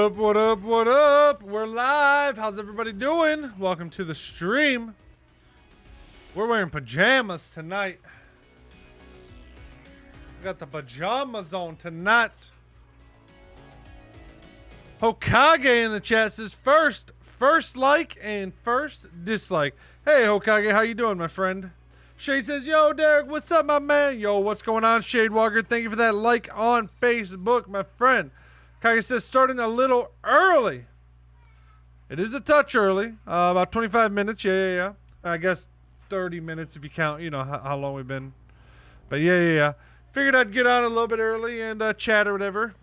up, what up, what up? We're live. How's everybody doing? Welcome to the stream. We're wearing pajamas tonight. We got the pajamas on tonight. Hokage in the chat says first like and first dislike. Hey Hokage, how you doing, my friend? Shade says, yo Derek, what's up, my man? Yo, what's going on, Shade Walker? Thank you for that like on Facebook, my friend. Kage says, starting a little early. It is a touch early. About 25 minutes. Yeah. I guess 30 minutes if you count, you know, how long we've been. But yeah. Figured I'd get on a little bit early and chat or whatever.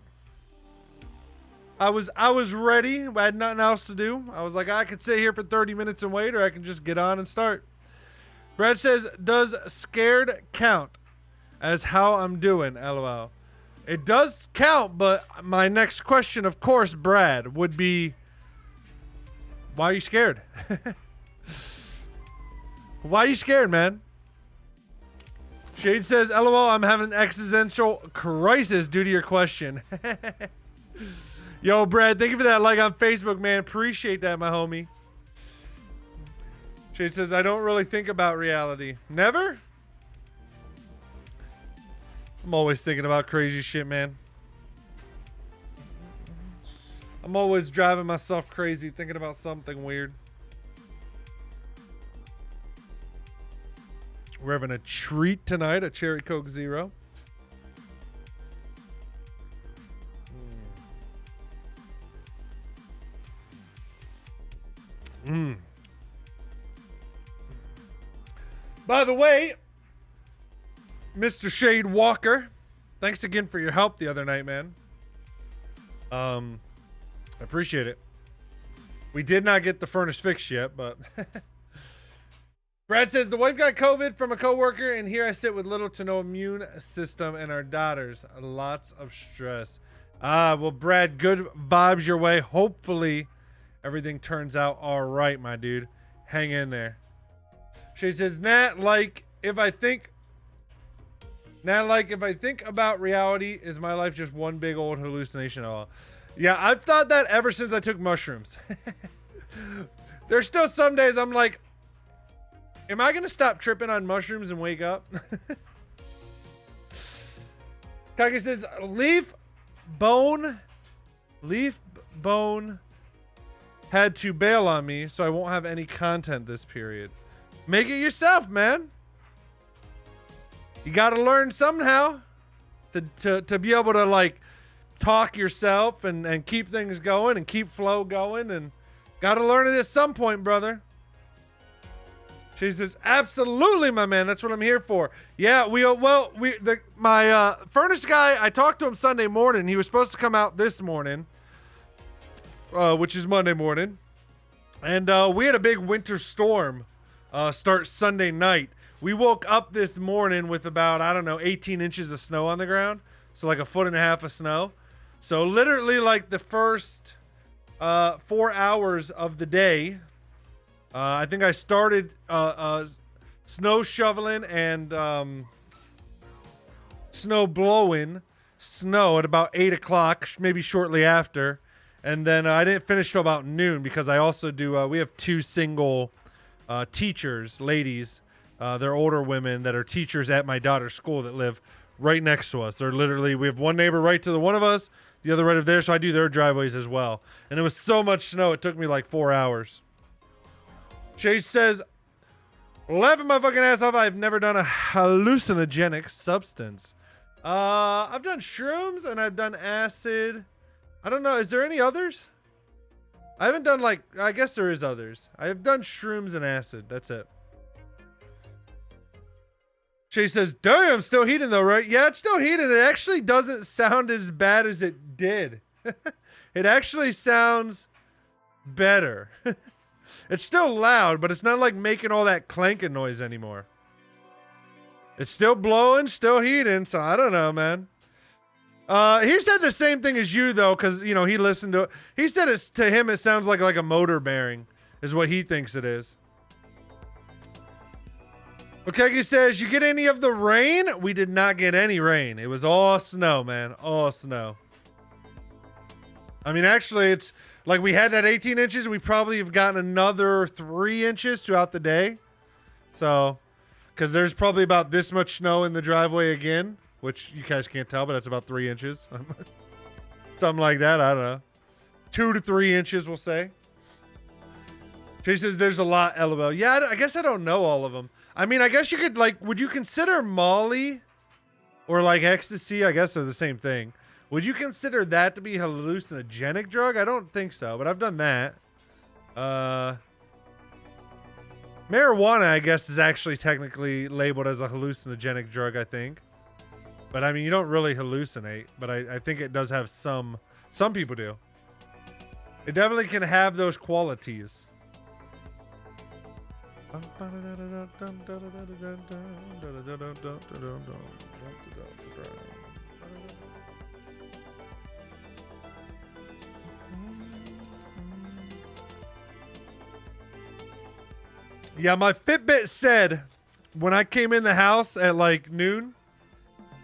I was ready. I had nothing else to do. I was like, I could sit here for 30 minutes and wait, or I can just get on and start. Brad says, does scared count as how I'm doing? LOL. It does count, but my next question, of course, Brad, would be, why are you scared? Why are you scared, man? Shade says, LOL, I'm having an existential crisis due to your question. Yo, Brad, thank you for that like on Facebook, man. Appreciate that, my homie. Shade says, I don't really think about reality. Never? I'm always thinking about crazy shit, man. I'm always driving myself crazy thinking about something weird. We're having a treat tonight, a Cherry Coke Zero. By the way, Mr. Shade Walker, thanks again for your help the other night, man. I appreciate it. We did not get the furnace fixed yet, but Brad says the wife got COVID from a coworker, and here I sit with little to no immune system and our daughters. Lots of stress. Well, Brad, good vibes your way. Hopefully everything turns out all right, my dude. Hang in there. She says, Nat, like if I think about reality, is my life just one big old hallucination? Oh, yeah, I've thought that ever since I took mushrooms. There's still some days I'm like, am I gonna stop tripping on mushrooms and wake up? Kage says, Leaf Bone had to bail on me, so I won't have any content this period. Make it yourself, man. You gotta learn somehow to be able to like talk yourself and keep things going and keep flow going, and gotta learn it at some point, brother. She says, absolutely, my man. That's what I'm here for. Yeah, my furnace guy, I talked to him Sunday morning. He was supposed to come out this morning, which is Monday morning. And we had a big winter storm start Sunday night. We woke up this morning with about, I don't know, 18 inches of snow on the ground. So like 1.5 feet of snow. So literally like the first 4 hours of the day, I think I started snow shoveling and snow blowing snow at about 8 o'clock, maybe shortly after. And then I didn't finish till about noon because I also do, we have 2 single teachers, ladies. They're older women that are teachers at my daughter's school that live right next to us. They're literally, we have one neighbor right to the one of us, the other right of there. So I do their driveways as well. And it was so much snow, it took me like 4 hours. Chase says, laughing my fucking ass off. I've never done a hallucinogenic substance. I've done shrooms and I've done acid. I don't know. Is there any others? I haven't done like, I guess there is others. I have done shrooms and acid. That's it. Chase says, damn, still heating though, right? Yeah, it's still heating. It actually doesn't sound as bad as it did. It actually sounds better. It's still loud, but it's not like making all that clanking noise anymore. It's still blowing, still heating, so I don't know, man. He said the same thing as you, though, because, you know, he listened to it. He said it's, to him it sounds like a motor bearing is what he thinks it is. Okay, he says, you get any of the rain? We did not get any rain. It was all snow, man. All snow. I mean, actually, it's like we had that 18 inches. We probably have gotten another 3 inches throughout the day. So, because there's probably about this much snow in the driveway again, which you guys can't tell, but that's about 3 inches. Something like that. I don't know. 2 to 3 inches, we'll say. She says there's a lot, LOL. Yeah, I guess I don't know all of them. I mean, I guess you could, like, would you consider Molly or like ecstasy? I guess they're the same thing. Would you consider that to be a hallucinogenic drug? I don't think so, but I've done that. Marijuana, I guess, is actually technically labeled as a hallucinogenic drug, I think. But I mean, you don't really hallucinate, but I think it does have some people do. It definitely can have those qualities. Yeah, my Fitbit said when I came in the house at like noon,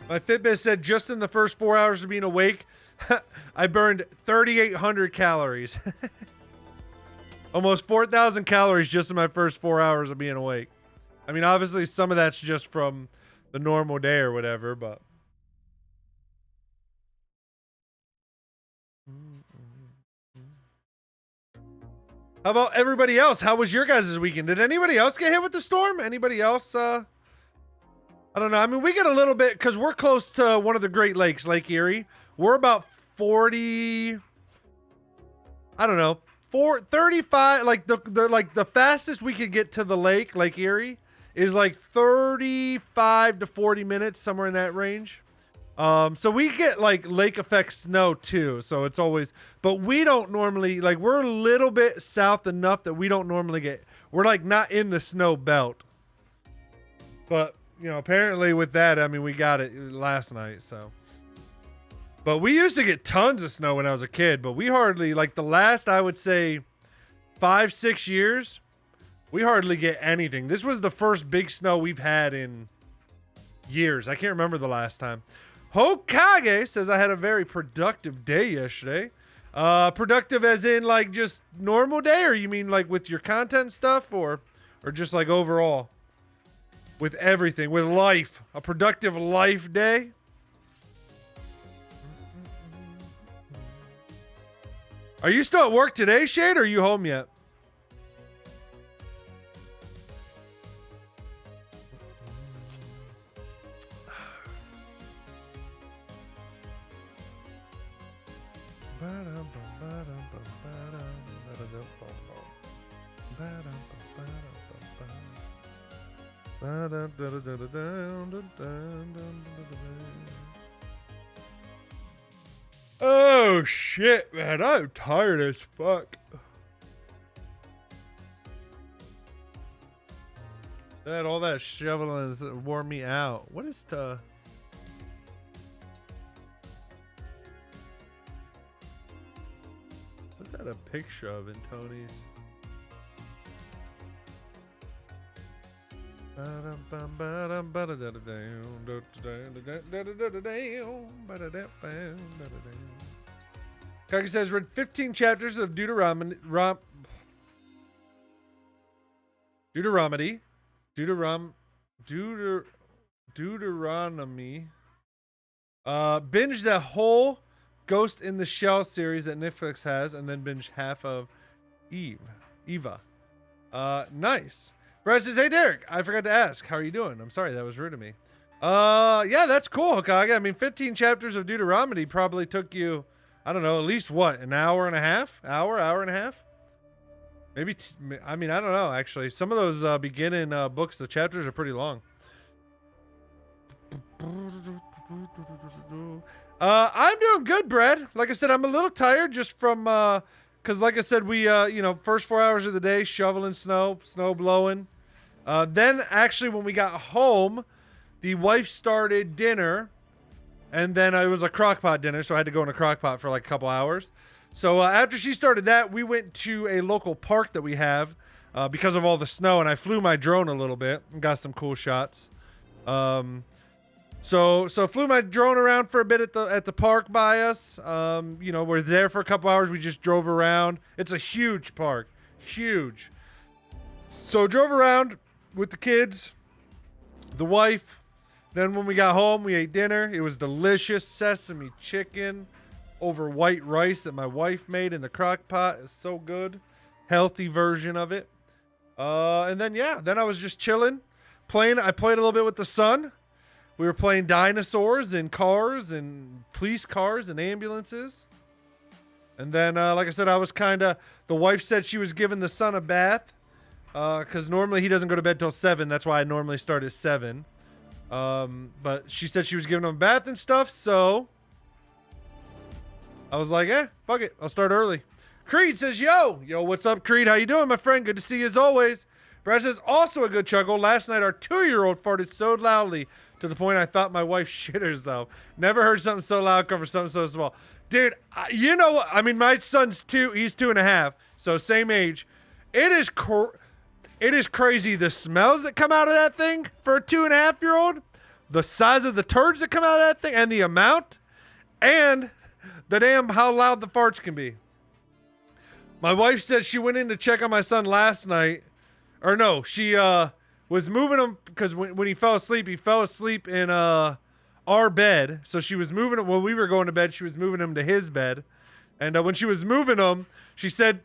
my Fitbit said just in the first 4 hours of being awake, I burned 3,800 calories. Almost 4,000 calories just in my first 4 hours of being awake. I mean, obviously some of that's just from the normal day or whatever, but. How about everybody else? How was your guys' weekend? Did anybody else get hit with the storm? Anybody else? I don't know. I mean, we get a little bit because we're close to one of the Great Lakes, Lake Erie. We're about 40, I don't know, 35. Like the fastest we could get to the lake, Lake Erie, is like 35 to 40 minutes, somewhere in that range. So we get like lake effect snow too. So it's always, but we don't normally, like, we're a little bit south enough that we don't normally get, we're like not in the snow belt. But, you know, apparently with that, I mean, we got it last night, so. But we used to get tons of snow when I was a kid, but we hardly, like the last, I would say 5-6 years, we hardly get anything. This was the first big snow we've had in years. I can't remember the last time. Hokage says I had a very productive day yesterday. Productive as in like just normal day, or you mean like with your content stuff, or just like overall with everything, with life, a productive life day? Are you still at work today, Shade, or are you home yet? Oh shit, man, I'm tired as fuck. All that shoveling has wore me out. What is the... What's that a picture of in Tony's? Kagi says read 15 chapters of Deuteronomy. Binge the whole Ghost in the Shell series that Netflix has, and then binge half of Eva. Nice. Brad says, hey Derek, I forgot to ask, how are you doing? I'm sorry, that was rude of me. Yeah, that's cool, Hokage. I mean, 15 chapters of Deuteronomy probably took you, I don't know, at least what, an hour and a half? Hour and a half? Maybe, I mean, I don't know, actually. Some of those beginning books, the chapters are pretty long. I'm doing good, Brad. Like I said, I'm a little tired just from, because like I said, we, you know, first 4 hours of the day, shoveling snow blowing. Then actually when we got home, the wife started dinner, and then it was a crockpot dinner, so I had to go in a crockpot for like a couple hours. So after she started that, we went to a local park that we have because of all the snow, and I flew my drone a little bit and got some cool shots. So flew my drone around for a bit at the park by us. You know, we're there for a couple hours. We just drove around. It's a huge park, huge. So drove around with the kids, the wife. Then when we got home, we ate dinner. It was delicious sesame chicken over white rice that my wife made in the crock pot. It's so good, healthy version of it. And then then I was just chilling, playing. I played a little bit with the son. We were playing dinosaurs and cars and police cars and ambulances. And then, like I said, I was the wife said she was giving the son a bath. Because normally he doesn't go to bed till 7. That's why I normally start at 7. But she said she was giving him a bath and stuff. So I was like, fuck it. I'll start early. Creed says, yo, what's up, Creed? How you doing, my friend? Good to see you as always. Brad says, also a good chuckle. Last night, our 2-year-old farted so loudly to the point I thought my wife shit herself. Never heard something so loud come from something so small. Dude, you know what? I mean, my son's 2. He's 2.5. So same age. It is crazy the smells that come out of that thing for a 2.5-year-old. The size of the turds that come out of that thing and the amount. And the damn how loud the farts can be. My wife said she went in to check on my son last night. Or no, she was moving him because when he fell asleep in our bed. So she was moving him when we were going to bed. She was moving him to his bed. And when she was moving him, she said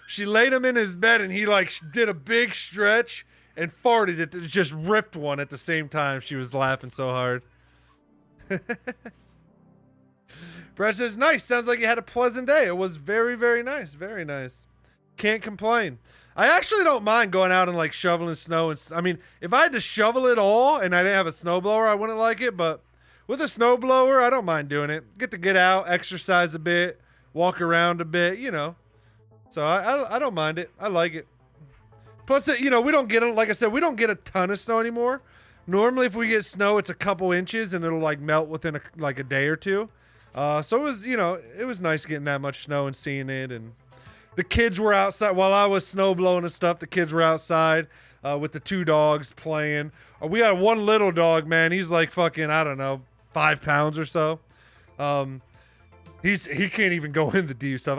she laid him in his bed and he like did a big stretch and farted. It just ripped one at the same time. She was laughing so hard. Brett says, nice. Sounds like you had a pleasant day. It was very, very nice. Very nice. Can't complain. I actually don't mind going out and like shoveling snow. I mean, if I had to shovel it all and I didn't have a snowblower, I wouldn't like it. But with a snowblower, I don't mind doing it. Get out, exercise a bit, walk around a bit, you know. So I don't mind it. I like it. Plus, we don't get, like I said, we don't get a ton of snow anymore. Normally, if we get snow, it's a couple inches and it'll like melt within a day or two. So it was, it was nice getting that much snow and seeing it. And the kids were outside while I was snow blowing and stuff. The kids were outside with the 2 dogs playing. We had one little dog, man. He's like fucking, I don't know, 5 pounds or so. He can't even go in the deep stuff.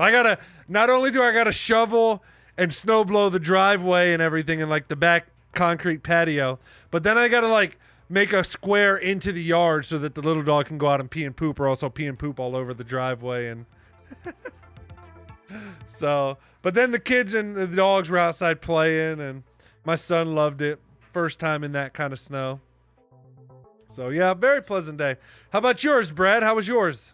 Not only do I gotta shovel and snow blow the driveway and everything in like the back concrete patio, but then I gotta like make a square into the yard so that the little dog can go out and pee and poop, or also pee and poop all over the driveway. And so, but then the kids and the dogs were outside playing and my son loved it. First time in that kind of snow. So yeah, very pleasant day. How about yours, Brad? How was yours?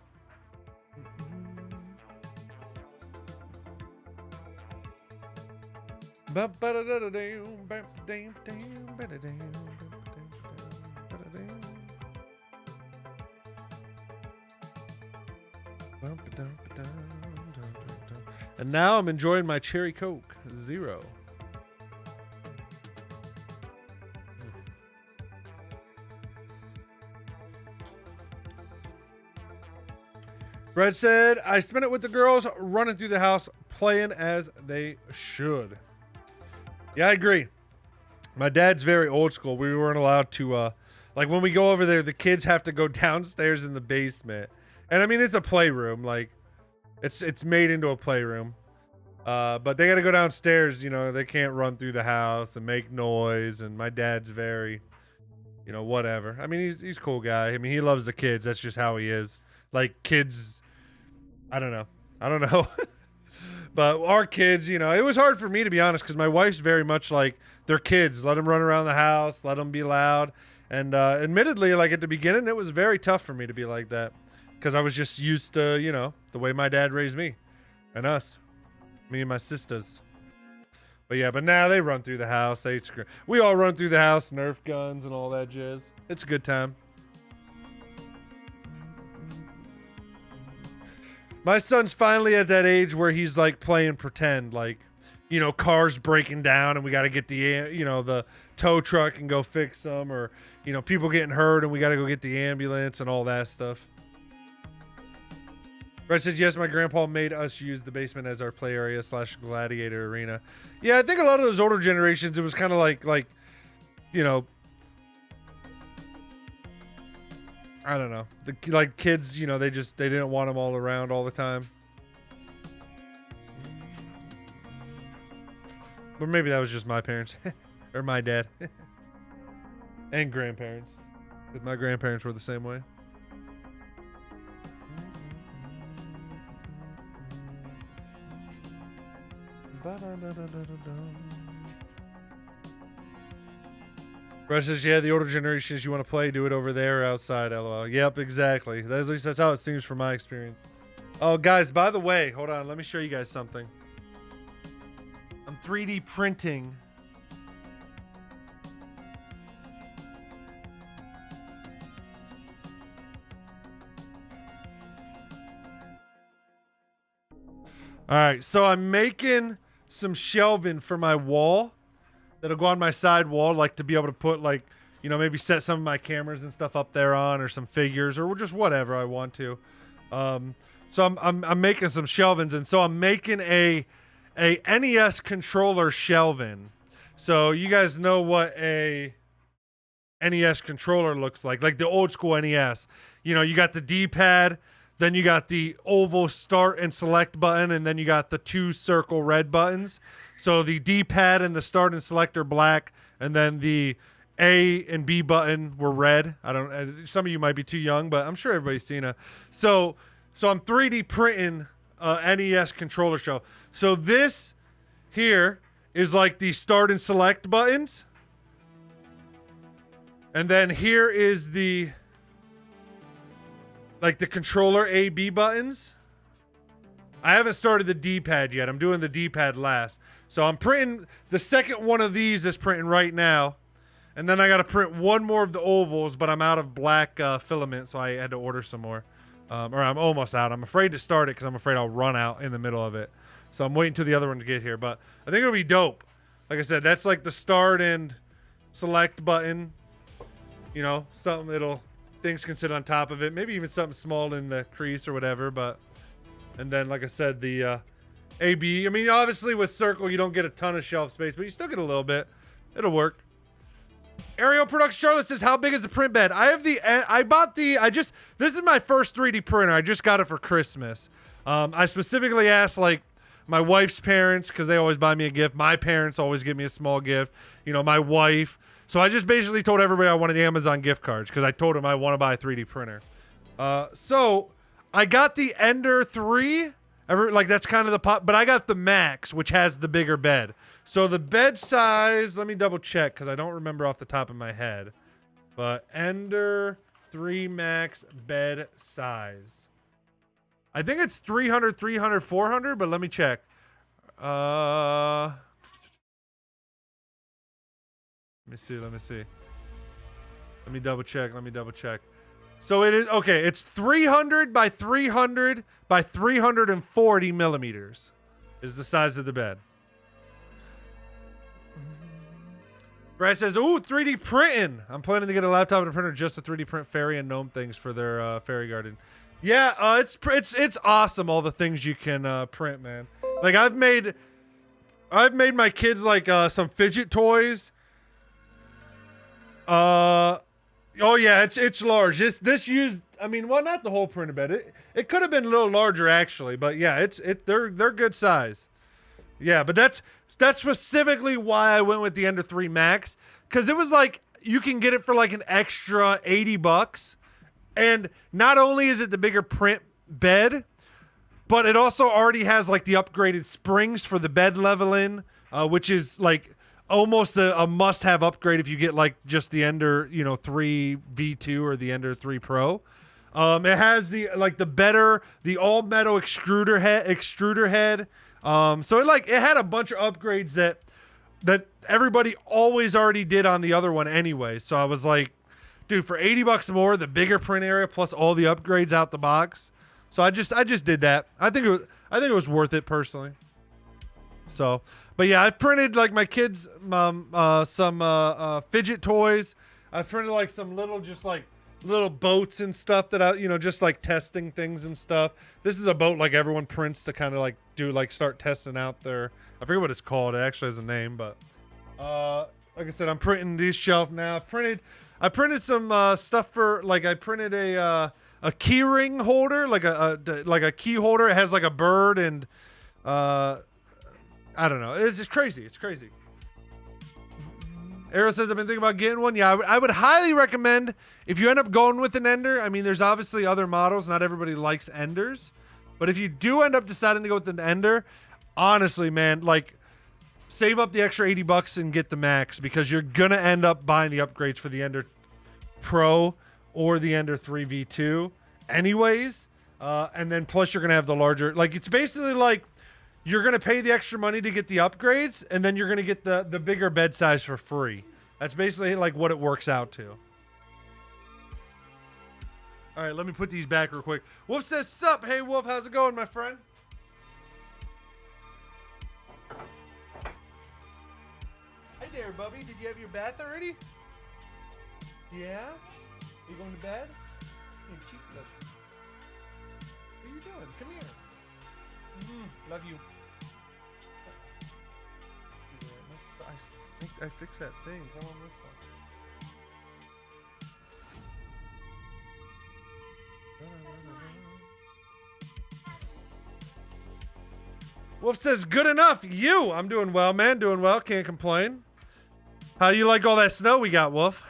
And now I'm enjoying my cherry Coke Zero. Brett said, I spent it with the girls running through the house, playing as they should. Yeah, I agree. My dad's very old school. We weren't allowed to, like when we go over there, the kids have to go downstairs in the basement. And I mean, it's a playroom. Like it's made into a playroom. But they got to go downstairs. They can't run through the house and make noise. And my dad's very, whatever. I mean, he's a cool guy. I mean, he loves the kids. That's just how he is. Like kids, I don't know. But our kids, it was hard for me, to be honest, because my wife's very much like they're kids. Let them run around the house. Let them be loud. And admittedly, like at the beginning, it was very tough for me to be like that because I was just used to, the way my dad raised me and us, me and my sisters. But yeah, but now they run through the house. We all run through the house, Nerf guns and all that jizz. It's a good time. My son's finally at that age where he's like playing pretend, like, cars breaking down and we got to get the tow truck and go fix them, or, people getting hurt and we got to go get the ambulance and all that stuff. Brett says, yes, my grandpa made us use the basement as our play area / gladiator arena. Yeah, I think a lot of those older generations, it was kind of like, I don't know. Like kids, you know, they didn't want them all around all the time. Or maybe that was just my parents or my dad and grandparents. Because my grandparents were the same way. Brett says, yeah, the older generations, you want to play, do it over there or outside, LOL. Yep, exactly. At least that's how it seems from my experience. Oh, guys, by the way, hold on. Let me show you guys something. I'm 3D printing. All right, so I'm making some shelving for my wall that'll go on my side wall, like to be able to put, like, you know, maybe set some of my cameras and stuff up there on, or some figures, or just whatever I want to. So I'm making some shelvings, and so I'm making a NES controller shelving. So you guys know what a NES controller looks like the old school NES. You know, you got the D-pad, then you got the oval start and select button, and then you got the 2 circle red buttons. So the D-pad and the start and select are black, and then the A and B button were red. I don't. Some of you might be too young, but I'm sure everybody's seen it. So I'm 3D printing NES controller shell. So this here is like the start and select buttons, and then here is the controller A, B buttons. I haven't started the D-pad yet. I'm doing the D-pad last. So I'm printing the second one of these is printing right now. And then I got to print one more of the ovals, but I'm out of black filament, so I had to order some more. Or I'm almost out. I'm afraid to start it because I'm afraid I'll run out in the middle of it. So I'm waiting till the other one to get here. But I think it'll be dope. Like I said, that's like the start and select button. You know, something that'll... things can sit on top of it, maybe even something small in the crease or whatever. But and then, like I said, the AB. I mean, obviously with circle you don't get a ton of shelf space, but you still get a little bit. It'll work. Ariel Production Charlotte says, how big is the print bed? This is my first 3D printer. I just got it for Christmas. I specifically asked like my wife's parents, because they always buy me a gift. My parents always give me a small gift. You know, my wife. So I just basically told everybody I wanted Amazon gift cards because I told them I want to buy a 3D printer. So I got the Ender 3. That's kind of the pop, but I got the Max, which has the bigger bed. So the bed size, let me double check because I don't remember off the top of my head. But Ender 3 Max bed size. I think it's 300, 300, 400, but let me check. Let me see. Let me double check. So it is, okay, it's 300 by 300 by 340 millimeters is the size of the bed. Brad says, ooh, 3D printing. I'm planning to get a laptop and a printer just to 3D print fairy and gnome things for their fairy garden. Yeah, it's awesome, all the things you can print, man. Like I've made my kids like some fidget toys. Oh yeah, it's large. This used, I mean, well, not the whole printer bed. It could have been a little larger actually, but yeah, they're good size. Yeah, but that's specifically why I went with the Ender 3 Max, because it was like you can get it for like an extra $80, and not only is it the bigger print bed, but it also already has like the upgraded springs for the bed leveling, which is like almost a must-have upgrade if you get like just the Ender, 3 V2 or the Ender 3 Pro. It has the all metal extruder head. So it had a bunch of upgrades that everybody always already did on the other one anyway. So I was like, dude, for $80 more, the bigger print area plus all the upgrades out the box. So I just did that. I think it was worth it personally. So, but yeah, I printed like my kids some fidget toys. I printed like some little boats and stuff that I, just like testing things and stuff. This is a boat like everyone prints to kind of like start testing out their, I forget what it's called. It actually has a name, but like I said, I'm printing these shelf now. I've printed I printed some stuff for, like, I printed a key ring holder, like a key holder. It has like a bird and I don't know. It's just crazy. It's crazy. Arrow says, I've been thinking about getting one. Yeah, I would highly recommend if you end up going with an ender. I mean, there's obviously other models. Not everybody likes enders. But if you do end up deciding to go with an ender, honestly, man, like, save up the extra $80 and get the max, because you're going to end up buying the upgrades for the Ender Pro or the Ender 3v2 anyways. And then plus you're going to have the larger, like, it's basically like you're going to pay the extra money to get the upgrades, and then you're going to get the bigger bed size for free. That's basically like what it works out to. All right, let me put these back real quick. Wolf says, sup? Hey, Wolf, how's it going, my friend? Hey there, Bubby. Did you have your bath already? Yeah? You going to bed? Hey, cheek lips. What are you doing? Come here. Love you. I fixed that thing. Come on this side. Wolf says, good enough. You. I'm doing well, man. Doing well. Can't complain. How you like all that snow we got, Wolf?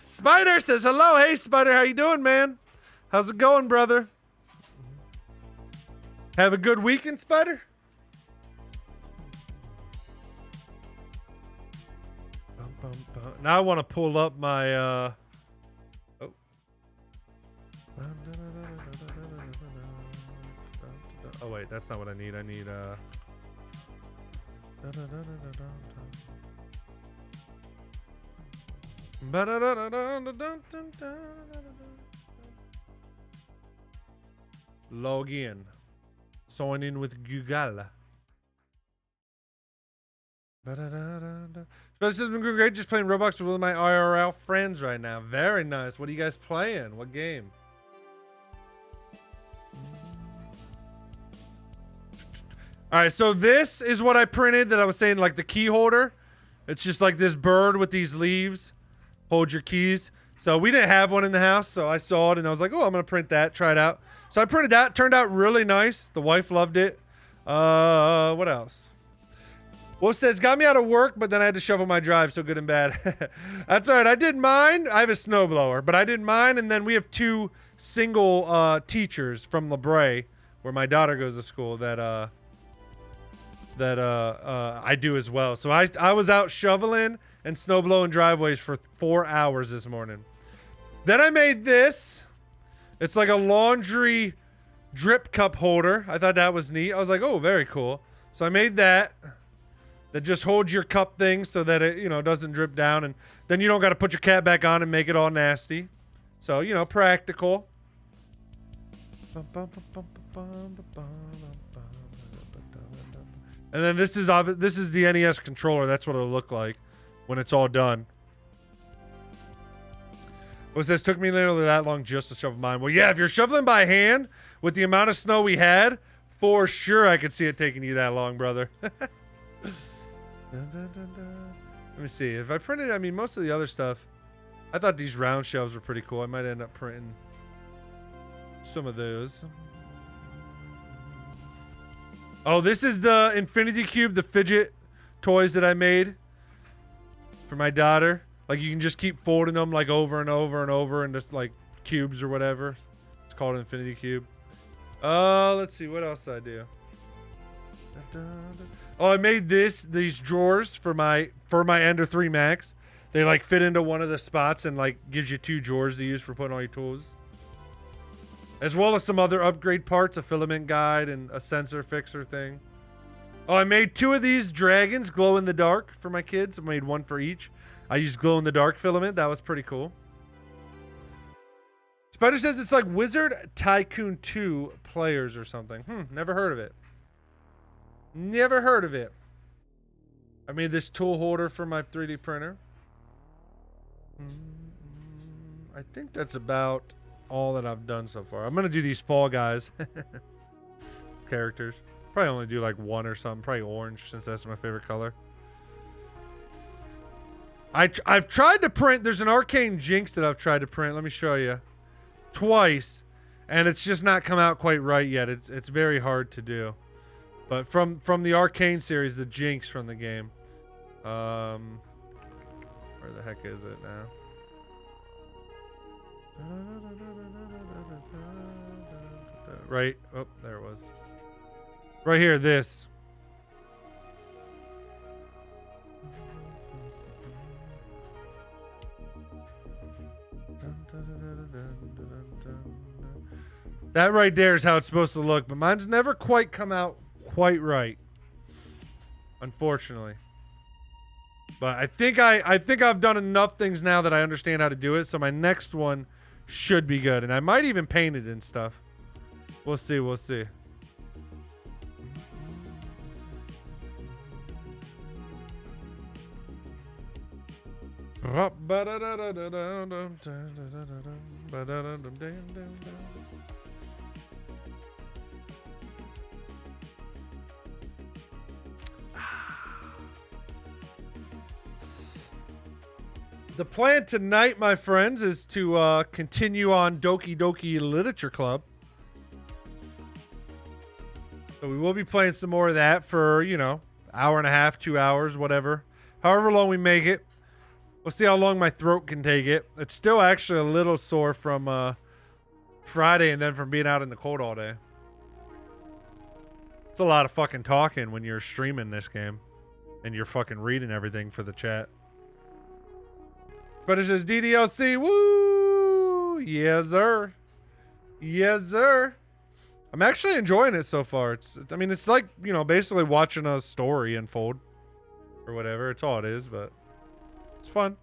Spider says, hello. Hey, Spider. How you doing, man? How's it going, brother? Have a good weekend, Spider? Now I want to pull up my, oh. Oh, wait. That's not what I need. I need, log in. Sign in with Google. This has been great, just playing Roblox with my IRL friends right now. Very nice. What are you guys playing? What game? All right, so this is what I printed that I was saying, like the key holder. It's just like this bird with these leaves. Hold your keys. So we didn't have one in the house, so I saw it and I was like, oh, I'm going to print that, try it out. So I printed that. Turned out really nice. The wife loved it. What else? Wolf says, got me out of work, but then I had to shovel my drive, so good and bad. That's all right. I didn't mind. I have a snowblower, but I didn't mind. And then we have two single teachers from LeBray, where my daughter goes to school, that I do as well. So I was out shoveling and snowblowing driveways for 4 hours this morning. Then I made this. It's like a laundry drip cup holder. I thought that was neat. I was like, oh, very cool. So I made that. That just holds your cup thing so that it, you know, doesn't drip down, and then you don't got to put your cap back on and make it all nasty. So, you know, practical. And then this is the NES controller. That's what it'll look like when it's all done. What says, took me literally that long just to shovel mine. Well, yeah, if you're shoveling by hand with the amount of snow we had, for sure I could see it taking you that long, brother. Let me see. If I printed, I mean, most of the other stuff, I thought these round shelves were pretty cool. I might end up printing some of those. Oh, this is the Infinity Cube, the fidget toys that I made for my daughter. Like, you can just keep folding them, like, over and over and over, and just, like, cubes or whatever. It's called Infinity Cube. Let's see. What else did I do? Oh, I made these drawers for my Ender 3 Max. They like fit into one of the spots and like gives you 2 drawers to use for putting all your tools. As well as some other upgrade parts, a filament guide and a sensor fixer thing. Oh, I made 2 of these dragons glow in the dark for my kids. I made 1 for each. I used glow in the dark filament. That was pretty cool. Spider says it's like Wizard Tycoon 2 players or something. Never heard of it. Never heard of it. I made this tool holder for my 3D printer. I think that's about all that I've done so far. I'm going to do these Fall Guys characters. Probably only do like 1 or something. Probably orange, since that's my favorite color. I've tried to print. There's an arcane jinx that I've tried to print. Let me show you. Twice, and it's just not come out quite right yet. It's very hard to do. But from the arcane series, the jinx from the game. Where the heck is it now? Right. Oh, there it was. Right here, this. That right there is how it's supposed to look, but mine's never quite come out quite right, unfortunately. But I think I've done enough things now that I understand how to do it, so my next one should be good, and I might even paint it and stuff. We'll see. We'll see. The plan tonight, my friends, is to continue on Doki Doki Literature Club. So we will be playing some more of that for, you know, hour and a half, 2 hours, whatever. However long we make it. We'll see how long my throat can take it. It's still actually a little sore from Friday and then from being out in the cold all day. It's a lot of fucking talking when you're streaming this game. And you're fucking reading everything for the chat. But it says DDLC. Woo! Yes, sir. Yes, sir. I'm actually enjoying it so far. I mean, it's like, you know, basically watching a story unfold. Or whatever. It's all it is, but it's fun.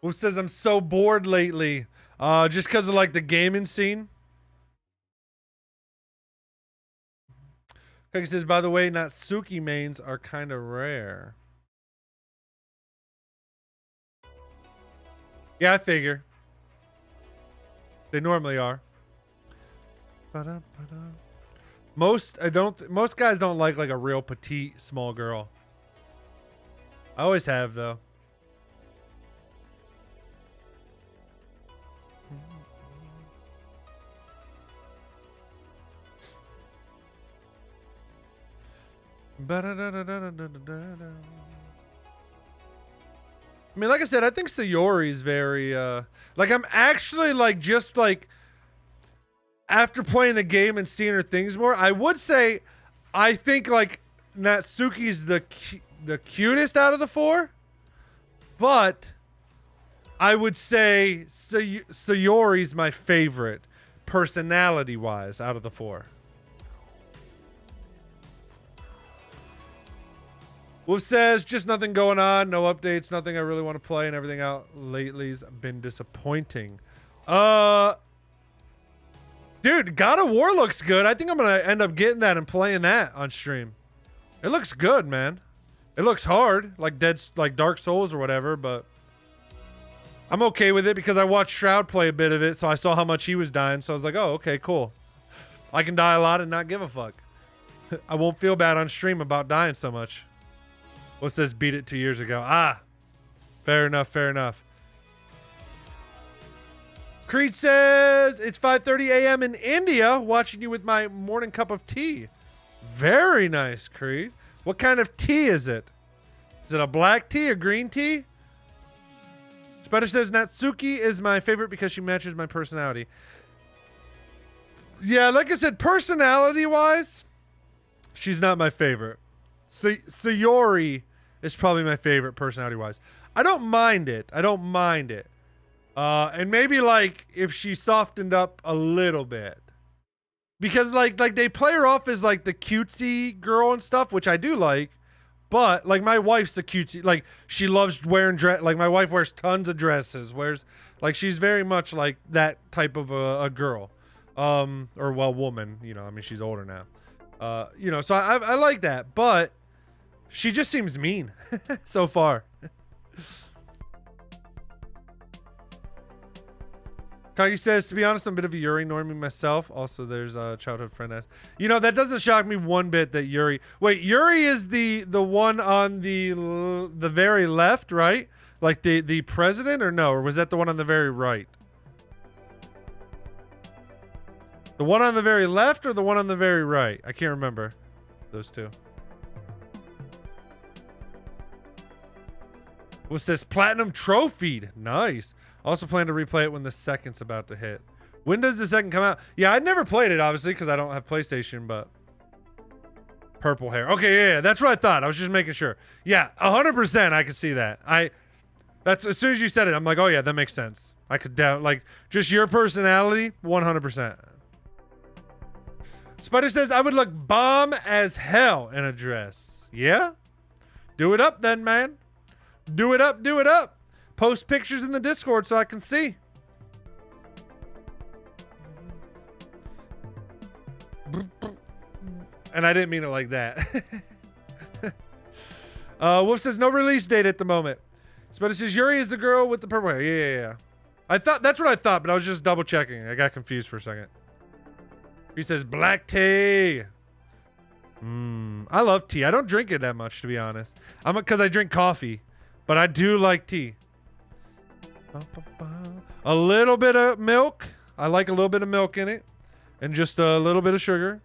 Who says I'm so bored lately? Just because of like the gaming scene. Cookie says, by the way, Natsuki mains are kind of rare. Yeah, I figure. They normally are. Most guys don't like a real petite small girl. I always have though. I mean, like I said, I think Sayori's very like I'm actually like just like after playing the game and seeing her things more, I would say I think like Natsuki's the cutest out of the four, but I would say Sayori's my favorite personality wise out of the four. Wolf says, just nothing going on, no updates, nothing I really want to play, and everything out lately's been disappointing. Dude, God of War looks good. I think I'm gonna end up getting that and playing that on stream. It looks good, man. It looks hard, like Dark Souls or whatever, but I'm okay with it because I watched Shroud play a bit of it, so I saw how much he was dying, so I was like, oh, okay, cool. I can die a lot and not give a fuck. I won't feel bad on stream about dying so much. What says beat it 2 years ago? Ah, fair enough, fair enough. Creed says, it's 5:30 a.m. in India, watching you with my morning cup of tea. Very nice, Creed. What kind of tea is it? Is it a black tea, a green tea? Spider says Natsuki is my favorite because she matches my personality. Yeah, like I said, personality-wise, she's not my favorite. Sayori is probably my favorite personality-wise. I don't mind it. And maybe like if she softened up a little bit. Because like they play her off as like the cutesy girl and stuff, which I do like. But like my wife's a cutesy, like she loves wearing dress. Like my wife wears tons of dresses. Like she's very much like that type of a girl, or well, woman. You know, I mean she's older now. You know, so I like that, but she just seems mean so far. Kagi says, to be honest, I'm a bit of a Yuri normie myself. Also, there's a childhood friend. You know, that doesn't shock me one bit that Yuri... Wait, Yuri is the one on the very left, right? Like the president, or no? Or was that the one on the very right? The one on the very left or the one on the very right? I can't remember those two. What's this? Platinum trophied. Nice. Also plan to replay it when the second's about to hit. When does the second come out? Yeah, I'd never played it, obviously, because I don't have PlayStation, but... Purple hair. Okay, yeah, that's what I thought. I was just making sure. Yeah, 100% I can see that. That's as soon as you said it, I'm like, oh yeah, that makes sense. I could doubt, like, just your personality, 100%. Spider says, I would look bomb as hell in a dress. Yeah? Do it up then, man. Do it up, do it up. Post pictures in the Discord so I can see. And I didn't mean it like that. Wolf says no release date at the moment. But it says Yuri is the girl with the purple hair. Yeah. I thought that's what I thought, but I was just double checking. I got confused for a second. He says black tea. I love tea. I don't drink it that much, to be honest. Because I drink coffee, but I do like tea. A little bit of milk. I like a little bit of milk in it, and just a little bit of sugar.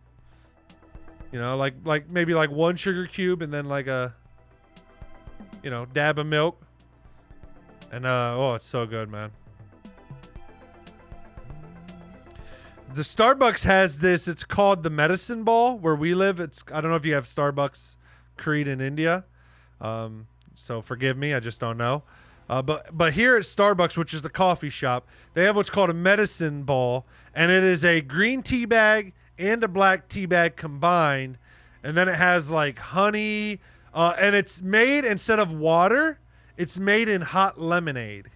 You know, like maybe like one sugar cube, and then like a, you know, dab of milk. And oh, it's so good, man. The Starbucks has this. It's called the medicine ball where we live. I don't know if you have Starbucks Creed in India. So forgive me, I just don't know. But here at Starbucks, which is the coffee shop, they have what's called a medicine ball, and it is a green tea bag and a black tea bag combined, and then it has like honey, and it's made, instead of water, it's made in hot lemonade.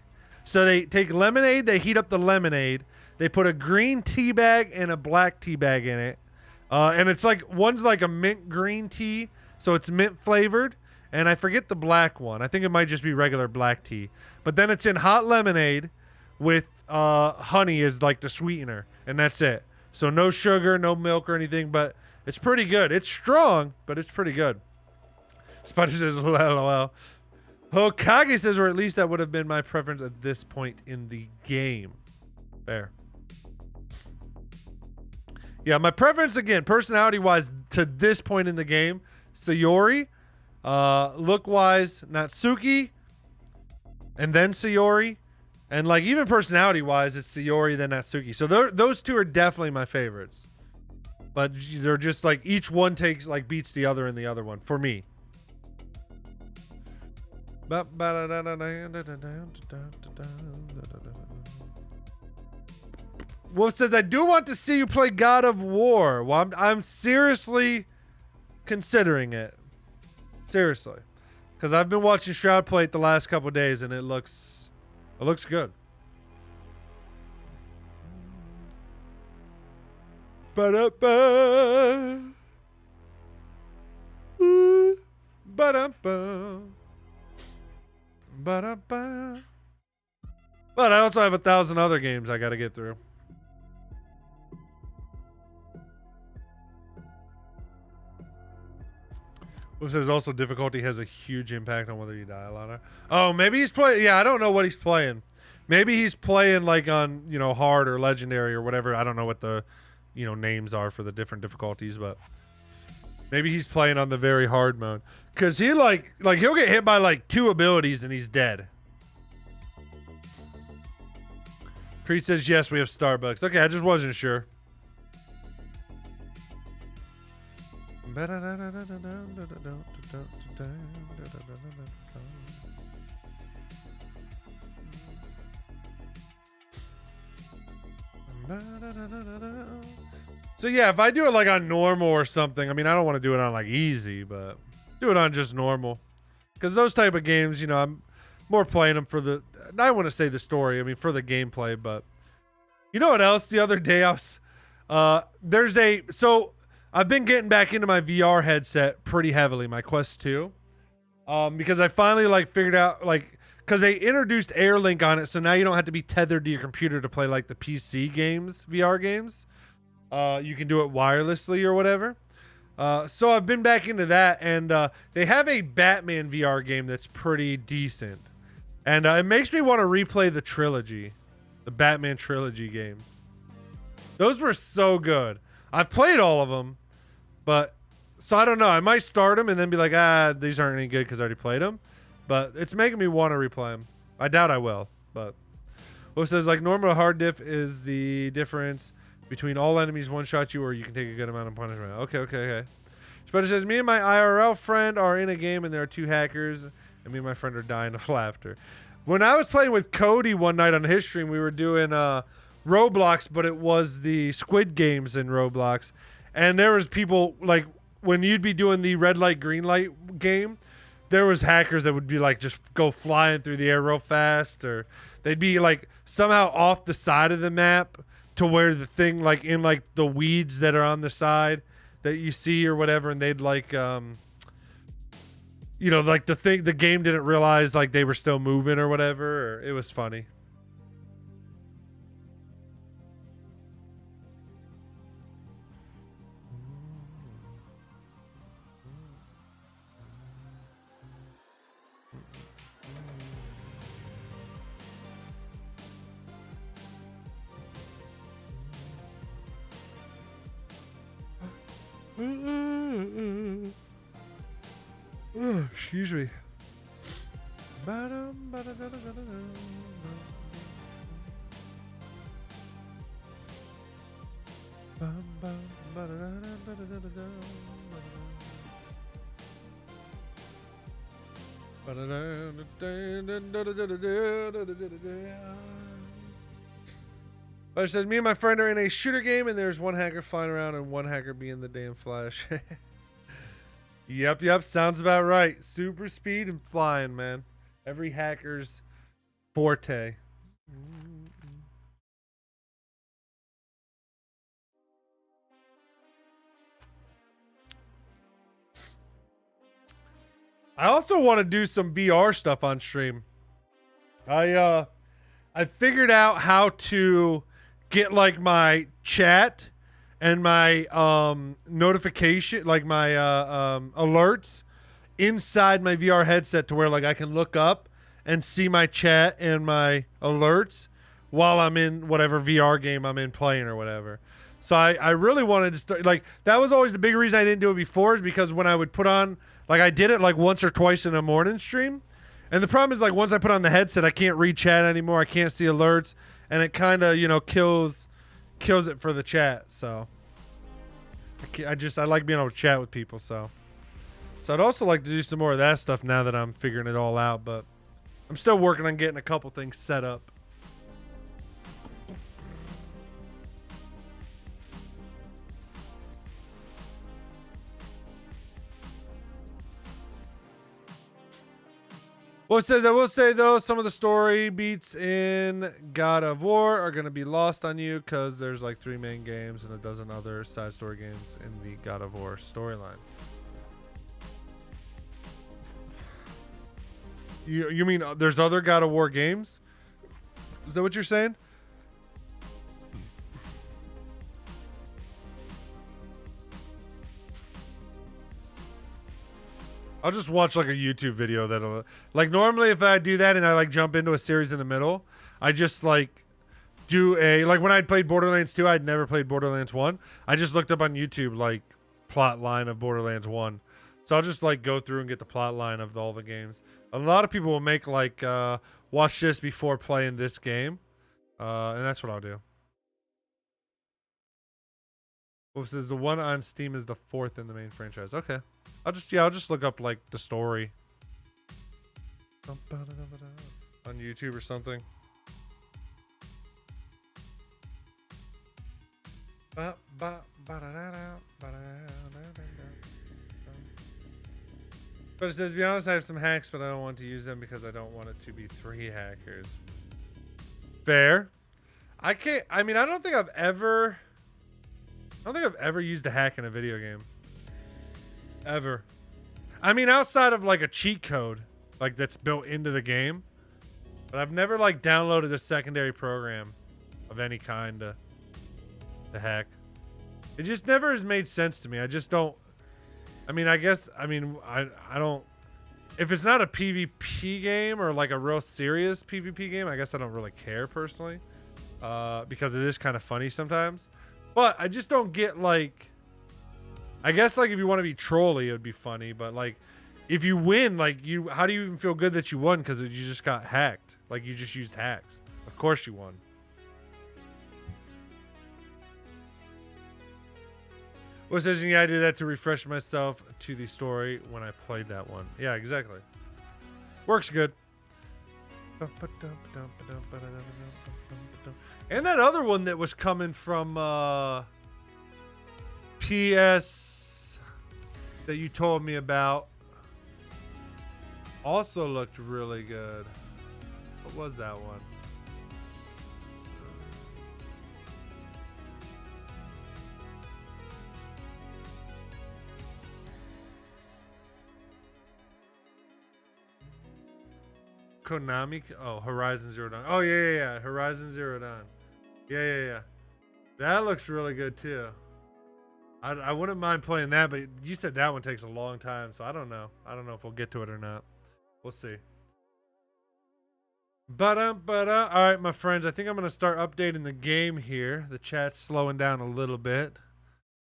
So they take lemonade, they heat up the lemonade, they put a green tea bag and a black tea bag in it, and it's like, one's like a mint green tea, so it's mint flavored. And I forget the black one. I think it might just be regular black tea. But then it's in hot lemonade with honey as like the sweetener. And that's it. So no sugar, no milk or anything. But it's pretty good. It's strong, but it's pretty good. Spider says, lol. Hokage says, or at least that would have been my preference at this point in the game. There. Yeah, my preference, again, personality-wise, to this point in the game, Sayori. Look-wise, Natsuki, and then Sayori, and like even personality-wise, it's Sayori then Natsuki. So those two are definitely my favorites, but they're just like each one beats the other in the other one for me. Wolf says, I do want to see you play God of War. Well, I'm seriously considering it. Seriously, because I've been watching Shroud play it the last couple days, and it looks good. Ba-da-ba. Ooh. Ba-da-ba. Ba-da-ba. But I also have 1,000 other games I got to get through. Who says also difficulty has a huge impact on whether you die a lot. Oh, maybe he's playing. Yeah, I don't know what he's playing. Maybe he's playing like on, you know, hard or legendary or whatever. I don't know what the, you know, names are for the different difficulties, but maybe he's playing on the very hard mode. Cause he like he'll get hit by like 2 abilities and he's dead. Tree says yes, we have Starbucks. Okay, I just wasn't sure. So yeah, if I do it like on normal or something, I mean, I don't want to do it on like easy, but do it on just normal. Because those type of games, you know, I'm more playing them for the, I want to say the story, I mean, for the gameplay, but you know what else? The other day I was, so I've been getting back into my VR headset pretty heavily, my Quest 2. Because I finally like figured out like, because they introduced AirLink on it, so now you don't have to be tethered to your computer to play like the PC games, VR games. You can do it wirelessly or whatever. So I've been back into that, and they have a Batman VR game that's pretty decent. And it makes me want to replay the trilogy, the Batman trilogy games. Those were so good. I've played all of them, but so I don't know. I might start them and then be like, these aren't any good because I already played them. But it's making me want to replay them. I doubt I will, but well, it says like normal hard diff is the difference between all enemies one-shot you or you can take a good amount of punishment. Okay. Spider says, me and my IRL friend are in a game and there are 2 hackers and me and my friend are dying of laughter. When I was playing with Cody one night on his stream, we were doing Roblox, but it was the Squid Games in Roblox. And there was people, like, when you'd be doing the red light, green light game, there was hackers that would be like just go flying through the air real fast, or they'd be like somehow off the side of the map to where the thing like in like the weeds that are on the side that you see or whatever, and they'd like you know, like the game didn't realize like they were still moving or whatever, or it was funny. Excuse me. But it says, me and my friend are in a shooter game and there's 1 hacker flying around and 1 hacker being the damn Flash. Yep. Sounds about right. Super speed and flying, man. Every hacker's forte. I also want to do some VR stuff on stream. I figured out how to get like my chat and my notification, like my alerts inside my VR headset to where like I can look up and see my chat and my alerts while I'm in whatever VR game I'm in playing or whatever. So I really wanted to start, like, that was always the big reason I didn't do it before, is because when I would put on, like, I did it like once or twice in a morning stream. And the problem is, like, once I put on the headset, I can't read chat anymore. I can't see alerts, and it kind of, you know, kills it for the chat. So I like being able to chat with people. So I'd also like to do some more of that stuff now that I'm figuring it all out. But I'm still working on getting a couple things set up. Well, it says, I will say, though, some of the story beats in God of War are going to be lost on you because there's like 3 main games and a dozen other side story games in the God of War storyline. You mean there's other God of War games? Is that what you're saying? I'll just watch like a YouTube video that'll, like, normally if I do that and I like jump into a series in the middle, I just like do like when I'd played Borderlands 2, I'd never played Borderlands 1. I just looked up on YouTube like plot line of Borderlands 1. So I'll just like go through and get the plot line of all the games. A lot of people will make like watch this before playing this game. And that's what I'll do. What says the one on Steam is the 4th in the main franchise. Okay. I'll just look up like the story on YouTube or something. But it says, to be honest, I have some hacks, but I don't want to use them because I don't want it to be 3 hackers. Fair. I don't think I've ever used a hack in a video game. Ever. I mean, outside of like a cheat code, like that's built into the game. But I've never like downloaded a secondary program of any kind to hack. It just never has made sense to me. I just don't. I don't. If it's not a PvP game or like a real serious PvP game, I guess I don't really care personally. Because it is kind of funny sometimes. But I just don't get like. I guess like if you want to be trolly, it would be funny. But like, if you win, like how do you even feel good that you won? Because you just got hacked. Like you just used hacks. Of course you won. Well, says, yeah, I did that to refresh myself to the story when I played that one. Yeah, exactly. Works good. And that other one that was coming from PS that you told me about also looked really good. What was that one? Konami? Oh, Horizon Zero Dawn. Oh, yeah. Horizon Zero Dawn. Yeah. That looks really good, too. I wouldn't mind playing that, but you said that one takes a long time, so I don't know. I don't know if we'll get to it or not. We'll see. All right, my friends. I think I'm going to start updating the game here. The chat's slowing down a little bit.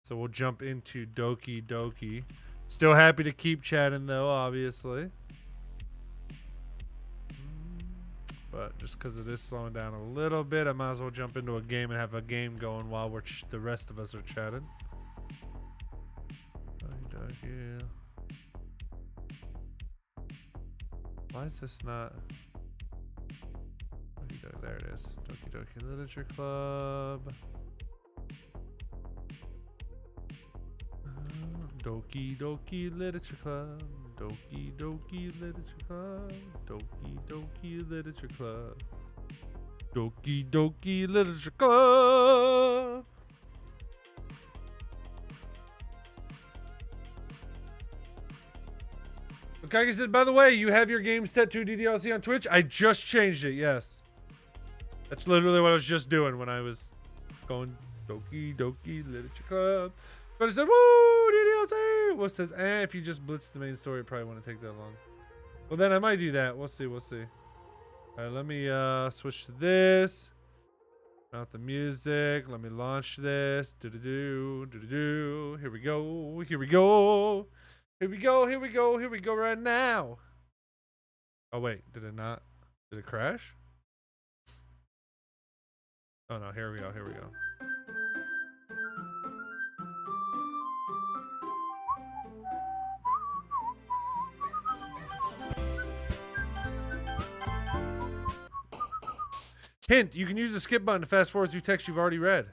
So we'll jump into Doki Doki. Still happy to keep chatting, though, obviously. But just because it is slowing down a little bit, I might as well jump into a game and have a game going while the rest of us are chatting. Why is this not? There it is. Doki Doki Literature Club. Doki Doki Literature Club. Doki Doki Literature Club. Doki Doki Literature Club. Doki Doki Literature Club. Okage said, by the way, you have your game set to DDLC on Twitch? I just changed it, yes. That's literally what I was just doing when I was going Doki Doki Literature Club. But I said, woo, DDLC! Well, it says, if you just blitz the main story, it probably wouldn't take that long. Well, then I might do that. We'll see. All right, let me switch to this. Out the music. Let me launch this. Do-do-do. Here we go right now. Oh, wait. Did it not? Did it crash? Oh, no. Here we go. Hint, you can use the skip button to fast forward through text you've already read.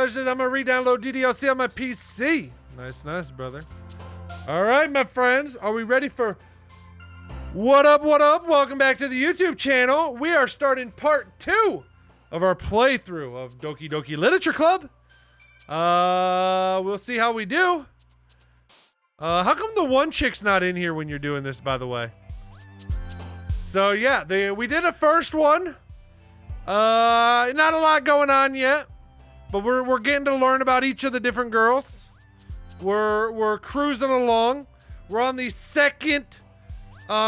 Says I'm gonna re-download DDLC on my PC. Nice, brother. All right, my friends, are we ready for what up? Welcome back to the YouTube channel. We are starting part 2 of our playthrough of Doki Doki Literature Club. We'll see how we do. How come the one chick's not in here when you're doing this, by the way? So yeah, we did a first one. Not a lot going on yet, but we're getting to learn about each of the different girls. We're cruising along. We're on the second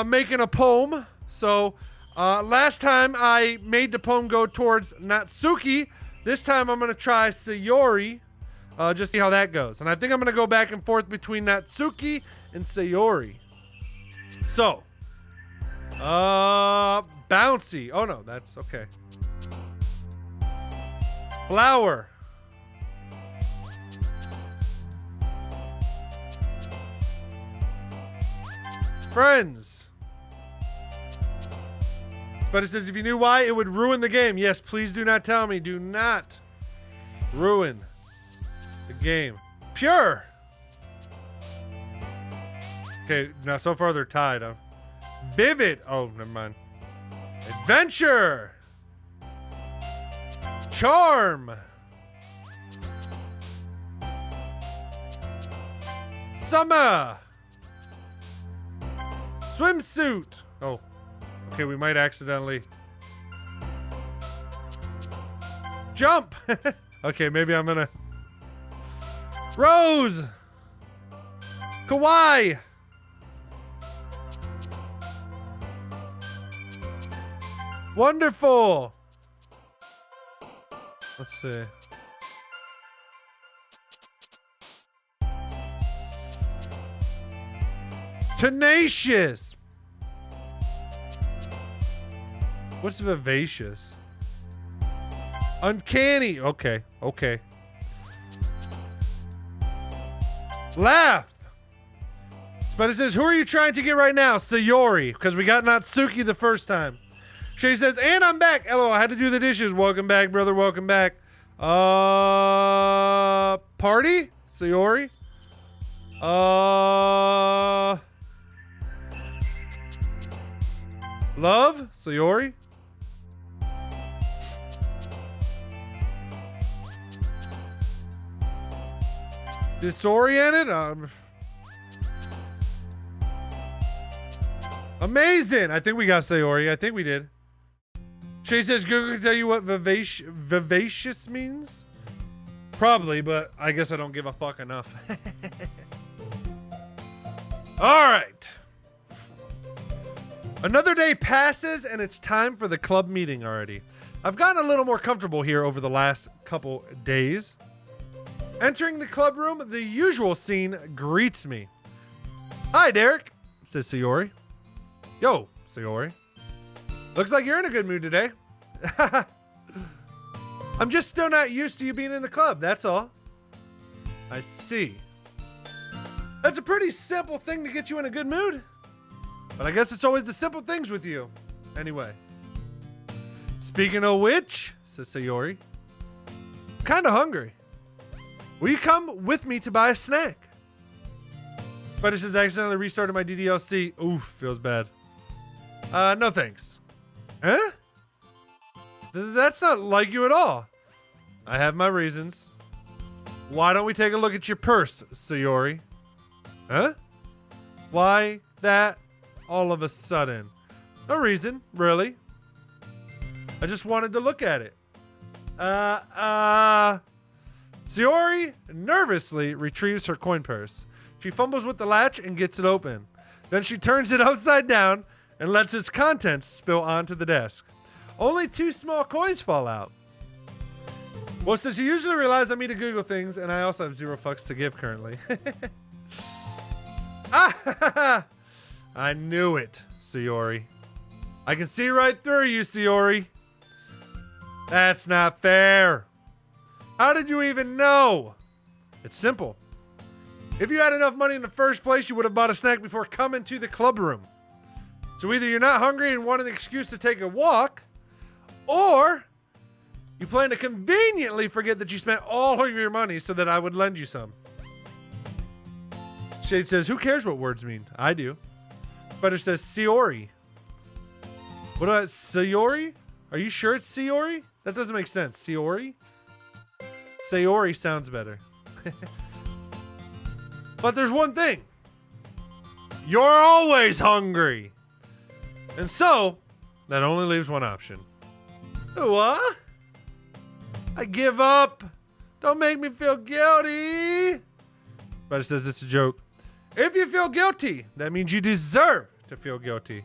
making a poem. So last time I made the poem go towards Natsuki. This time I'm gonna try Sayori. Just see how that goes. And I think I'm gonna go back and forth between Natsuki and Sayori. So, bouncy. Oh no, that's okay. Flower. Friends. But it says if you knew why, it would ruin the game. Yes, please do not tell me. Do not ruin the game. Pure. Okay, now so far they're tied. Huh? Vivid. Oh, never mind. Adventure. Charm. Summer. Swimsuit. Oh, okay, we might accidentally. Jump. Okay, maybe I'm gonna. Rose. Kawaii. Wonderful. Let's see. Tenacious. What's vivacious? Uncanny. Okay. Okay. Laugh. But it says, who are you trying to get right now? Sayori. Because we got Natsuki the first time. Shay says, and I'm back. Hello, I had to do the dishes. Welcome back, brother. Welcome back. Party? Sayori? Love? Sayori? Disoriented? Amazing. I think we got Sayori. I think we did. Shay says, Google can tell you what vivacious means? Probably, but I guess I don't give a fuck enough. All right. Another day passes and it's time for the club meeting already. I've gotten a little more comfortable here over the last couple days. Entering the club room, the usual scene greets me. Hi, Derek, says Sayori. Yo, Sayori. Looks like you're in a good mood today. I'm just still not used to you being in the club, that's all. I see. That's a pretty simple thing to get you in a good mood. But I guess it's always the simple things with you. Anyway. Speaking of which, says Sayori, I'm kinda hungry. Will you come with me to buy a snack? But it says accidentally restarted my DDLC. Oof, feels bad. No thanks. Huh? That's not like you at all. I have my reasons. Why don't we take a look at your purse, Sayori? Huh? Why that all of a sudden? No reason, really. I just wanted to look at it. Sayori nervously retrieves her coin purse. She fumbles with the latch and gets it open. Then she turns it upside down and lets its contents spill onto the desk. Only 2 small coins fall out. Well, since you usually realize I'm me to Google things, and I also have 0 fucks to give currently. I knew it, Sayori. I can see right through you, Sayori. That's not fair. How did you even know? It's simple. If you had enough money in the first place, you would have bought a snack before coming to the club room. So either you're not hungry and want an excuse to take a walk, or you plan to conveniently forget that you spent all of your money so that I would lend you some. Shade says, who cares what words mean? I do. But it says Sayori. What about Sayori? Are you sure it's Sayori? That doesn't make sense. Sayori? Sayori sounds better. But there's one thing. You're always hungry. And so, that only leaves one option. What? I give up. Don't make me feel guilty. But it says it's a joke. If you feel guilty, that means you deserve to feel guilty.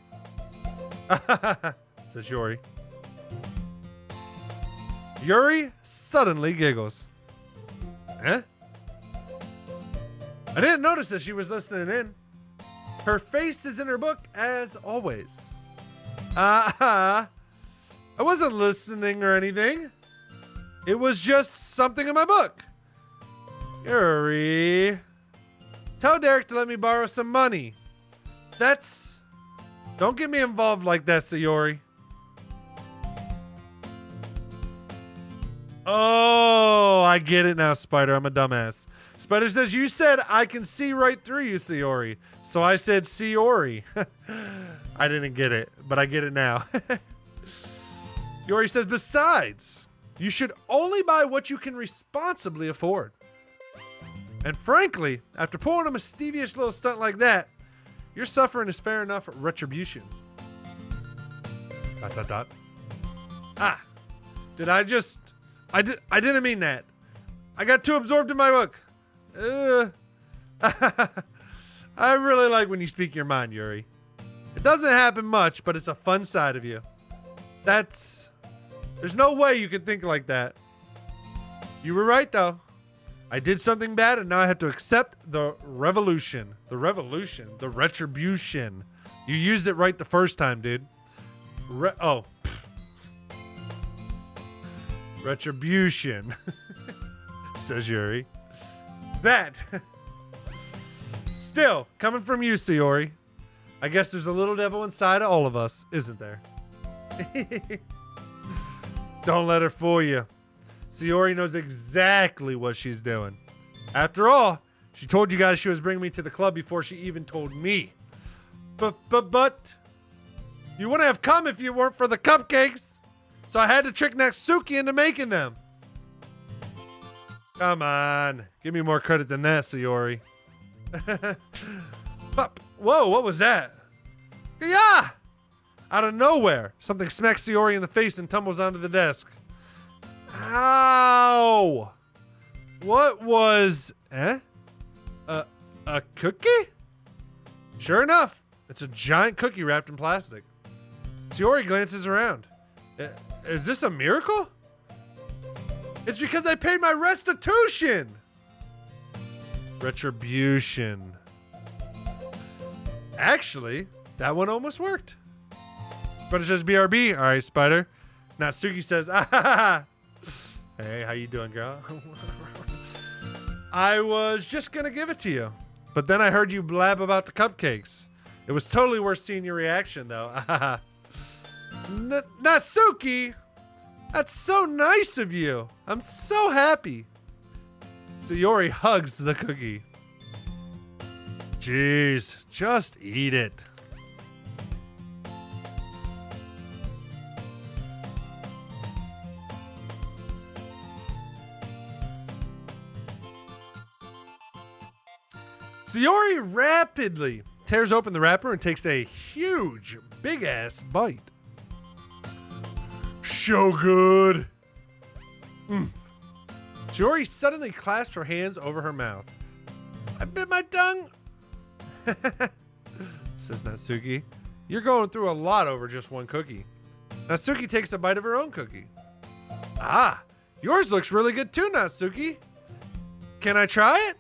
Says Yuri. Yuri suddenly giggles. Huh? I didn't notice that she was listening in. Her face is in her book as always. I wasn't listening or anything. It was just something in my book. Yuri. Tell Derek to let me borrow some money. Don't get me involved like that, Sayori. Oh, I get it now, Spider. I'm a dumbass. Spider says, you said I can see right through you, Sayori. So I said, Sayori. I didn't get it, but I get it now. Yori says, besides, you should only buy what you can responsibly afford. And frankly, after pulling a mischievous little stunt like that, your suffering is fair enough retribution. ... Ah, I didn't mean that. I got too absorbed in my book. I really like when you speak your mind, Yuri. It doesn't happen much, but it's a fun side of you. There's no way you could think like that. You were right, though. I did something bad, and now I have to accept the revolution. The retribution. You used it right the first time, dude. Retribution. Says Yuri. That. Still, coming from you, Sayori. I guess there's a little devil inside of all of us, isn't there? Don't let her fool you. Sayori knows exactly what she's doing. After all, she told you guys she was bringing me to the club before she even told me. But, you wouldn't have come if you weren't for the cupcakes. So I had to trick Natsuki into making them. Come on. Give me more credit than that, Sayori. Whoa, what was that? Yeah! Out of nowhere, something smacks Sayori in the face and tumbles onto the desk. Ow! What was... A cookie? Sure enough, it's a giant cookie wrapped in plastic. Sayori glances around. Is this a miracle? It's because I paid my restitution! Retribution. Actually, that one almost worked. But it says BRB. All right, Spider. Natsuki says, ah, hey, how you doing, girl? I was just going to give it to you. But then I heard you blab about the cupcakes. It was totally worth seeing your reaction, though. Natsuki! That's so nice of you. I'm so happy. Sayori hugs the cookie. Jeez, just eat it. Sayori rapidly tears open the wrapper and takes a huge, big-ass bite. So good. Sayori suddenly clasps her hands over her mouth. I bit my tongue. Says Natsuki. You're going through a lot over just one cookie. Natsuki takes a bite of her own cookie. Ah, yours looks really good too, Natsuki. Can I try it?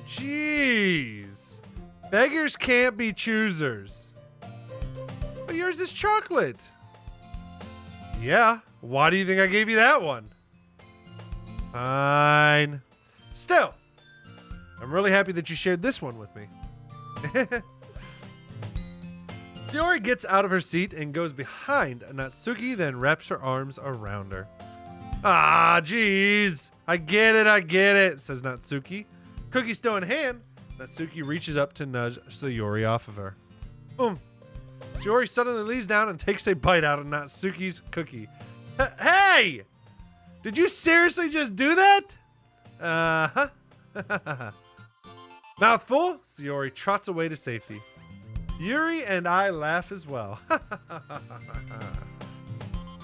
Jeez. Beggars can't be choosers. But yours is chocolate. Yeah, why do you think I gave you that one? Fine. Still, I'm really happy that you shared this one with me. Sayori gets out of her seat and goes behind Natsuki, then wraps her arms around her. Ah, jeez. I get it, says Natsuki. Cookie still in hand, Natsuki reaches up to nudge Sayori off of her. Sayori suddenly leans down and takes a bite out of Natsuki's cookie. Hey! Did you seriously just do that? Uh-huh. Mouthful, Sayori trots away to safety. Yuri and I laugh as well.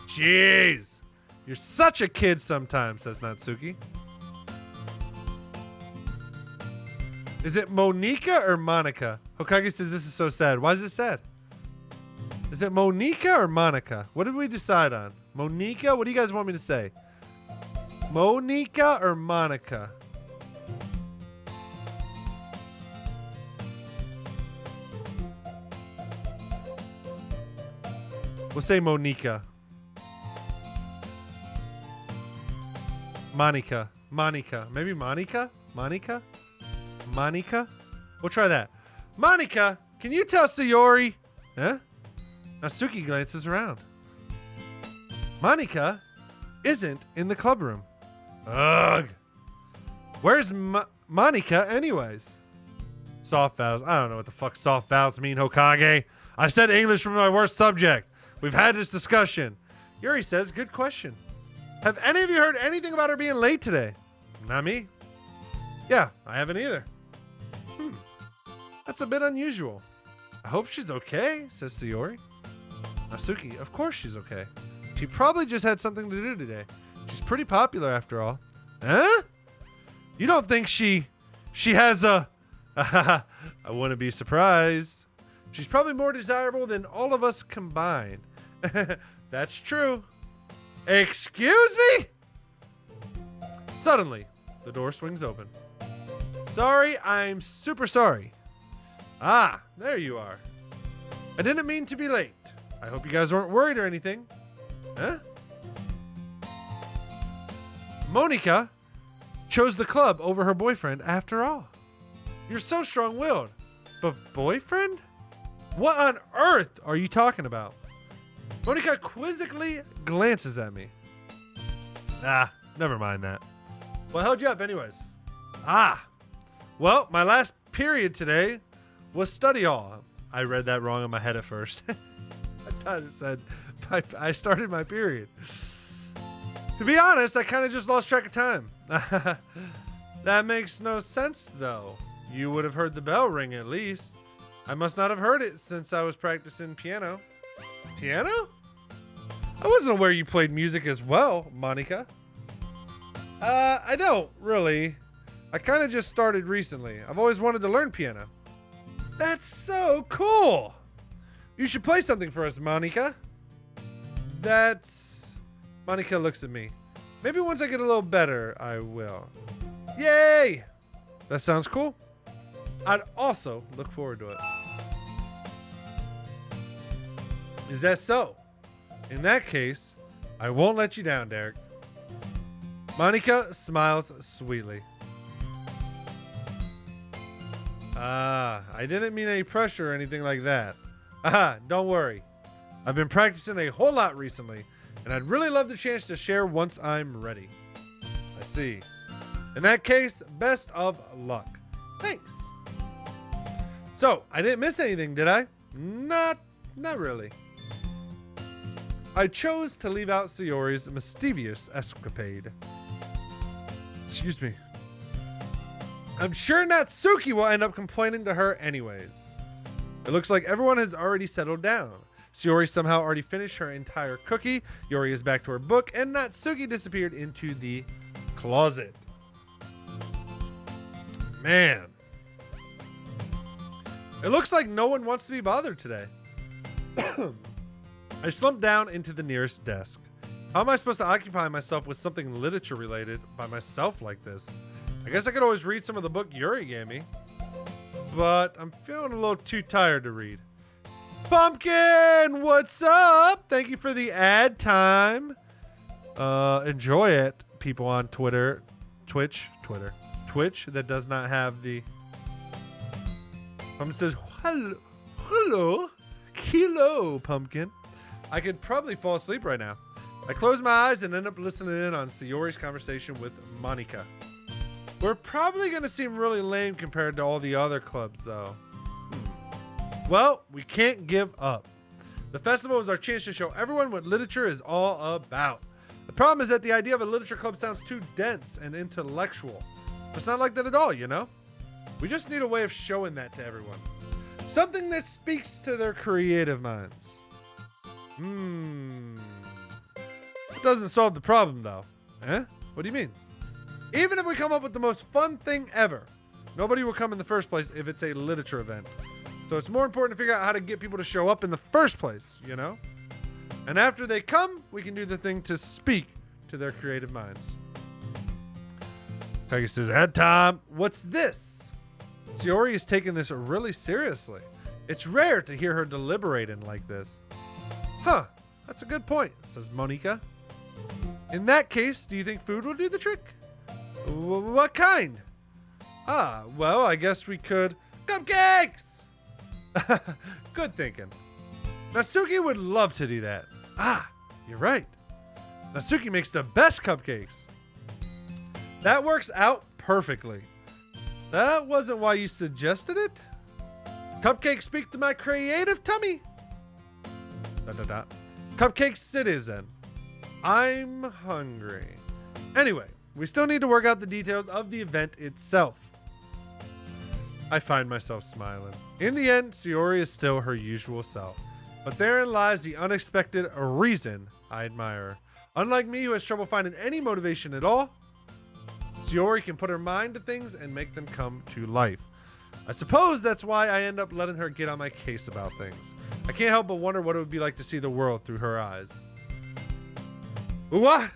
Jeez. You're such a kid sometimes, says Natsuki. Is it Monica or Monica? Hokage says this is so sad. Why is it sad? Is it Monica or Monica? What did we decide on? Monica? What do you guys want me to say? Monica or Monica? We'll say Monica. Monica. Monica. Maybe Monica? Monica? Monica? We'll try that. Monica, can you tell Sayori? Huh? Natsuki glances around. Monica isn't in the club room. Ugh. Where's Monica anyways? Soft vowels. I don't know what the fuck soft vowels mean, Hokage. I said English was my worst subject. We've had this discussion. Yuri says, good question. Have any of you heard anything about her being late today? Not me. Yeah, I haven't either. That's a bit unusual. I hope she's okay, says Sayori. Natsuki, of course she's okay. She probably just had something to do today. She's pretty popular after all. Huh? You don't think she has a... I wouldn't be surprised. She's probably more desirable than all of us combined. That's true. Excuse me? Suddenly, the door swings open. Sorry, I'm super sorry. Ah, there you are. I didn't mean to be late. I hope you guys weren't worried or anything. Huh? Monica chose the club over her boyfriend after all. You're so strong-willed. But boyfriend? What on earth are you talking about? Monica quizzically glances at me. Ah, never mind that. What held you up anyways? Ah, well, my last period today was study hall. I read that wrong in my head at first. I thought it said I started my period. To be honest, I kind of just lost track of time. That makes no sense though. You would have heard the bell ring at least. I must not have heard it since I was practicing piano. Piano? I wasn't aware you played music as well, Monica. I don't, really. I kind of just started recently. I've always wanted to learn piano. That's so cool. You should play something for us, Monica. Monica looks at me. Maybe once I get a little better, I will. Yay! That sounds cool. I'd also look forward to it. Is that so? In that case, I won't let you down, Derek. Monica smiles sweetly. I didn't mean any pressure or anything like that. Don't worry. I've been practicing a whole lot recently, and I'd really love the chance to share once I'm ready. I see. In that case, best of luck. Thanks. So, I didn't miss anything, did I? Not really. I chose to leave out Sayori's mischievous escapade. Excuse me. I'm sure Natsuki will end up complaining to her anyways. It looks like everyone has already settled down. Sayori somehow already finished her entire cookie. Yuri is back to her book, and Natsuki disappeared into the closet. Man. It looks like no one wants to be bothered today. I slumped down into the nearest desk. How am I supposed to occupy myself with something literature related by myself like this? I guess I could always read some of the book Yuri gave me, but I'm feeling a little too tired to read. Pumpkin, what's up? Thank you for the ad time. Enjoy it, people on Twitch that does not have the. Pumpkin says, hello, Pumpkin. I could probably fall asleep right now. I close my eyes and end up listening in on Sayori's conversation with Monica. We're probably going to seem really lame compared to all the other clubs, though. Well, we can't give up. The festival is our chance to show everyone what literature is all about. The problem is that the idea of a literature club sounds too dense and intellectual. It's not like that at all, you know? We just need a way of showing that to everyone. Something that speaks to their creative minds. It doesn't solve the problem, though. Eh? What do you mean? Even if we come up with the most fun thing ever, nobody will come in the first place if it's a literature event. So it's more important to figure out how to get people to show up in the first place, you know? And after they come, we can do the thing to speak to their creative minds. Kage says, Head Tom, what's this? Sayori is taking this really seriously. It's rare to hear her deliberating like this. Huh, that's a good point, says Monica. In that case, do you think food will do the trick? What kind? Well, I guess we could... Cupcakes! Good thinking. Natsuki would love to do that. You're right. Natsuki makes the best cupcakes. That works out perfectly. That wasn't why you suggested it? Cupcakes speak to my creative tummy. Cupcake citizen. I'm hungry. Anyway, we still need to work out the details of the event itself. I find myself smiling. In the end, Sayori is still her usual self. But therein lies the unexpected reason I admire her. Unlike me, who has trouble finding any motivation at all, Sayori can put her mind to things and make them come to life. I suppose that's why I end up letting her get on my case about things. I can't help but wonder what it would be like to see the world through her eyes. Ooh-ah!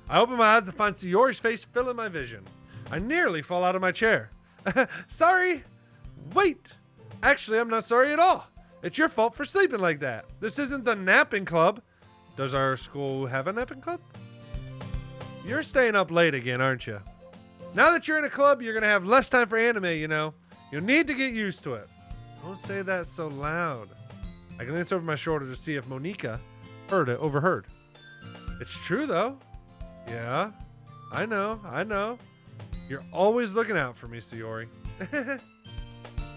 I open my eyes to find Sayori's face filling my vision. I nearly fall out of my chair. Sorry! Wait! Actually, I'm not sorry at all. It's your fault for sleeping like that. This isn't the napping club. Does our school have a napping club? You're staying up late again, aren't you? Now that you're in a club, you're going to have less time for anime, you know. You'll need to get used to it. Don't say that so loud. I glance over my shoulder to see if Monica overheard. It's true, though. Yeah, I know. You're always looking out for me, Sayori.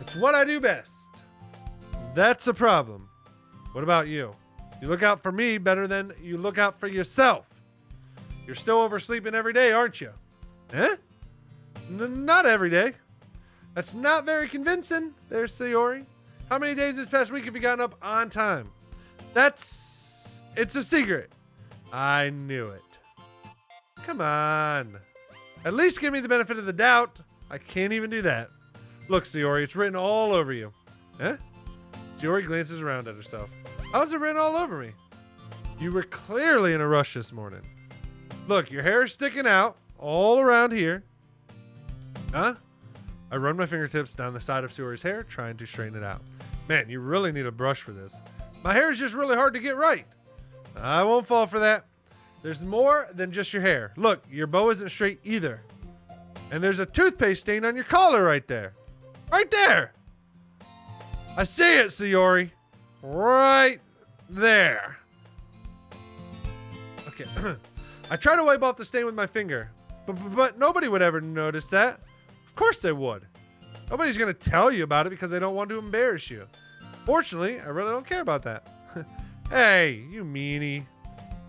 It's what I do best. That's a problem. What about you? You look out for me better than you look out for yourself. You're still oversleeping every day, aren't you? Eh? Not every day. That's not very convincing there, Sayori. How many days this past week have you gotten up on time? It's a secret. I knew it. Come on. At least give me the benefit of the doubt. I can't even do that. Look, Sayori, it's written all over you. Eh? Sayori glances around at herself. How's it written all over me? You were clearly in a rush this morning. Look, your hair is sticking out all around here. Huh? I run my fingertips down the side of Sayori's hair, trying to straighten it out. Man, you really need a brush for this. My hair is just really hard to get right. I won't fall for that. There's more than just your hair. Look, your bow isn't straight either. And there's a toothpaste stain on your collar right there. Right there. I see it, Sayori. Right there. Okay. I try to wipe off the stain with my finger, but nobody would ever notice that. Of course they would. Nobody's going to tell you about it because they don't want to embarrass you. Fortunately, I really don't care about that. Hey, you meanie.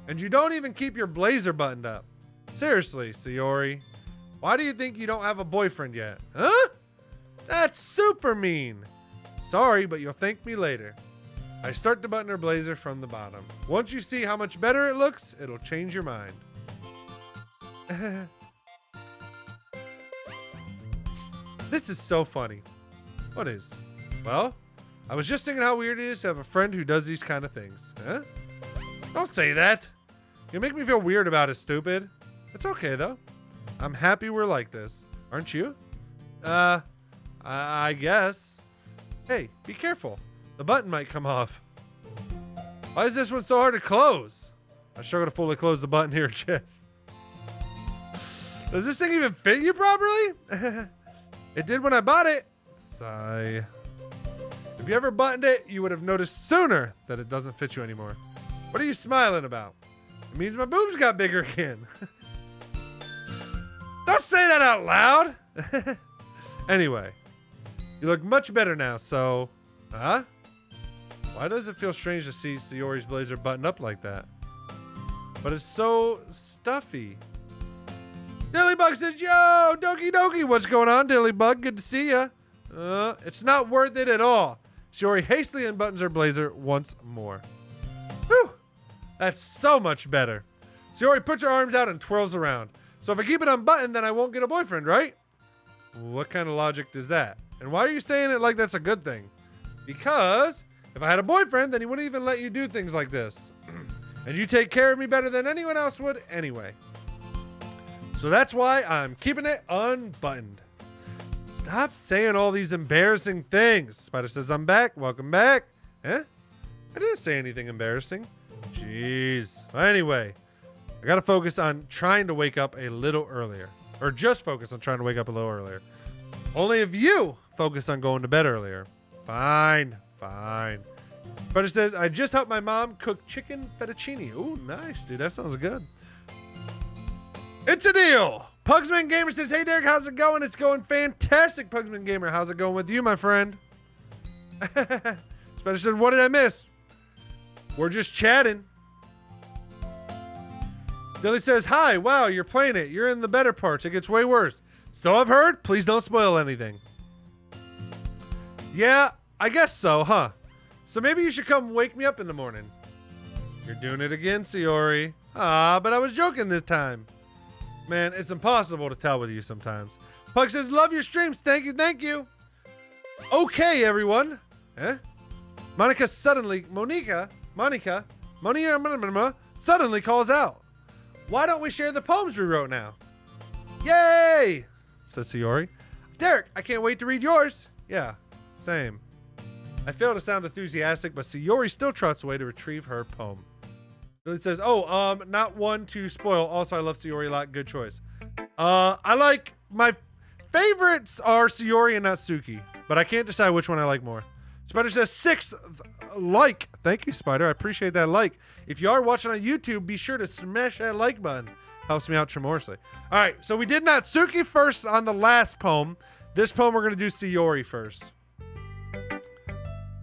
And you don't even keep your blazer buttoned up. Seriously, Sayori. Why do you think you don't have a boyfriend yet? Huh? That's super mean. Sorry, but you'll thank me later. I start to button her blazer from the bottom. Once you see how much better it looks, it'll change your mind. This is so funny. What is? Well, I was just thinking how weird it is to have a friend who does these kind of things. Huh? Don't say that. You make me feel weird about it, stupid. It's okay, though. I'm happy we're like this. Aren't you? I guess. Hey, be careful. The button might come off. Why is this one so hard to close? I struggle to fully close the button here, chest. Does this thing even fit you properly? It did when I bought it. Sigh. If you ever buttoned it, you would have noticed sooner that it doesn't fit you anymore. What are you smiling about? It means my boobs got bigger again. Don't say that out loud. Anyway, you look much better now, so... Huh? Why does it feel strange to see Sayori's blazer buttoned up like that? But it's so stuffy. Dillybug Pug says, yo, Doki Doki, what's going on, Dillybug? Good to see ya. It's not worth it at all. Shiori hastily unbuttons her blazer once more. Whew, that's so much better. Shiori puts her arms out and twirls around. So if I keep it unbuttoned, then I won't get a boyfriend, right? What kind of logic is that? And why are you saying it like that's a good thing? Because if I had a boyfriend, then he wouldn't even let you do things like this. And you take care of me better than anyone else would anyway. So that's why I'm keeping it unbuttoned. Stop saying all these embarrassing things. Spider says, I'm back. Welcome back. Huh? I didn't say anything embarrassing. Jeez. Anyway, I got to focus on trying to wake up a little earlier. Or just focus on trying to wake up a little earlier. Only if you focus on going to bed earlier. Fine. Spider says, I just helped my mom cook chicken fettuccine. Ooh, nice, dude. That sounds good. It's a deal. Pugsman Gamer says, hey, Derek, how's it going? It's going fantastic, Pugsman Gamer. How's it going with you, my friend? Spider said, what did I miss? We're just chatting. Dilly says, hi, wow, you're playing it. You're in the better parts. It gets way worse. So I've heard. Please don't spoil anything. Yeah, I guess so, huh? So maybe you should come wake me up in the morning. You're doing it again, Shiori. Ah, but I was joking this time. Man, it's impossible to tell with you sometimes. Pug says, love your streams. Thank you. Okay, everyone. Monica suddenly calls out. Why don't we share the poems we wrote now? Yay, says Shiori. Derek, I can't wait to read yours. Yeah, same. I fail to sound enthusiastic, but Shiori still trots away to retrieve her poem. It says, not one to spoil. Also, I love Shiori a lot. Good choice. I like, my favorites are Shiori and Natsuki, but I can't decide which one I like more. Spider says, 6th like. Thank you, Spider. I appreciate that like. If you are watching on YouTube, be sure to smash that like button. Helps me out tremendously. All right, so we did Natsuki first on the last poem. This poem, we're going to do Shiori first.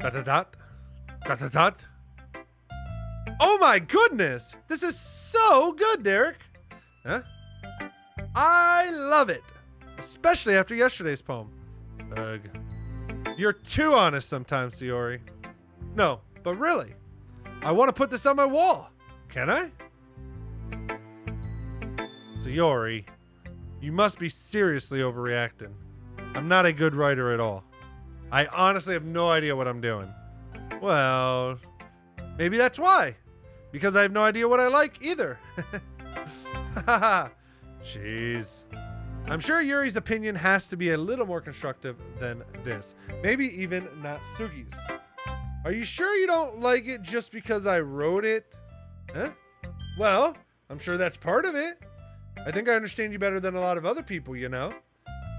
Dot, dot, dot. Dot, dot, dot. Oh my goodness! This is so good, Derek! Huh? I love it! Especially after yesterday's poem. Ugh. You're too honest sometimes, Shiori. No, but really. I want to put this on my wall. Can I? Shiori, you must be seriously overreacting. I'm not a good writer at all. I honestly have no idea what I'm doing. Well, maybe that's why. Because I have no idea what I like either. Jeez. I'm sure Yuri's opinion has to be a little more constructive than this. Maybe even Natsuki's. Are you sure you don't like it just because I wrote it? Huh? Well, I'm sure that's part of it. I think I understand you better than a lot of other people, you know.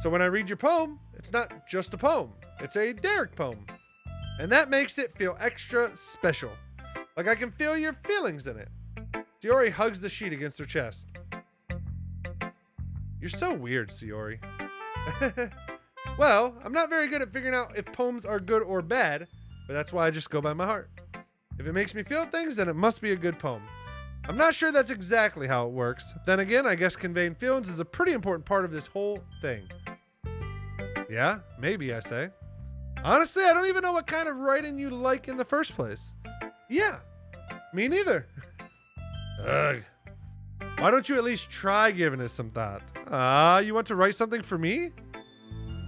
So when I read your poem, it's not just a poem. It's a Derek poem. And that makes it feel extra special. Like I can feel your feelings in it. Shiori hugs the sheet against her chest. You're so weird, Shiori. Well, I'm not very good at figuring out if poems are good or bad, but that's why I just go by my heart. If it makes me feel things, then it must be a good poem. I'm not sure that's exactly how it works. Then again, I guess conveying feelings is a pretty important part of this whole thing. Yeah, maybe, I say. Honestly, I don't even know what kind of writing you like in the first place. Yeah, me neither. Ugh. Why don't you at least try giving it some thought? You want to write something for me?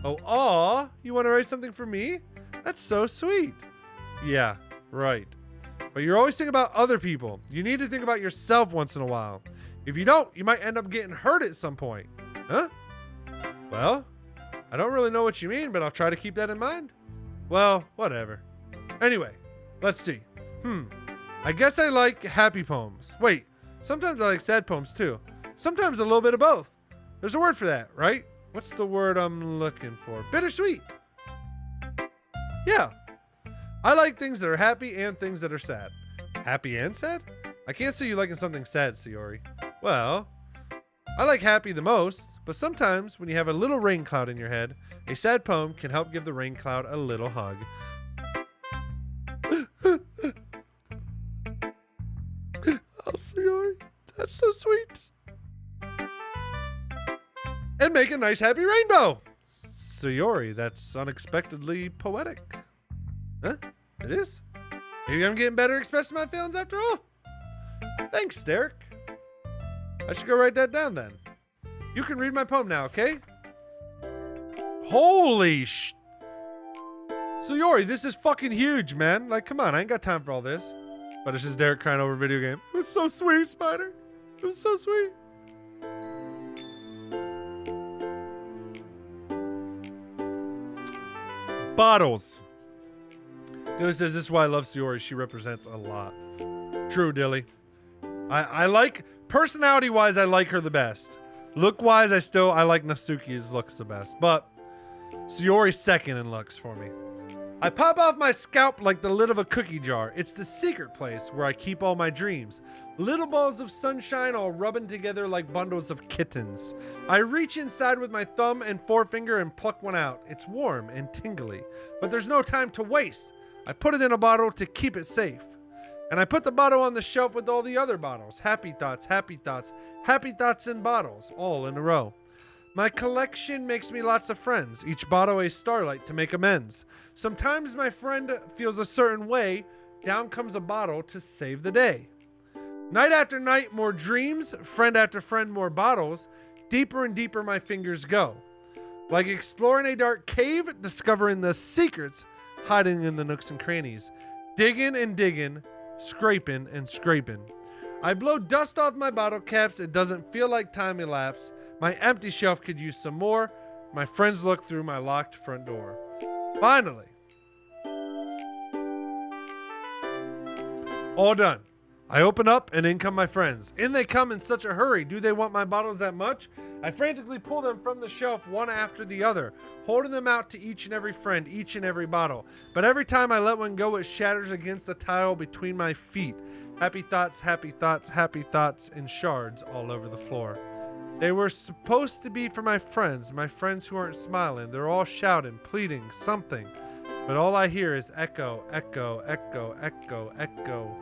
Oh, you want to write something for me? That's so sweet. Yeah, right. But you're always thinking about other people. You need to think about yourself once in a while. If you don't, you might end up getting hurt at some point. Huh? Well, I don't really know what you mean, but I'll try to keep that in mind. Well, whatever. Anyway, let's see. I guess I like happy poems. Wait, sometimes I like sad poems too. Sometimes a little bit of both. There's a word for that, right? What's the word I'm looking for? Bittersweet. Yeah. I like things that are happy and things that are sad. Happy and sad? I can't see you liking something sad, Shiori. Well, I like happy the most, but sometimes when you have a little rain cloud in your head, a sad poem can help give the rain cloud a little hug. Oh, Shiori, that's so sweet. and make a nice happy rainbow. Sayori, that's unexpectedly poetic. Huh? It is? Maybe I'm getting better at expressing my feelings after all. Thanks, Derek. I should go write that down then. You can read my poem now, okay? Holy sh... Sayori, this is fucking huge, man. Like, come on, I ain't got time for all this. But it's just Derek crying over a video game. It was so sweet, Spider. It was so sweet. Bottles. Dilly says, this is why I love Sayori. She represents a lot. True, Dilly. I like, personality-wise, I like her the best. Look-wise, I like Natsuki's looks the best. But Sayori's second in looks for me. I pop off my scalp like the lid of a cookie jar. It's the secret place where I keep all my dreams. Little balls of sunshine all rubbing together like bundles of kittens. I reach inside with my thumb and forefinger and pluck one out. It's warm and tingly, but there's no time to waste. I put it in a bottle to keep it safe. And I put the bottle on the shelf with all the other bottles. Happy thoughts, happy thoughts, happy thoughts in bottles, all in a row. My collection makes me lots of friends, each bottle a starlight to make amends. Sometimes my friend feels a certain way, down comes a bottle to save the day. Night after night, more dreams, friend after friend, more bottles. Deeper and deeper my fingers go. Like exploring a dark cave, discovering the secrets hiding in the nooks and crannies. Digging and digging, scraping and scraping. I blow dust off my bottle caps, it doesn't feel like time elapsed. My empty shelf could use some more. My friends look through my locked front door. Finally. All done. I open up and in come my friends. In they come in such a hurry. Do they want my bottles that much? I frantically pull them from the shelf one after the other, holding them out to each and every friend, each and every bottle. But every time I let one go, it shatters against the tile between my feet. Happy thoughts, happy thoughts, happy thoughts in shards all over the floor. They were supposed to be for my friends who aren't smiling. They're all shouting, pleading, something. But all I hear is echo, echo, echo, echo, echo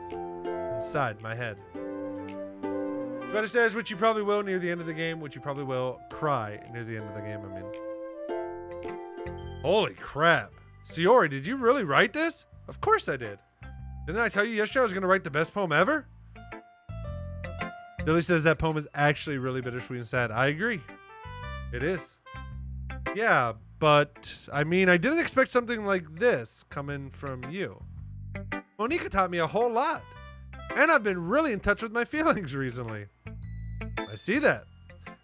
inside my head. But it says, which you probably will near the end of the game, which you probably will cry near the end of the game, I mean. Holy crap. Sayori, did you really write this? Of course I did. Didn't I tell you yesterday I was going to write the best poem ever? Billy says that poem is actually really bittersweet and sad. I agree. It is. Yeah, but I mean, I didn't expect something like this coming from you. Monica taught me a whole lot. And I've been really in touch with my feelings recently. I see that.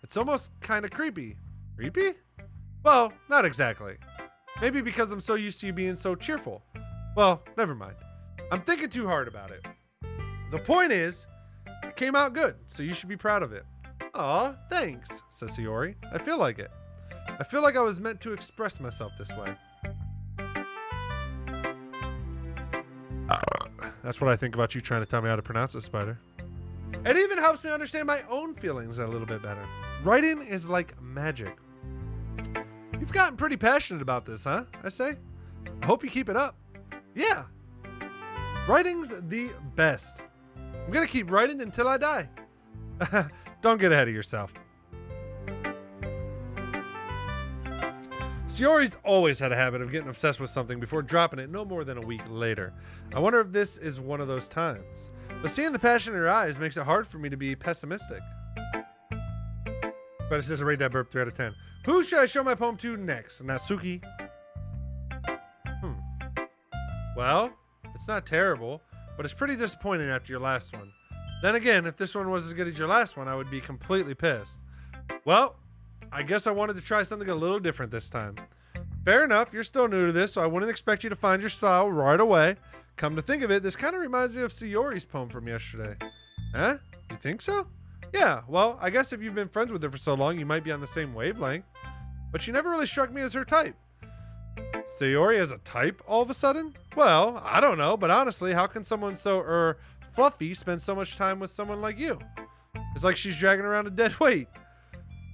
It's almost kind of creepy. Creepy? Well, not exactly. Maybe because I'm so used to you being so cheerful. Well, never mind. I'm thinking too hard about it. The point is, it came out good, so you should be proud of it. Aw, thanks, says Sayori. I feel like it. I feel like I was meant to express myself this way. That's what I think about you trying to tell me how to pronounce it, Spider. It even helps me understand my own feelings a little bit better. Writing is like magic. You've gotten pretty passionate about this, huh? I say. I hope you keep it up. Yeah. Writing's the best. I'm gonna keep writing until I die. Don't get ahead of yourself. Sayori's always had a habit of getting obsessed with something before dropping it no more than a week later. I wonder if this is one of those times. But seeing the passion in her eyes makes it hard for me to be pessimistic. But it says rate that burp 3 out of 10. Who should I show my poem to next? Natsuki? Well, it's not terrible, but it's pretty disappointing after your last one. Then again, if this one was as good as your last one, I would be completely pissed. Well, I guess I wanted to try something a little different this time. Fair enough, you're still new to this, so I wouldn't expect you to find your style right away. Come to think of it, this kind of reminds me of Sayori's poem from yesterday. Huh? You think so? Yeah, well, I guess if you've been friends with her for so long, you might be on the same wavelength. But she never really struck me as her type. Sayori as a type all of a sudden? Well, I don't know, but honestly, how can someone so, fluffy spend so much time with someone like you? It's like she's dragging around a dead weight.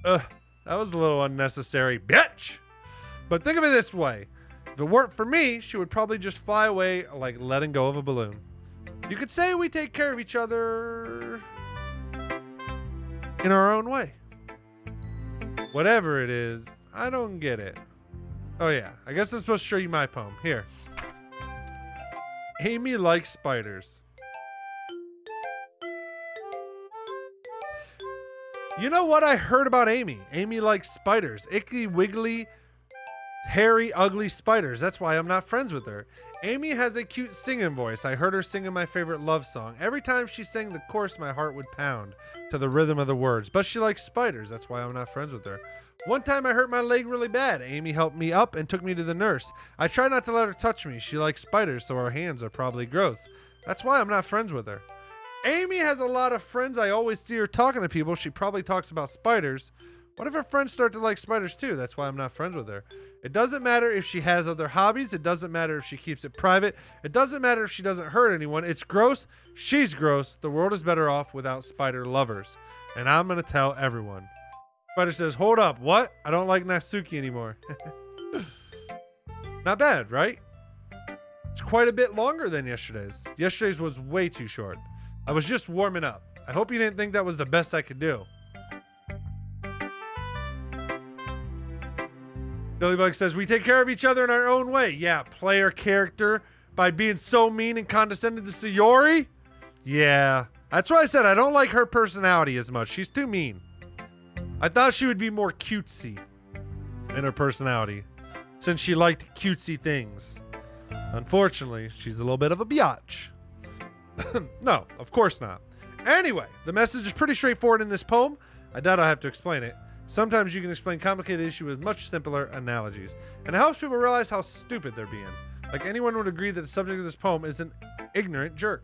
That was a little unnecessary, bitch! But think of it this way. If it weren't for me, she would probably just fly away like letting go of a balloon. You could say we take care of each other in our own way. Whatever it is, I don't get it. Oh yeah, I guess I'm supposed to show you my poem. Here. Amy likes spiders. You know what I heard about Amy? Amy likes spiders. Icky, wiggly, hairy, ugly spiders. That's why I'm not friends with her. Amy has a cute singing voice. I heard her singing my favorite love song. Every time she sang the chorus, my heart would pound to the rhythm of the words. But she likes spiders. That's why I'm not friends with her. One time I hurt my leg really bad. Amy helped me up and took me to the nurse. I try not to let her touch me. She likes spiders, so our hands are probably gross. That's why I'm not friends with her. Amy has a lot of friends. I always see her talking to people. She probably talks about spiders. What if her friends start to like spiders too? That's why I'm not friends with her. It doesn't matter if she has other hobbies. It doesn't matter if she keeps it private. It doesn't matter if she doesn't hurt anyone. It's gross. She's gross. The world is better off without spider lovers. And I'm going to tell everyone. Spider says, hold up. What? I don't like Natsuki anymore. Not bad, right? It's quite a bit longer than yesterday's. Yesterday's was way too short. I was just warming up. I hope you didn't think that was the best I could do. Billybug says, we take care of each other in our own way. Yeah, play our character by being so mean and condescending to Sayori? Yeah, that's why I said I don't like her personality as much. She's too mean. I thought she would be more cutesy in her personality, since she liked cutesy things. Unfortunately, she's a little bit of a biatch. No, of course not. Anyway, the message is pretty straightforward in this poem. I doubt I have to explain it. Sometimes you can explain complicated issues with much simpler analogies. And it helps people realize how stupid they're being. Like anyone would agree that the subject of this poem is an ignorant jerk.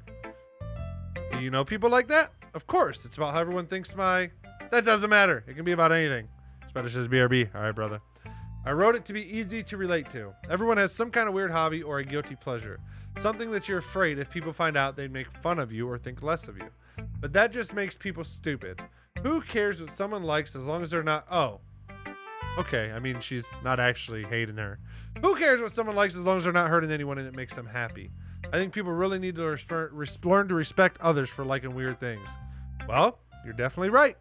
Do you know people like that? Of course. It's about how everyone thinks my... That doesn't matter. It can be about anything. Spider says BRB. All right, brother. I wrote it to be easy to relate to. Everyone has some kind of weird hobby or a guilty pleasure. Something that you're afraid if people find out they'd make fun of you or think less of you. But that just makes people stupid. Who cares what someone likes as long as they're not... Oh. Okay, I mean, she's not actually hating her. Who cares what someone likes as long as they're not hurting anyone and it makes them happy? I think people really need to learn to respect others for liking weird things. Well, you're definitely right.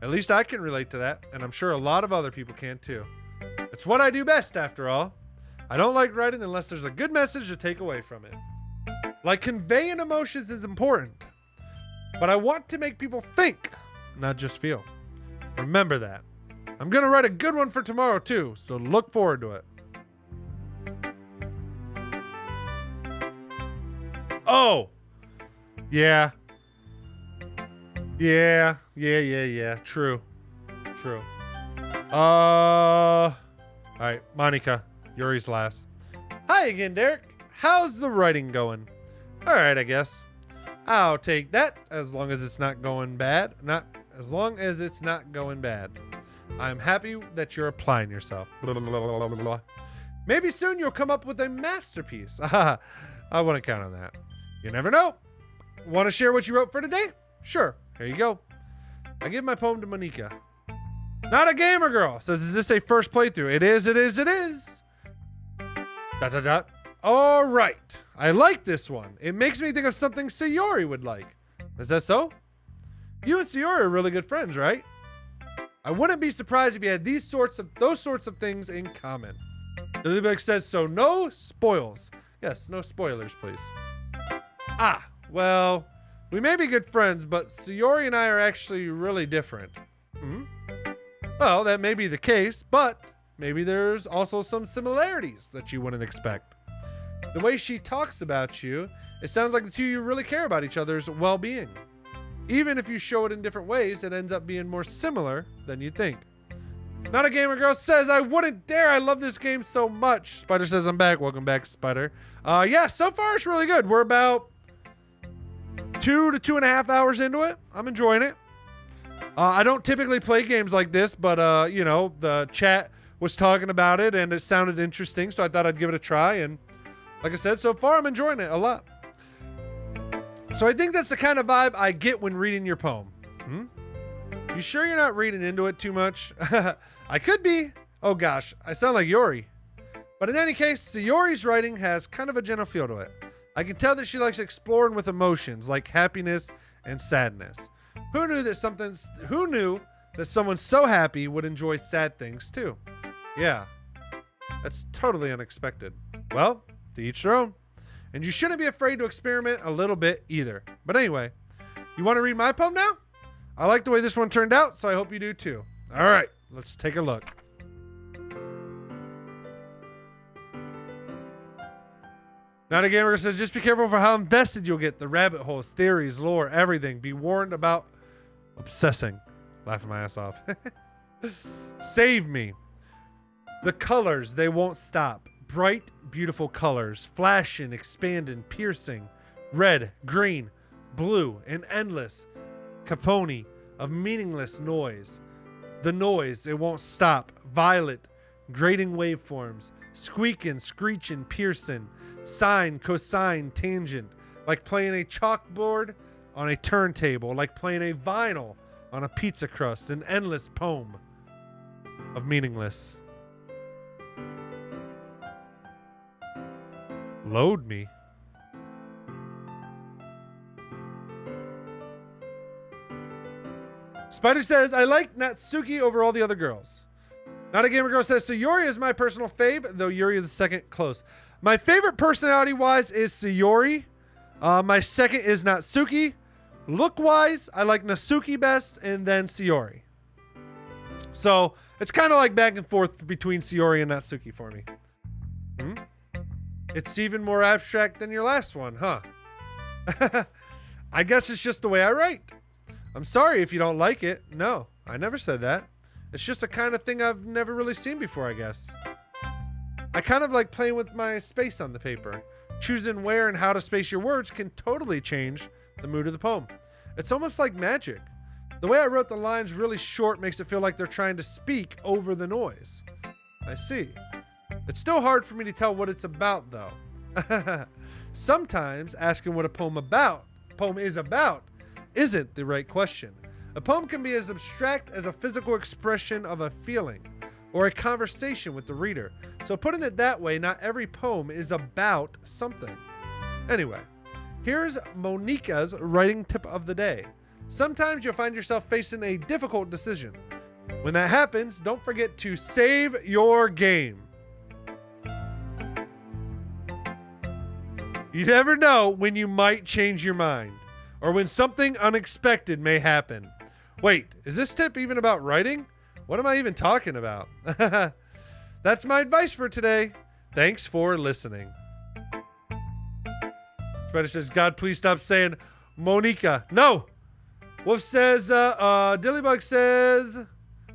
At least I can relate to that, and I'm sure a lot of other people can too. It's what I do best, after all. I don't like writing unless there's a good message to take away from it. Like, conveying emotions is important, but I want to make people think, not just feel. Remember that. I'm gonna write a good one for tomorrow too, so look forward to it. Oh! Yeah. Yeah. True. Alright, Monica. Yuri's last. Hi again, Derek. How's the writing going? Alright, I guess. I'll take that as long as it's not going bad. As long as it's not going bad. I'm happy that you're applying yourself. Blah, blah, blah, blah, blah. Maybe soon you'll come up with a masterpiece. I wouldn't count on that. You never know. Want to share what you wrote for today? Sure. Here you go. I give my poem to Monica. Not a gamer girl. Says, is this a first playthrough? It is. ... All right. I like this one. It makes me think of something Sayori would like. Is that so? You and Sayori are really good friends, right? I wouldn't be surprised if you had those sorts of things in common. Lilybug says, so no spoils. Yes, no spoilers, please. Well, we may be good friends, but Sayori and I are actually really different. Well, that may be the case, but maybe there's also some similarities that you wouldn't expect. The way she talks about you, it sounds like the two of you really care about each other's well-being. Even if you show it in different ways, it ends up being more similar than you think. Not a gamer girl says, I wouldn't dare. I love this game so much. Spider says, I'm back. Welcome back, Spider. Yeah, so far it's really good. We're about 2 to 2.5 hours into it. I'm enjoying it. I don't typically play games like this, but, you know, the chat was talking about it and it sounded interesting, so I thought I'd give it a try. And like I said, so far I'm enjoying it a lot. So I think that's the kind of vibe I get when reading your poem. You sure you're not reading into it too much? I could be. Oh gosh, I sound like Yuri. But in any case, Sayori's writing has kind of a gentle feel to it. I can tell that she likes exploring with emotions like happiness and sadness. Who knew that someone so happy would enjoy sad things too. Yeah, that's totally unexpected. Well, to each their own. And you shouldn't be afraid to experiment a little bit either. But anyway, you want to read my poem now? I like the way this one turned out, so I hope you do too. All right, let's take a look. Not a Gamer says, just be careful for how invested you'll get. The rabbit holes, theories, lore, everything. Be warned about obsessing. Laughing my ass off. Save me. The colors, they won't stop. Bright, beautiful colors. Flashing, expanding, piercing. Red, green, blue, and endless. Cacophony of meaningless noise. The noise, it won't stop. Violet, grating waveforms. Squeaking, screeching, piercing. Sine, cosine, tangent. Like playing a chalkboard on a turntable. Like playing a vinyl on a pizza crust. An endless poem of meaningless. Load me. Spider says, I like Natsuki over all the other girls. Not a Gamer Girl says, so Yuri is my personal fave, though Yuri is the second close. My favorite personality-wise is Sayori. My second is Natsuki. Look-wise, I like Natsuki best, and then Sayori. So, it's kind of like back and forth between Sayori and Natsuki for me. It's even more abstract than your last one, huh? I guess it's just the way I write. I'm sorry if you don't like it. No, I never said that. It's just the kind of thing I've never really seen before, I guess. I kind of like playing with my space on the paper. Choosing where and how to space your words can totally change the mood of the poem. It's almost like magic. The way I wrote the lines really short makes it feel like they're trying to speak over the noise. I see. It's still hard for me to tell what it's about, though. Sometimes asking what a poem is about isn't the right question. A poem can be as abstract as a physical expression of a feeling or a conversation with the reader. So putting it that way, not every poem is about something. Anyway, here's Monica's writing tip of the day. Sometimes you'll find yourself facing a difficult decision. When that happens, don't forget to save your game. You never know when you might change your mind or when something unexpected may happen. Wait, is this tip even about writing? What am I even talking about? That's my advice for today. Thanks for listening. Spider says, God, please stop saying Monica. No. Wolf says, Dillybug says,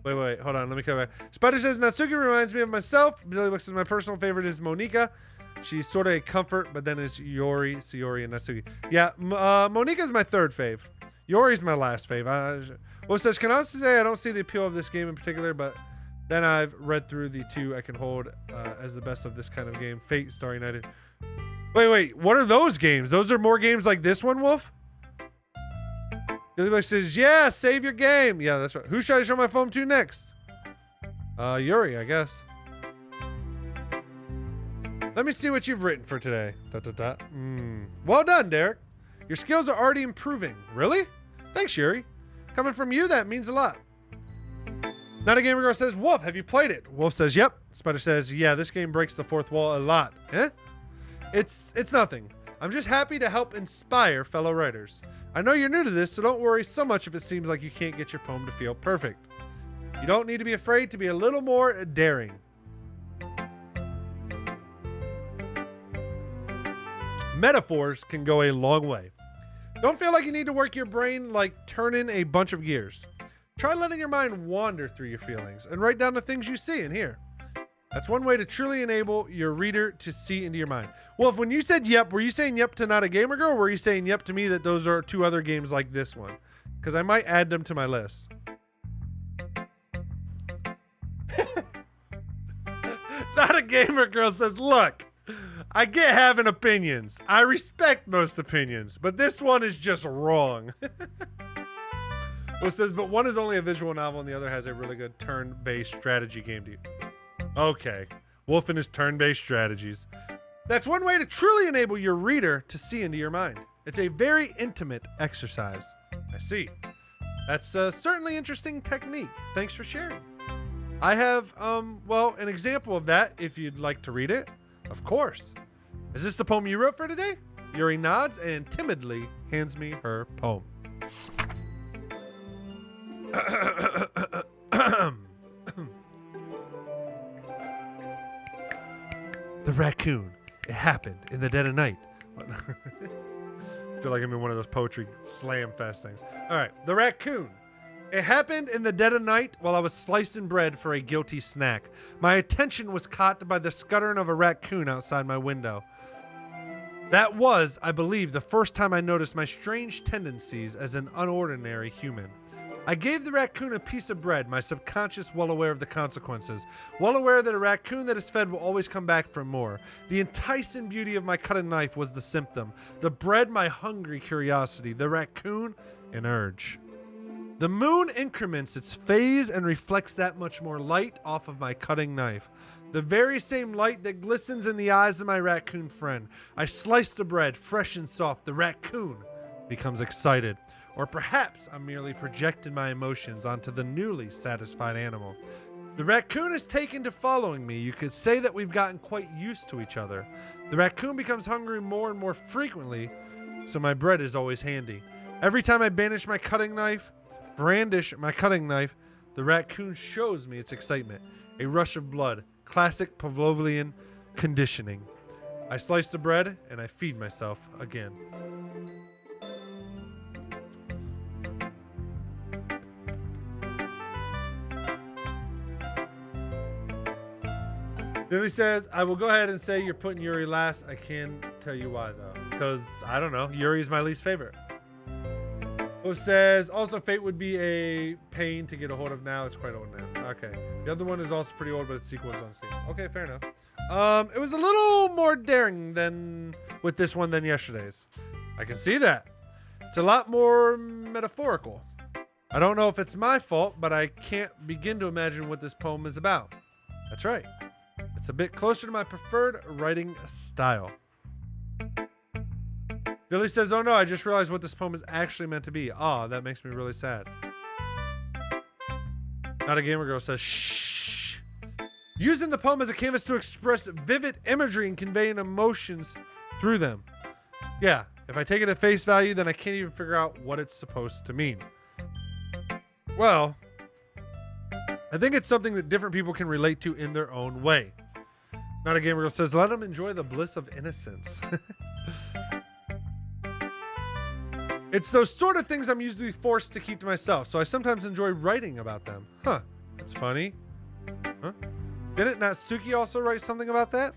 wait, hold on, let me come back. Spider says, Natsuki reminds me of myself. Dillybug says, my personal favorite is Monica. She's sort of a comfort, but then it's Yori, Sayori, and Natsuki. Yeah, Monica's my third fave. Yori's my last fave. Wolf says, can I honestly say I don't see the appeal of this game in particular, but then I've read through the two I can hold as the best of this kind of game. Fate, Star United. Wait, what are those games? Those are more games like this one, Wolf? Everybody says, yeah, save your game. Yeah, that's right. Who should I show my phone to next? Yuri, I guess. Let me see what you've written for today. Well done, Derek. Your skills are already improving. Really? Thanks, Yuri. Coming from you, that means a lot. Not a Gamer Girl says, Wolf, have you played it? Wolf says, yep. Spider says, yeah, this game breaks the fourth wall a lot. Eh? It's nothing. I'm just happy to help inspire fellow writers. I know you're new to this, so don't worry so much if it seems like you can't get your poem to feel perfect. You don't need to be afraid to be a little more daring. Metaphors can go a long way. Don't feel like you need to work your brain like turning a bunch of gears. Try letting your mind wander through your feelings and write down the things you see and hear. That's one way to truly enable your reader to see into your mind. Well, when you said yep, were you saying yep to Not a Gamer Girl, or were you saying yep to me that those are two other games like this one? Because I might add them to my list. Not a Gamer Girl says, look, I get having opinions. I respect most opinions, but this one is just wrong. Well, it says, but one is only a visual novel and the other has a really good turn-based strategy game. Okay, Wolf and his turn-based strategies. That's one way to truly enable your reader to see into your mind. It's a very intimate exercise. I see. That's certainly interesting technique. Thanks for sharing. I have, well, an example of that if you'd like to read it. Of course. Is this the poem you wrote for today? Yuri nods and timidly hands me her poem. The raccoon. It happened in the dead of night. I feel like I'm in one of those poetry slam fest things. All right. The raccoon. It happened in the dead of night while I was slicing bread for a guilty snack. My attention was caught by the scuttering of a raccoon outside my window. That was, I believe, the first time I noticed my strange tendencies as an unordinary human. I gave the raccoon a piece of bread, my subconscious well aware of the consequences, well aware that a raccoon that is fed will always come back for more. The enticing beauty of my cutting knife was the symptom, the bread my hungry curiosity, the raccoon an urge. The moon increments its phase and reflects that much more light off of my cutting knife. The very same light that glistens in the eyes of my raccoon friend. I slice the bread, fresh and soft. The raccoon becomes excited. Or perhaps I'm merely projecting my emotions onto the newly satisfied animal. The raccoon is taken to following me. You could say that we've gotten quite used to each other. The raccoon becomes hungry more and more frequently, so my bread is always handy. Every time I brandish my cutting knife, the raccoon shows me its excitement. A rush of blood. Classic Pavlovian conditioning. I slice the bread and I feed myself again. Lily says, I will go ahead and say you're putting Yuri last. I can't tell you why though. Because, I don't know, Yuri is my least favorite. Who says, also Fate would be a pain to get a hold of now. It's quite old now. Okay. The other one is also pretty old, but its sequel is on Steam. Okay, fair enough. It was a little more daring than with this one than yesterday's. I can see that. It's a lot more metaphorical. I don't know if it's my fault, but I can't begin to imagine what this poem is about. That's right. It's a bit closer to my preferred writing style. Dilly says, oh no, I just realized what this poem is actually meant to be. Aw, that makes me really sad. Not a Gamer Girl says, shh. Using the poem as a canvas to express vivid imagery and conveying emotions through them. Yeah, if I take it at face value, then I can't even figure out what it's supposed to mean. Well, I think it's something that different people can relate to in their own way. Not a Gamer Girl says, let them enjoy the bliss of innocence. It's those sort of things I'm usually forced to keep to myself, so I sometimes enjoy writing about them. Huh, that's funny. Huh? Didn't Natsuki also write something about that?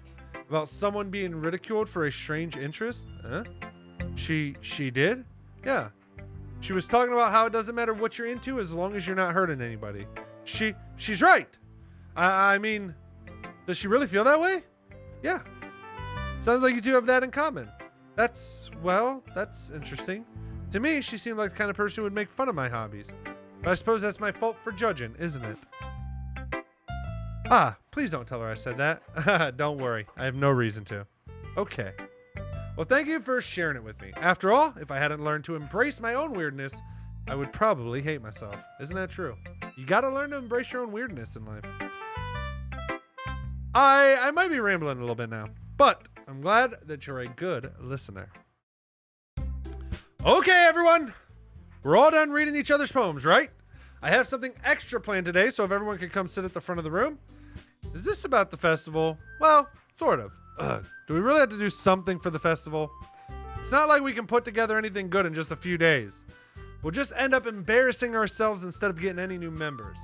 About someone being ridiculed for a strange interest? Huh? She did? Yeah. She was talking about how it doesn't matter what you're into as long as you're not hurting anybody. She's right. I mean, does she really feel that way? Yeah. Sounds like you two have that in common. That's interesting. To me, she seemed like the kind of person who would make fun of my hobbies. But I suppose that's my fault for judging, isn't it? Ah, please don't tell her I said that. Don't worry, I have no reason to. Okay. Well, thank you for sharing it with me. After all, if I hadn't learned to embrace my own weirdness, I would probably hate myself. Isn't that true? You gotta learn to embrace your own weirdness in life. I might be rambling a little bit now, but I'm glad that you're a good listener. Okay, everyone. We're all done reading each other's poems, right? I have something extra planned today, so if everyone could come sit at the front of the room. Is this about the festival? Well, sort of. Do we really have to do something for the festival? It's not like we can put together anything good in just a few days. We'll just end up embarrassing ourselves instead of getting any new members.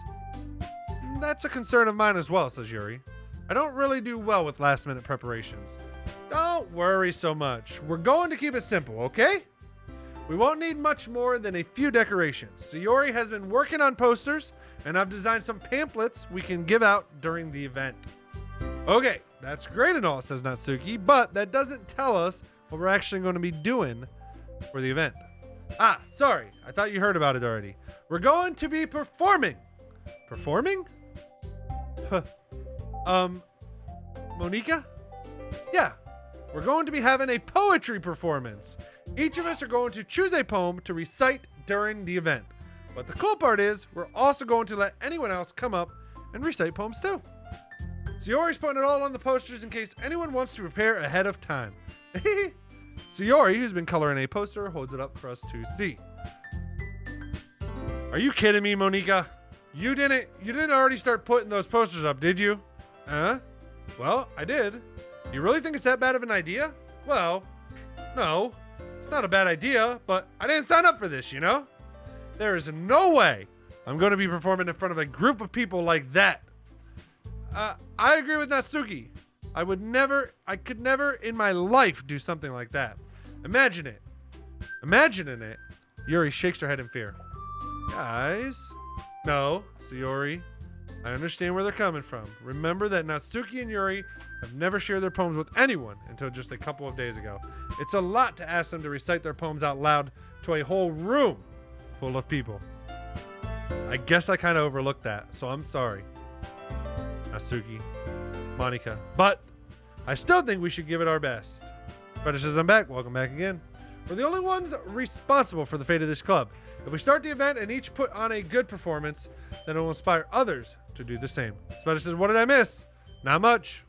That's a concern of mine as well, says Yuri. I don't really do well with last-minute preparations. Don't worry so much. We're going to keep it simple, okay? We won't need much more than a few decorations. Sayori has been working on posters, and I've designed some pamphlets we can give out during the event. Okay, that's great and all, says Natsuki, but that doesn't tell us what we're actually going to be doing for the event. Ah, sorry, I thought you heard about it already. We're going to be performing. Performing? Monica? Yeah, we're going to be having a poetry performance. Each of us are going to choose a poem to recite during the event. But the cool part is, we're also going to let anyone else come up and recite poems too. Sayori's putting it all on the posters in case anyone wants to prepare ahead of time. Sayori, who's been coloring a poster, holds it up for us to see. Are you kidding me, Monika? You didn't already start putting those posters up, did you? Well, I did. You really think it's that bad of an idea? Well, no, it's not a bad idea, but I didn't sign up for this, you know? There is no way I'm going to be performing in front of a group of people like that. I agree with Natsuki. I could never in my life do something like that. Imagine it. Imagining it. Yuri shakes her head in fear. Guys. No, Sayori. I understand where they're coming from. Remember that Natsuki and Yuri have never shared their poems with anyone until just a couple of days ago. It's a lot to ask them to recite their poems out loud to a whole room full of people. I guess I kind of overlooked that, so I'm sorry, Natsuki, Monika. But I still think we should give it our best. Brother says I'm back. Welcome back again. We're the only ones responsible for the fate of this club. If we start the event and each put on a good performance, then it will inspire others to do the same. Spider says, what did I miss? Not much.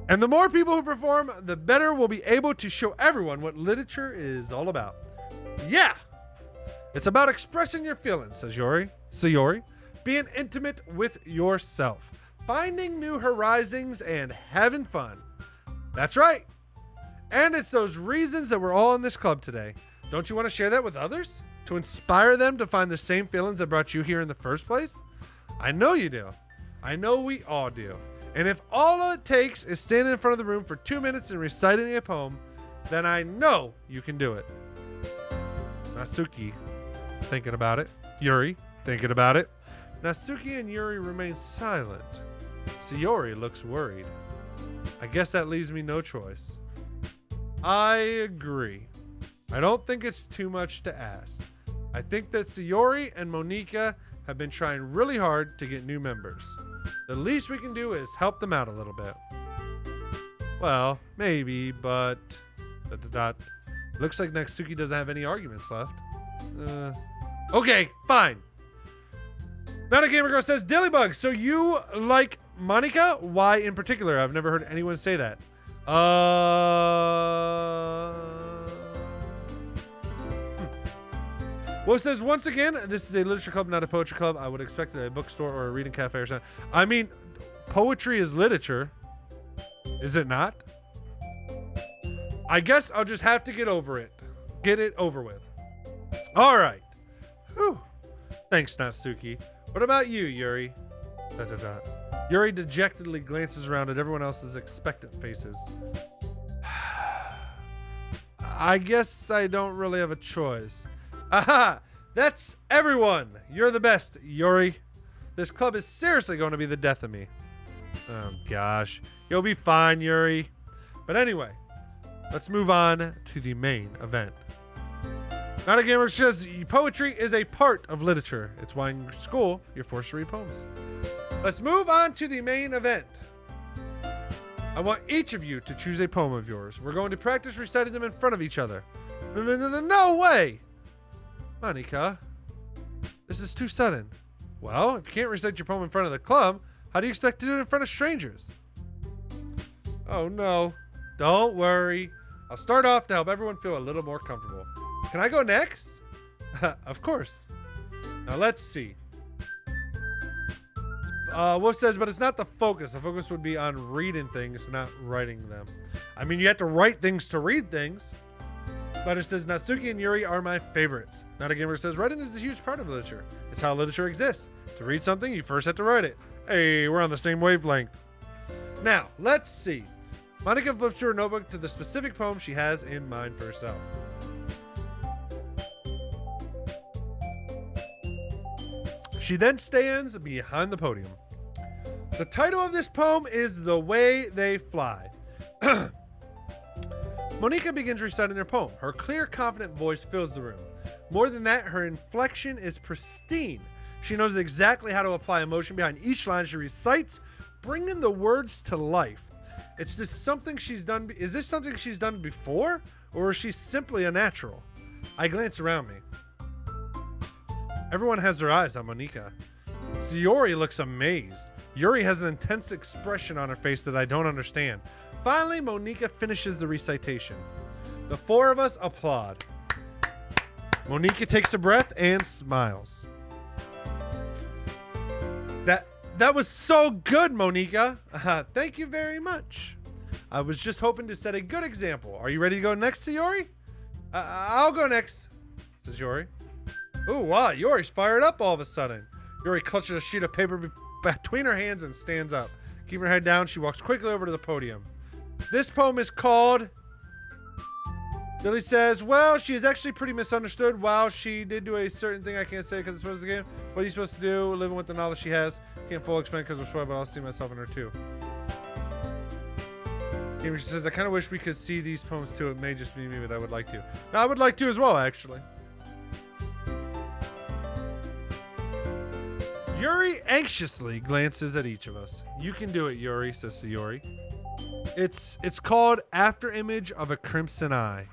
And the more people who perform, the better we'll be able to show everyone what literature is all about. Yeah! It's about expressing your feelings, says Sayori. Being intimate with yourself. Finding new horizons and having fun. That's right. And it's those reasons that we're all in this club today. Don't you want to share that with others? To inspire them to find the same feelings that brought you here in the first place? I know you do. I know we all do. And if all it takes is standing in front of the room for 2 minutes and reciting a poem, then I know you can do it. Natsuki, thinking about it. Yuri, thinking about it. Natsuki and Yuri remain silent. Sayori looks worried. I guess that leaves me no choice. I agree. I don't think it's too much to ask. I think that Sayori and Monika have been trying really hard to get new members. The least we can do is help them out a little bit. Well, maybe, but... Looks like Natsuki doesn't have any arguments left. Okay, fine. Not a Gamer Girl says, Dillybug, so you like Monika? Why in particular? I've never heard anyone say that. Well, it says, once again, this is a literature club, not a poetry club. I would expect a bookstore or a reading cafe or something. I mean, poetry is literature. Is it not? I guess I'll just have to get over it. Get it over with. All right. Whew. Thanks, Natsuki. What about you, Yuri? Yuri dejectedly glances around at everyone else's expectant faces. I guess I don't really have a choice. Aha! That's everyone! You're the best, Yuri. This club is seriously going to be the death of me. Oh, gosh. You'll be fine, Yuri. But anyway, let's move on to the main event. Not a Gamer says poetry is a part of literature. It's why in school you're forced to read poems. Let's move on to the main event. I want each of you to choose a poem of yours. We're going to practice reciting them in front of each other. No way! Monika, this is too sudden. Well, if you can't recite your poem in front of the club, how do you expect to do it in front of strangers? Oh no, don't worry. I'll start off to help everyone feel a little more comfortable. Can I go next? Of course. Now let's see. Wolf says, but it's not the focus. The focus would be on reading things, not writing them. I mean, you have to write things to read things. But it says, Natsuki and Yuri are my favorites. Not a Gamer says, writing is a huge part of literature. It's how literature exists. To read something, you first have to write it. Hey, we're on the same wavelength. Now, let's see. Monika flips through her notebook to the specific poem she has in mind for herself. She then stands behind the podium. The title of this poem is The Way They Fly. Monika begins reciting her poem. Her clear, confident voice fills the room. More than that, her inflection is pristine. She knows exactly how to apply emotion behind each line she recites, bringing the words to life. Is this something she's done before, or is she simply a natural? I glance around me. Everyone has their eyes on Monika. Sayori looks amazed. Yuri has an intense expression on her face that I don't understand. Finally, Monika finishes the recitation. The four of us applaud. Monika takes a breath and smiles. That was so good, Monika. Thank you very much. I was just hoping to set a good example. Are you ready to go next, Sayori? I'll go next, says Yuri. Ooh, wow, Yuri's fired up all of a sudden. Yuri clutches a sheet of paper between her hands and stands up. Keeping her head down, she walks quickly over to the podium. This poem is called... Lily says, well, she is actually pretty misunderstood. While she did do a certain thing I can't say because it's supposed to the game. What are you supposed to do? Living with the knowledge she has. Can't fully explain because we're sure, but I'll see myself in her too. She says, I kind of wish we could see these poems too. It may just be me, but I would like to. No, I would like to as well, actually. Yuri anxiously glances at each of us. You can do it, Yuri, says Sayori. It's called After Image of a Crimson Eye.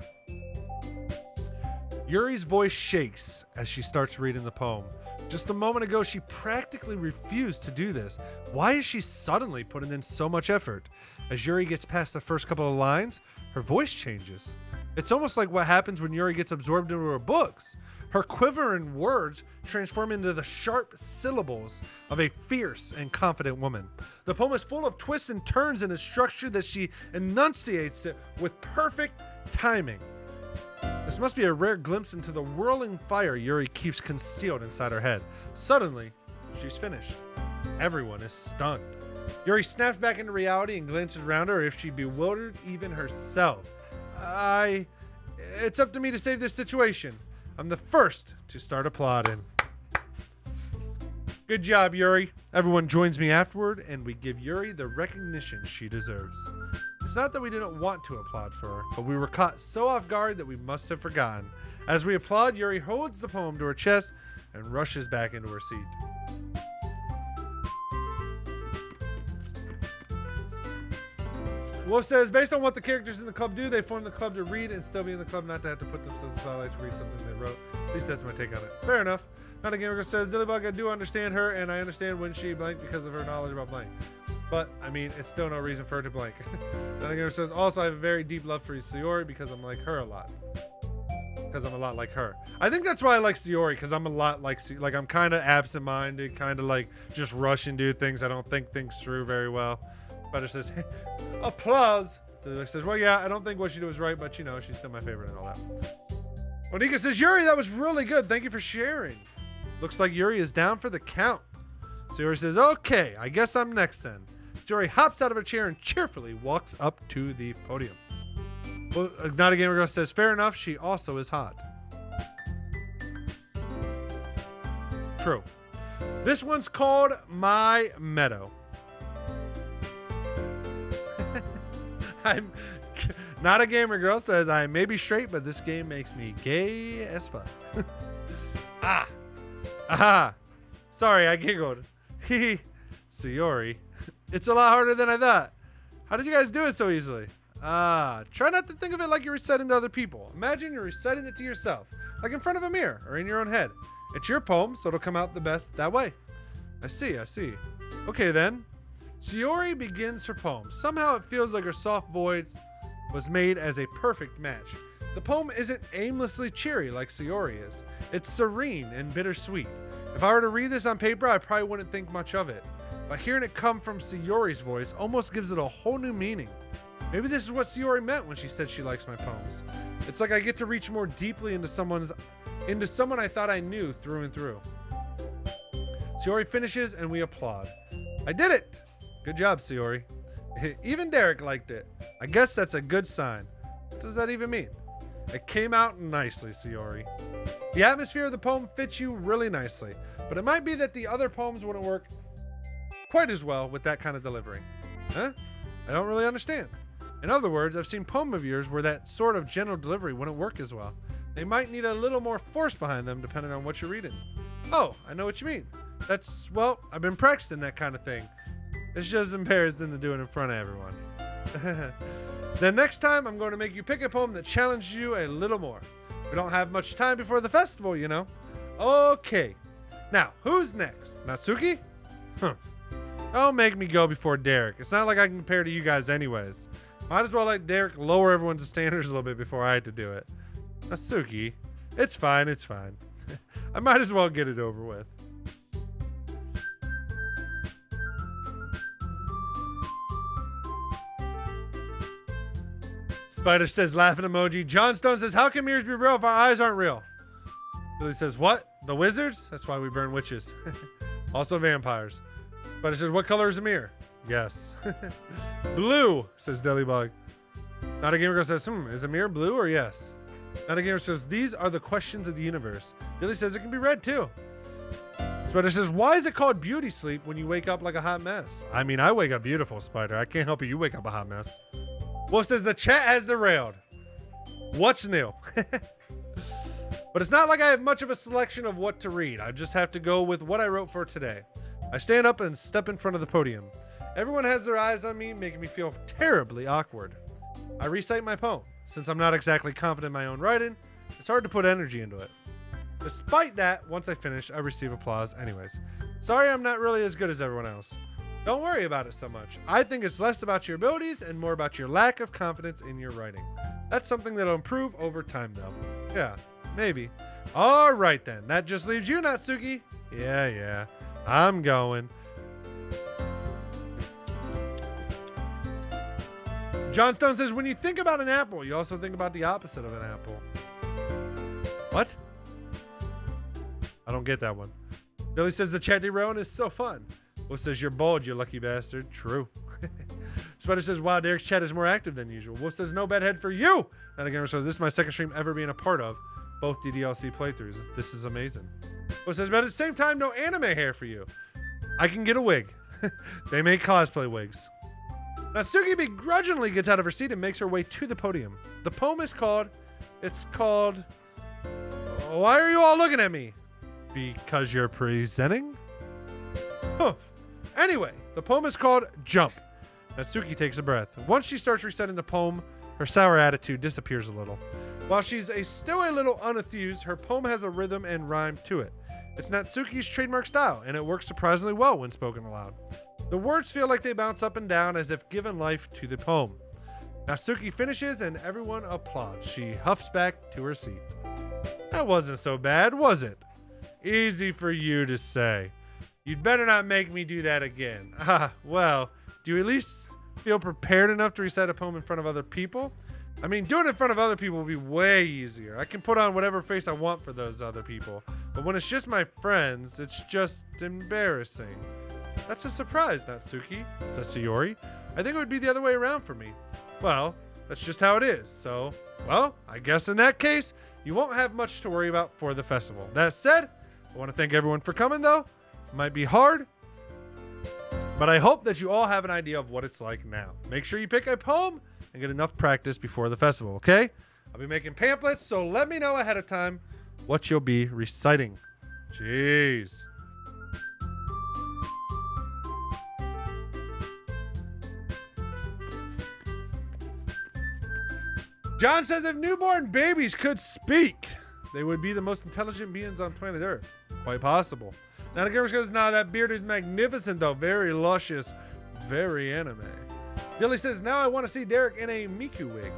Yuri's voice shakes as she starts reading the poem. Just a moment ago, she practically refused to do this. Why is she suddenly putting in so much effort? As Yuri gets past the first couple of lines, her voice changes. It's almost like what happens when Yuri gets absorbed into her books. Her quivering words transform into the sharp syllables of a fierce and confident woman. The poem is full of twists and turns in a structure that she enunciates it with perfect timing. This must be a rare glimpse into the whirling fire Yuri keeps concealed inside her head. Suddenly, she's finished. Everyone is stunned. Yuri snaps back into reality and glances around her as if she bewildered even herself. It's up to me to save this situation. I'm the first to start applauding. Good job, Yuri. Everyone joins me afterward, and we give Yuri the recognition she deserves. It's not that we didn't want to applaud for her, but we were caught so off guard that we must have forgotten. As we applaud, Yuri holds the poem to her chest and rushes back into her seat. Wolf says, based on what the characters in the club do, they form the club to read and still be in the club, not to have to put themselves in the spotlight to read something they wrote. At least that's my take on it. Fair enough. Not a gamer says, Dillybug, I do understand her, and I understand when she blank because of her knowledge about blank. But, I mean, it's still no reason for her to blank. Not a gamer says, also, I have a very deep love for Sayori because I'm like her a lot. Because I'm a lot like her. I think that's why I like Sayori, because I'm a lot like I'm kind of absent-minded, kind of like just rush and do things. I don't think things through very well. Spider says, hey, applause. The says, well, yeah, I don't think what she did was right, but you know, she's still my favorite and all that. Monika says, Yuri, that was really good. Thank you for sharing. Looks like Yuri is down for the count. Sayori says, okay, I guess I'm next then. Yuri hops out of her chair and cheerfully walks up to the podium. Well, Not a Gamer Girl says, fair enough, she also is hot. True. This one's called My Meadow. I'm Not a Gamer Girl says, I may be straight, but this game makes me gay as fuck. Aha. Sorry, I giggled. Hee. Sayori. It's a lot harder than I thought. How did you guys do it so easily? Try not to think of it like you're reciting to other people. Imagine you're reciting it to yourself, like in front of a mirror or in your own head. It's your poem, so it'll come out the best that way. I see. Okay then. Sayori begins her poem. Somehow it feels like her soft voice was made as a perfect match. The poem isn't aimlessly cheery like Sayori is. It's serene and bittersweet. If I were to read this on paper, I probably wouldn't think much of it. But hearing it come from Sayori's voice almost gives it a whole new meaning. Maybe this is what Sayori meant when she said she likes my poems. It's like I get to reach more deeply into someone I thought I knew through and through. Sayori finishes and we applaud. I did it! Good job, Sayori. Even Derek liked it. I guess that's a good sign. What does that even mean? It came out nicely, Sayori. The atmosphere of the poem fits you really nicely, but it might be that the other poems wouldn't work quite as well with that kind of delivery. Huh? I don't really understand. In other words, I've seen poems of yours where that sort of general delivery wouldn't work as well. They might need a little more force behind them depending on what you're reading. Oh, I know what you mean. Well, I've been practicing that kind of thing. It's just embarrassing to do it in front of everyone. Then next time, I'm going to make you pick a poem that challenges you a little more. We don't have much time before the festival, you know. Okay, Now, who's next? Natsuki? Huh. Don't make me go before Derek. It's not like I can compare to you guys anyways. Might as well let Derek lower everyone's standards a little bit before I had to do it. Natsuki. It's fine, it's fine. I might as well get it over with. Spider says laughing emoji. John Stone says, how can mirrors be real if our eyes aren't real? Billy says, what? The wizards? That's why we burn witches. Also vampires. Spider says, what color is a mirror? Yes. Blue, says Delibug. Not a Gamer Girl says, is a mirror blue or yes? Not a Gamer says, these are the questions of the universe. Billy says it can be red too. Spider says, why is it called beauty sleep when you wake up like a hot mess? I mean, I wake up beautiful, Spider. I can't help you. You wake up a hot mess. Wolf says, the chat has derailed. What's new? But it's not like I have much of a selection of what to read. I just have to go with what I wrote for today. I stand up and step in front of the podium. Everyone has their eyes on me, making me feel terribly awkward. I recite my poem. Since I'm not exactly confident in my own writing, it's hard to put energy into it. Despite that, once I finish, I receive applause anyways. Sorry I'm not really as good as everyone else. Don't worry about it so much. I think it's less about your abilities and more about your lack of confidence in your writing. That's something that'll improve over time though. Yeah, maybe. All right then, that just leaves you, Natsuki. Yeah, I'm going. John Stone says, when you think about an apple, you also think about the opposite of an apple. What? I don't get that one. Billy says, the chat derailed is so fun. Wolf says, you're bold, you lucky bastard. True. Spider says, wow, Derek's chat is more active than usual. Wolf says, no bedhead for you. And again, so this is my second stream ever being a part of both DDLC playthroughs. This is amazing. Wolf says, but at the same time, no anime hair for you. I can get a wig. They make cosplay wigs. Natsuki begrudgingly gets out of her seat and makes her way to the podium. The poem is called, why are you all looking at me? Because you're presenting? Huh. Anyway, the poem is called Jump. Natsuki takes a breath. Once she starts reciting the poem, her sour attitude disappears a little. While she's still a little unenthused, her poem has a rhythm and rhyme to it. It's Natsuki's trademark style, and it works surprisingly well when spoken aloud. The words feel like they bounce up and down as if given life to the poem. Natsuki finishes and everyone applauds. She huffs back to her seat. That wasn't so bad, was it? Easy for you to say. You'd better not make me do that again. Well, do you at least feel prepared enough to recite a poem in front of other people? I mean, doing it in front of other people will be way easier. I can put on whatever face I want for those other people. But when it's just my friends, it's just embarrassing. That's a surprise, Natsuki, says Sayori. I think it would be the other way around for me. Well, that's just how it is. So, well, I guess in that case, you won't have much to worry about for the festival. That said, I want to thank everyone for coming, though. It might be hard, but I hope that you all have an idea of what it's like now. Make sure you pick a poem and get enough practice before the festival, okay? I'll be making pamphlets, so let me know ahead of time what you'll be reciting. Jeez. John says if newborn babies could speak, they would be the most intelligent beings on planet Earth. Quite possible. Now the gamer goes, nah, that beard is magnificent though. Very luscious. Very anime. Dilly says, now I want to see Derek in a Miku wig.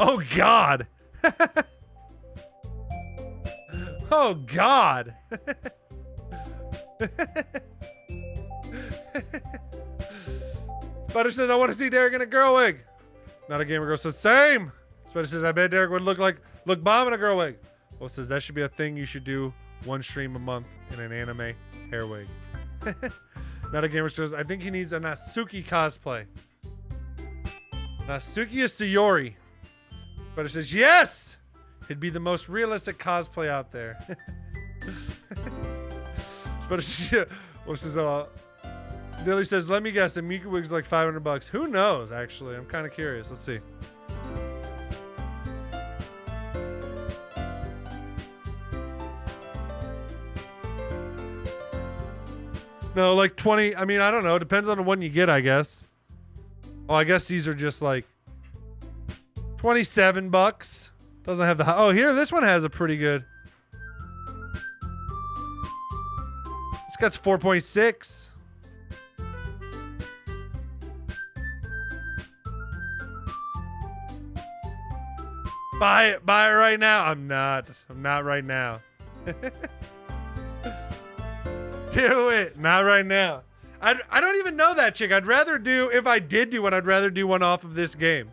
Oh God. Oh God. Spider says, I want to see Derek in a girl wig. Not a gamer girl says, same. Spider says, I bet Derek would look bomb in a girl wig. Well, says that should be a thing you should do, one stream a month in an anime hair wig. Not a gamer says, I think he needs a Natsuki cosplay. Natsuki is Sayori. Spider says, yes! It'd be the most realistic cosplay out there. Spider says, well, says, Dilly says, let me guess, a Miku wig's like $500. Who knows, actually? I'm kind of curious. Let's see. No, like 20. I mean, I don't know. Depends on the one you get, I guess. Oh, I guess these are just like 27 bucks. Doesn't have the... Oh, here, this one has a pretty good... This guy's 4.6. Buy it right now. I'm not right now. Do it. Not right now. I don't even know that chick. I'd rather do, if I did do one, I'd rather do one off of this game.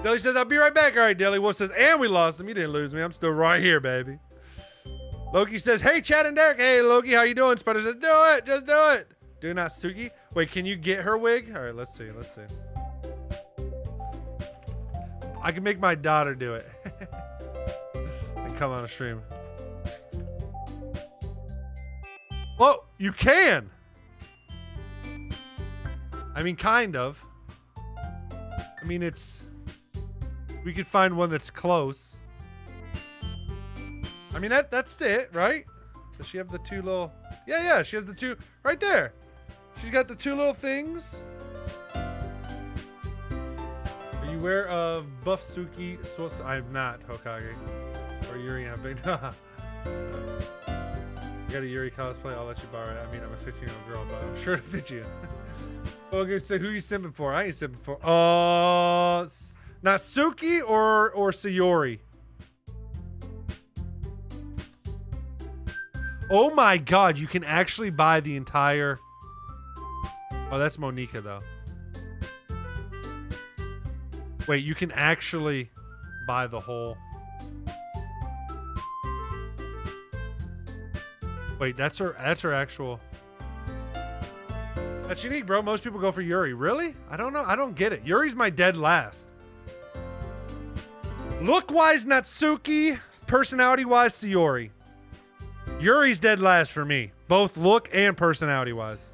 Dilly says, I'll be right back. All right, Dilly. Wolf says, and we lost him. You didn't lose me. I'm still right here, baby. Loki says, hey, Chad and Derek. Hey, Loki, how you doing? Spider says, do it. Just do it. Do not Suki. Wait, can you get her wig? All right, let's see. Let's see. I can make my daughter do it. And come on a stream. Whoa, you can. I mean, kind of. I mean, we could find one that's close. I mean, that's it, right? Does she have the two little... Yeah, she has the two right there. She's got the two little things. Are you aware of Buff Suki? I'm not, Hokage. Or Yuri Big. You got a Yuri cosplay? I'll let you borrow it. I mean, I'm a 15-year-old girl, but I'm sure to fit you. Okay, so who you simping for? I ain't simping for. Natsuki or Sayori? Oh my god, you can actually buy the entire... Oh, that's Monica, though. Wait, you can actually buy the whole... Wait, that's her actual... That's unique, bro. Most people go for Yuri. Really? I don't know. I don't get it. Yuri's my dead last. Look-wise, Natsuki. Personality-wise, Sayori. Yuri's dead last for me. Both look and personality-wise.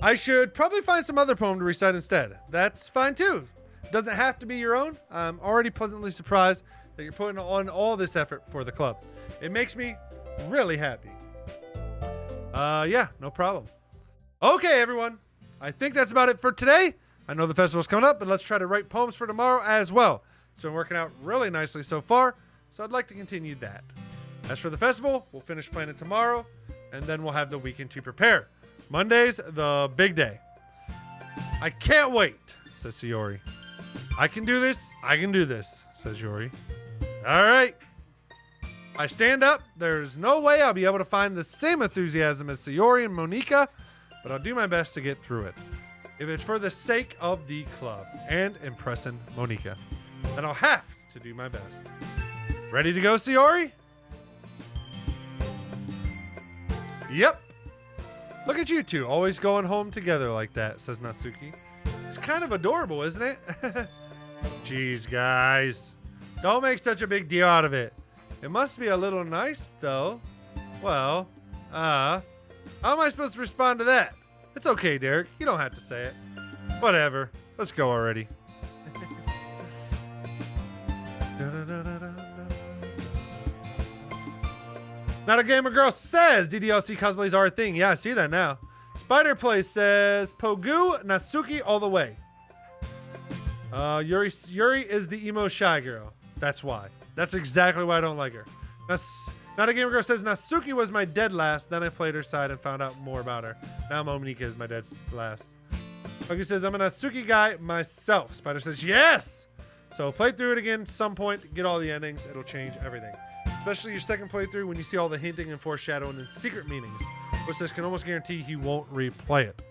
I should probably find some other poem to recite instead. That's fine, too. Doesn't have to be your own. I'm already pleasantly surprised that you're putting on all this effort for the club. It makes me really happy. Yeah, no problem. Okay, everyone. I think that's about it for today. I know the festival's coming up, but let's try to write poems for tomorrow as well. It's been working out really nicely so far, so I'd like to continue that. As for the festival, we'll finish planning tomorrow, and then we'll have the weekend to prepare. Monday's the big day. I can't wait, says Sayori. I can do this. I can do this, says Yuri. All right. I stand up. There's no way I'll be able to find the same enthusiasm as Sayori and Monica, but I'll do my best to get through it. If it's for the sake of the club and impressing Monica, then I'll have to do my best. Ready to go, Sayori? Yep. Look at you two, always going home together like that, says Natsuki. It's kind of adorable, isn't it? Jeez, guys. Don't make such a big deal out of it. It must be a little nice, though. Well, how am I supposed to respond to that? It's okay, Derek. You don't have to say it. Whatever. Let's go already. Not a gamer girl says DDLC cosplays are a thing. Yeah, I see that now. Spider Play says Pogu Natsuki all the way. Yuri is the emo shy girl. That's why. That's exactly why I don't like her. Not a gamer girl says Natsuki was my dead last. Then I played her side and found out more about her. Now Monika is my dead last. Pogu says I'm a Natsuki guy myself. Spider says yes. So play through it again some point. Get all the endings. It'll change everything. Especially your second playthrough when you see all the hinting and foreshadowing and secret meanings. Which says can almost guarantee he won't replay it.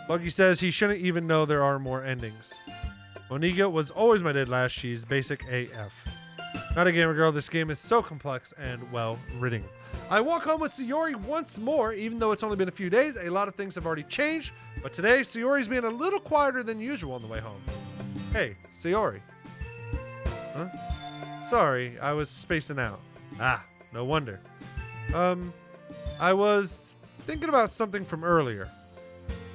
Loki says he shouldn't even know there are more endings. Monika was always my dead last. She's basic AF. Not a gamer girl. This game is so complex and well written. I walk home with Sayori once more, even though it's only been a few days. A lot of things have already changed, but today Sayori's being a little quieter than usual on the way home. Hey, Sayori. Huh? Sorry, I was spacing out. Ah, no wonder. I was thinking about something from earlier.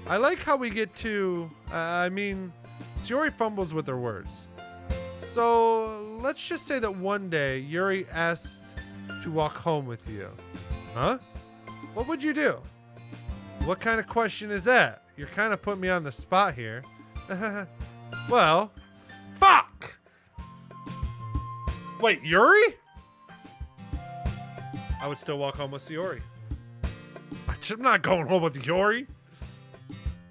I like how we get to, Sayori fumbles with her words. So let's just say that one day Yuri asked to walk home with you. Huh? What would you do? What kind of question is that? You're kind of putting me on the spot here. Well, fuck! Wait, Yuri? I would still walk home with Yuri. I'm not going home with Yuri.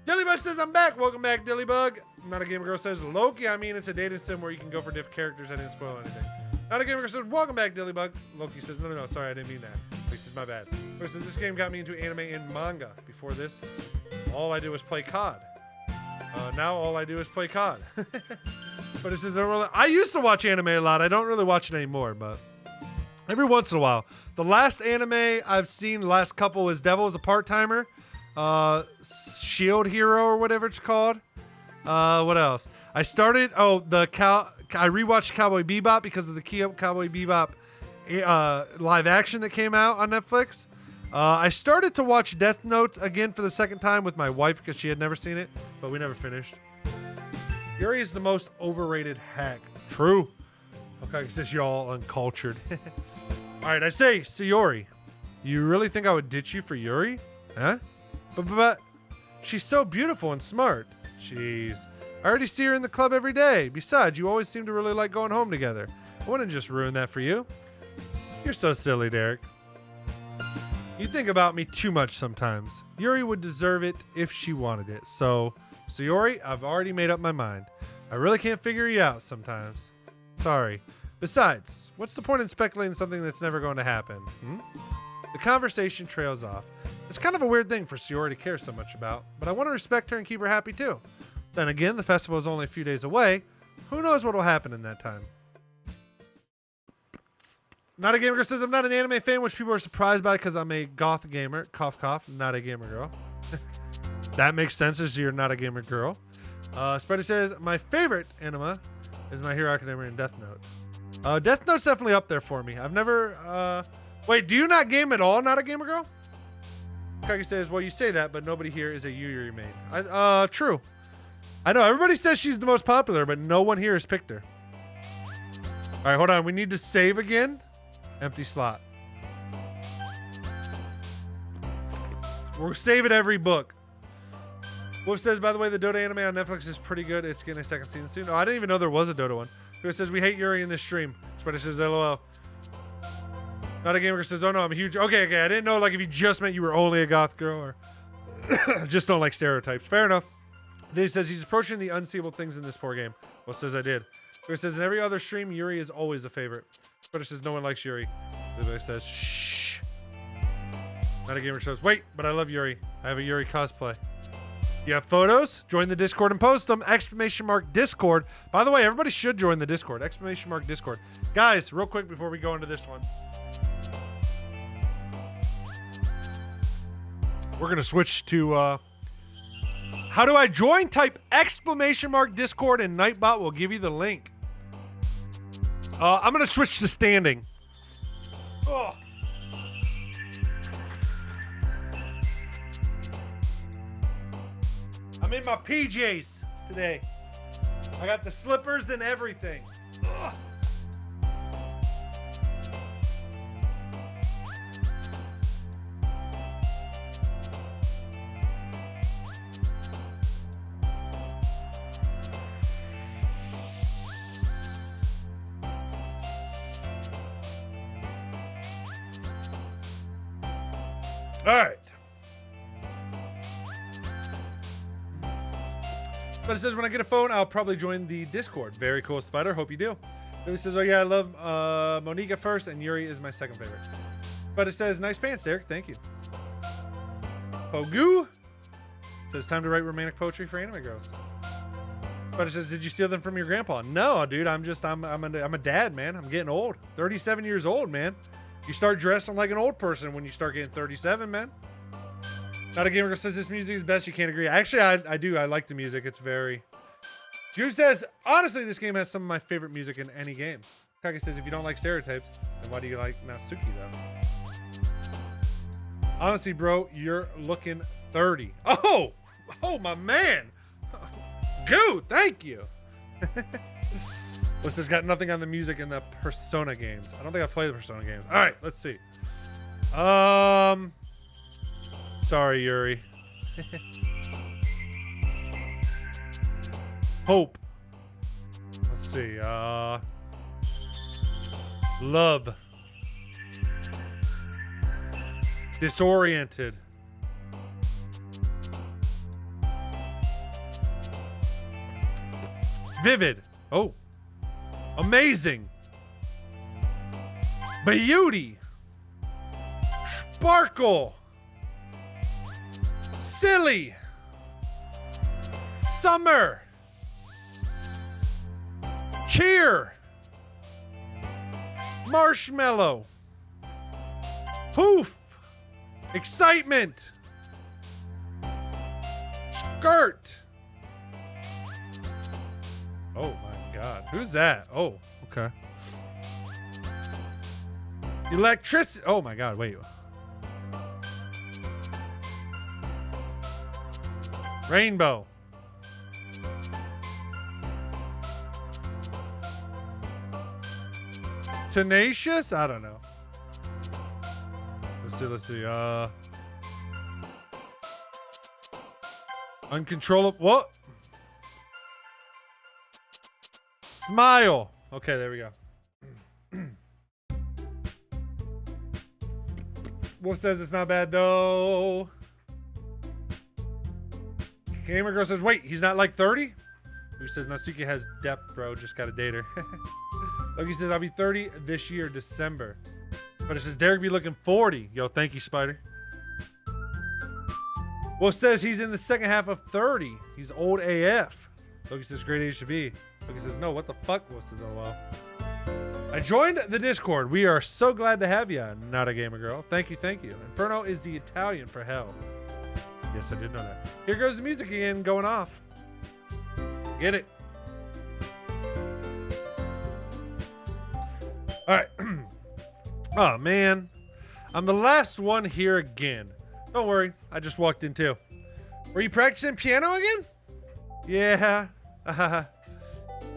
Dillybug says, I'm back. Welcome back, Dillybug. Not a Gamer Girl says, Loki, I mean, it's a dating sim where you can go for different characters. I didn't spoil anything. Not a Gamer Girl says, welcome back, Dillybug. Loki says, no, sorry, I didn't mean that. This is my bad. Loki says, this game got me into anime and manga. Before this, all I did was play COD. Now all I do is play COD. But it says, I used to watch anime a lot. I don't really watch it anymore, but every once in a while. The last anime I've seen, the last couple, is Devil is a Part-Timer. Shield Hero or whatever it's called. What else? I started, I rewatched Cowboy Bebop because of the Cowboy Bebop live action that came out on Netflix. I started to watch Death Note again for the second time with my wife because she had never seen it, but we never finished. Yuri is the most overrated hack. True. Okay, it says y'all uncultured. All right, I say, Sayori, you really think I would ditch you for Yuri? Huh? But she's so beautiful and smart. Jeez. I already see her in the club every day. Besides, you always seem to really like going home together. I wouldn't just ruin that for you. You're so silly, Derek. You think about me too much sometimes. Yuri would deserve it if she wanted it. So, Sayori, I've already made up my mind. I really can't figure you out sometimes. Sorry. Besides, what's the point in speculating something that's never going to happen? The conversation trails off. It's kind of a weird thing for Sayori to care so much about, but I want to respect her and keep her happy too. Then again, the festival is only a few days away. Who knows what will happen in that time? Not a Gamer Girl says, I'm not an anime fan, which people are surprised by because I'm a goth gamer. Cough, cough. Not a gamer girl. That makes sense as you're not a gamer girl. Spreader says, my favorite anime is My Hero Academia and Death Note. Death Note's definitely up there for me. I've never... Wait, do you not game at all, Not a Gamer Girl? Kagi says, well, you say that, but nobody here is a Yuri main. True. I know, everybody says she's the most popular, but no one here has picked her. All right, hold on. We need to save again. Empty slot. We're saving every book. Wolf says, by the way, the Dota anime on Netflix is pretty good. It's getting a second season soon. Oh, I didn't even know there was a Dota one. Who says, we hate Yuri in this stream. Spreader says, LOL. Not a Gamer says, oh no, I'm a huge... Okay, I didn't know like if you just meant you were only a goth girl or just don't like stereotypes. Fair enough. Then he says he's approaching the unseeable things in this poor game. Well, says I did. Spreader says, in every other stream, Yuri is always a favorite. Spreader says, no one likes Yuri. Everybody says, shh. Not a Gamer says, wait, but I love Yuri. I have a Yuri cosplay. You have photos? Join the Discord and post them. !Discord. By the way, everybody should join the Discord. !Discord. Guys, real quick before we go into this one. We're going to switch to, how do I join? Type !Discord and Nightbot will give you the link. I'm going to switch to standing. Oh. I'm in my PJs today. I got the slippers and everything. Ugh. All right. But it says, when I get a phone, I'll probably join the Discord. Very cool, Spider. Hope you do. Billy says, oh yeah, I love Monika first, and Yuri is my second favorite. But it says, nice pants, Derek. Thank you. Pogu says, time to write romantic poetry for anime girls. But it says, did you steal them from your grandpa? No, dude. I'm a dad, man. I'm getting old. 37 years old, man. You start dressing like an old person when you start getting 37, man. Not a Gamer Girl says this music is best. You can't agree. Actually, I do. I like the music. It's very... Jude says, honestly, this game has some of my favorite music in any game. Kage says, if you don't like stereotypes, then why do you like Natsuki, though? Honestly, bro, you're looking 30. Oh, my man. Goo, thank you. This has got nothing on the music in the Persona games. I don't think I play the Persona games. All right, let's see. Sorry, Yuri. Hope. Let's see. Love. Disoriented. Vivid. Oh. Amazing. Beauty. Sparkle. Silly. Summer. Cheer. Marshmallow. Poof. Excitement. Skirt. Oh my God. Who's that? Oh, okay. Electricity. Oh my God, wait. Rainbow. Tenacious? I don't know. Let's see. Uncontrollable. What? Smile. Okay, there we go. Wolf says it's not bad though. Gamer Girl says, wait, he's not like 30? Who says Natsuki has depth, bro? Just gotta date her. Loki says, I'll be 30 this year, December. But it says, Derek be looking 40. Yo, thank you, Spider. Wolf says he's in the second half of 30. He's old AF. Loki says, great age to be. Loki says, no, what the fuck? Wolf says, oh well. I joined the Discord. We are so glad to have you, not a gamer girl. Thank you, thank you. Inferno is the Italian for hell. Yes, I did know that. Here goes the music again, going off. Get it. All right. Oh, man. I'm the last one here again. Don't worry. I just walked in, too. Were you practicing piano again? Yeah.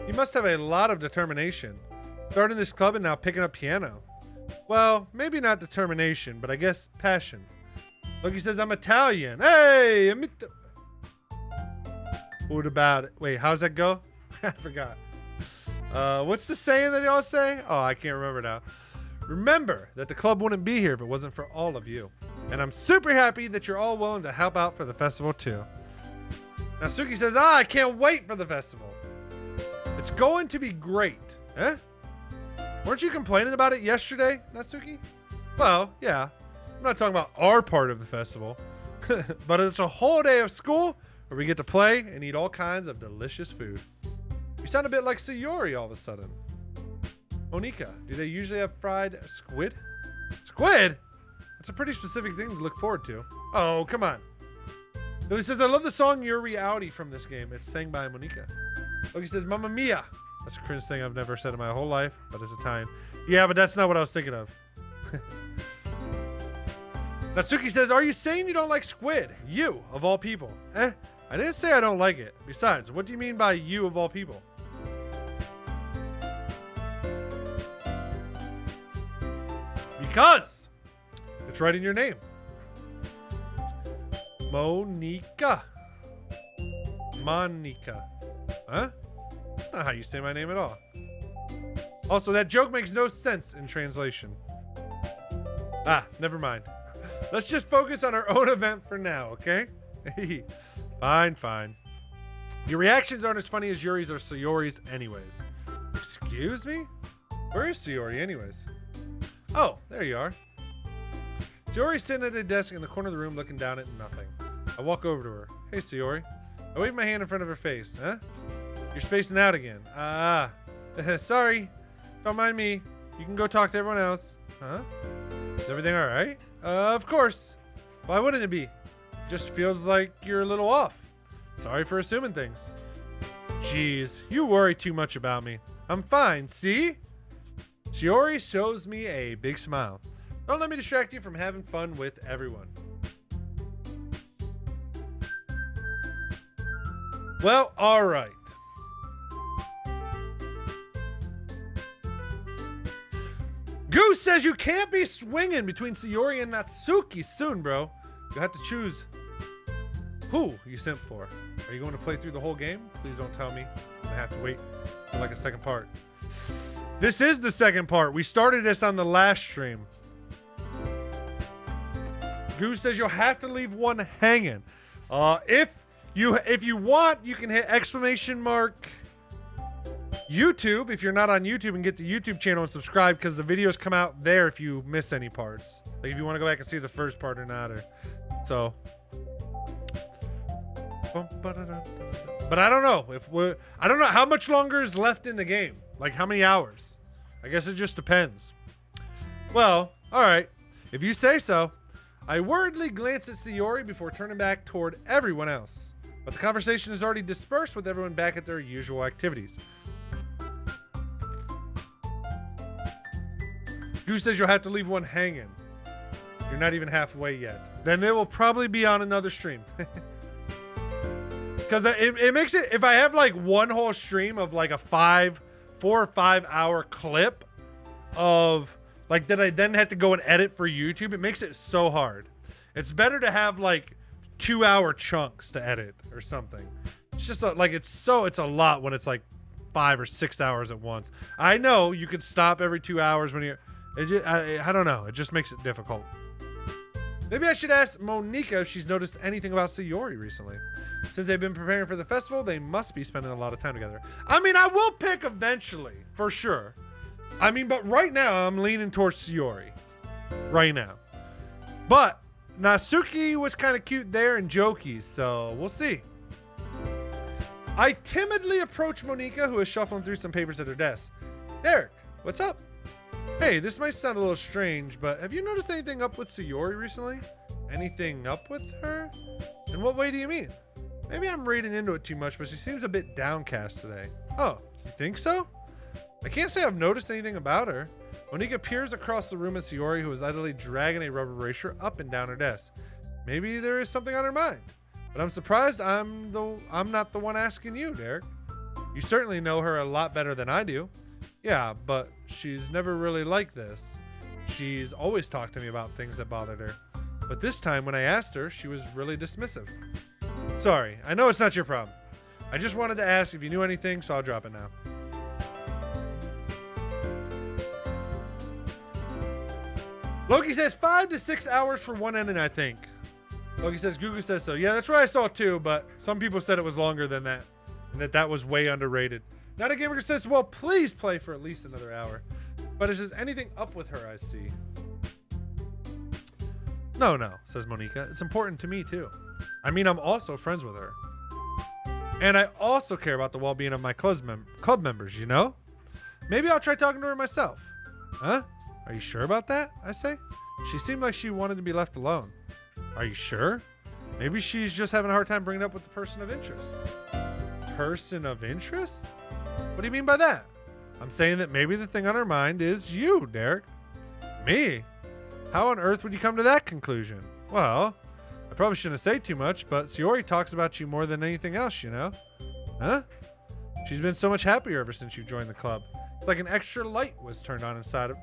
You must have a lot of determination. Starting this club and now picking up piano. Well, maybe not determination, but I guess passion. Loki says, I'm Italian. Hey! What about it? Wait, how's that go? I forgot. What's the saying that y'all say? Oh, I can't remember now. Remember that the club wouldn't be here if it wasn't for all of you. And I'm super happy that you're all willing to help out for the festival too. Natsuki says, I can't wait for the festival. It's going to be great. Eh? Weren't you complaining about it yesterday, Natsuki? Well, yeah. I'm not talking about our part of the festival. But it's a whole day of school where we get to play and eat all kinds of delicious food. You sound a bit like Sayori all of a sudden. Monika, do they usually have fried squid? Squid? That's a pretty specific thing to look forward to. Oh, come on. Billy says, I love the song Your Reality from this game. It's sang by Monika. Loki says, Mamma Mia. That's a cringe thing I've never said in my whole life, but it's Italian. Yeah, but that's not what I was thinking of. Natsuki says, are you saying you don't like squid? You, of all people. I didn't say I don't like it. Besides, what do you mean by you of all people? Because it's right in your name. Monika. Monica. Huh? That's not how you say my name at all. Also, that joke makes no sense in translation. Ah, never mind. Let's just focus on our own event for now, okay? Fine, fine. Your reactions aren't as funny as Yuri's or Sayori's anyways. Excuse me? Where is Sayori anyways? Oh, there you are. Sayori's sitting at a desk in the corner of the room looking down at nothing. I walk over to her. Hey, Sayori. I wave my hand in front of her face. Huh? You're spacing out again. Sorry. Don't mind me. You can go talk to everyone else. Huh? Is everything all right? Of course. Why wouldn't it be? Just feels like you're a little off. Sorry for assuming things. Jeez, you worry too much about me. I'm fine, see? Shiori shows me a big smile. Don't let me distract you from having fun with everyone. Well, all right. Goose says you can't be swinging between Sayori and Natsuki soon, bro. You have to choose who you simp for. Are you going to play through the whole game? Please don't tell me I'm gonna have to wait for like a second part. This is the second part. We started this on the last stream. Goose says you'll have to leave one hanging. If you want, you can hit exclamation mark YouTube if you're not on YouTube and get the YouTube channel and subscribe, because the videos come out there if you miss any parts. Like if you want to go back and see the first part or not, or so. But I don't know I don't know how much longer is left in the game. Like how many hours? I guess it just depends. Well, all right. If you say so. I worriedly glance at Sayori before turning back toward everyone else. But the conversation is already dispersed with everyone back at their usual activities. Goose says you'll have to leave one hanging. You're not even halfway yet. Then it will probably be on another stream. Because it makes it, if I have like one whole stream of like a 4 or 5 hour clip of like that I then have to go and edit for YouTube, it makes it so hard. It's better to have like 2 hour chunks to edit or something. It's just like it's a lot when it's like 5 or 6 hours at once. I know you could stop every 2 hours when you're, I don't know. It just makes it difficult. Maybe I should ask Monica if she's noticed anything about Sayori recently. Since they've been preparing for the festival, they must be spending a lot of time together. I mean, I will pick eventually, for sure. I mean, but right now I'm leaning towards Sayori. Right now. But Natsuki was kind of cute there and jokey, so we'll see. I timidly approach Monica, who is shuffling through some papers at her desk. Derek, what's up? Hey, this might sound a little strange, but have you noticed anything up with Sayori recently? Anything up with her? In what way do you mean? Maybe I'm reading into it too much, but she seems a bit downcast today. Oh, you think so? I can't say I've noticed anything about her. Monica peers across the room at Sayori, who is idly dragging a rubber eraser up and down her desk. Maybe there is something on her mind. But I'm surprised I'm not the one asking you, Derek. You certainly know her a lot better than I do. Yeah, but she's never really like this. She's always talked to me about things that bothered her. But this time when I asked her, she was really dismissive. Sorry, I know it's not your problem. I just wanted to ask if you knew anything, so I'll drop it now. Loki says 5 to 6 hours for one ending, I think. Loki says, Gugu says so. Yeah, that's what I saw too, but some people said it was longer than that. And that was way underrated. Not a gamer says, well, please play for at least another hour. But is there anything up with her, I see? No, says Monica. It's important to me too. I mean, I'm also friends with her. And I also care about the well-being of my club members, you know? Maybe I'll try talking to her myself. Huh? Are you sure about that? I say. She seemed like she wanted to be left alone. Are you sure? Maybe she's just having a hard time bringing it up with the person of interest. Person of interest? What do you mean by that? I'm saying that maybe the thing on her mind is you, Derek. Me? How on earth would you come to that conclusion? Well, I probably shouldn't say too much, but Sayori talks about you more than anything else, you know? Huh? She's been so much happier ever since you joined the club. It's like an extra light was turned on inside of...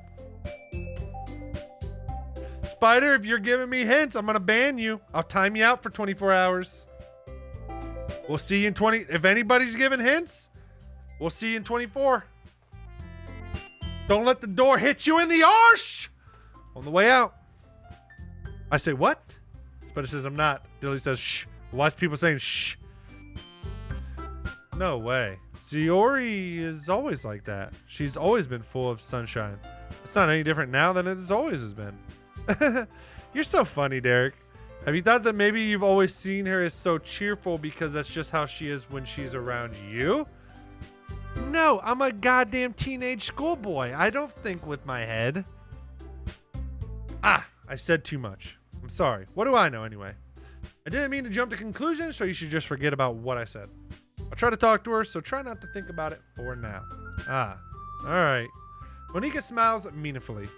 Spider, if you're giving me hints, I'm gonna ban you. I'll time you out for 24 hours. We'll see you in 20... If anybody's giving hints, we'll see you in 24. Don't let the door hit you in the arse on the way out. I say, what? But it says, I'm not. Dilly says, shh. Watch people saying, shh. No way. Sayori is always like that. She's always been full of sunshine. It's not any different now than it always has been. You're so funny, Derek. Have you thought that maybe you've always seen her as so cheerful because that's just how she is when she's around you? No, I'm a goddamn teenage schoolboy. I don't think with my head. Ah, I said too much. I'm sorry. What do I know anyway? I didn't mean to jump to conclusions, so you should just forget about what I said. I'll try to talk to her, so try not to think about it for now. Ah, all right. Monica smiles meaningfully.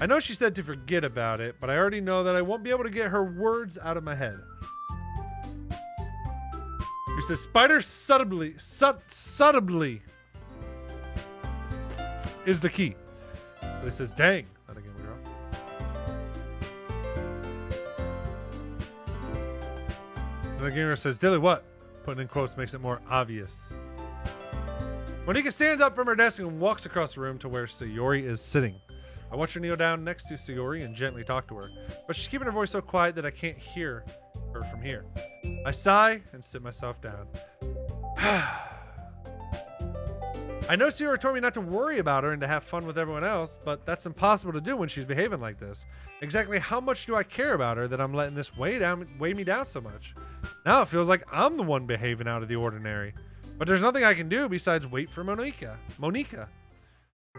I know she said to forget about it, but I already know that I won't be able to get her words out of my head. He says, Spider subtly is the key. But it says, dang, And the gamer says, Dilly, what? Putting in quotes makes it more obvious. Monika stands up from her desk and walks across the room to where Sayori is sitting. I watch her kneel down next to Sayori and gently talk to her, but she's keeping her voice so quiet that I can't hear her from here. I sigh and sit myself down. I know Sayori told me not to worry about her and to have fun with everyone else, but that's impossible to do when she's behaving like this. Exactly how much do I care about her that I'm letting this weigh me down so much? Now it feels like I'm the one behaving out of the ordinary. But there's nothing I can do besides wait for Monika.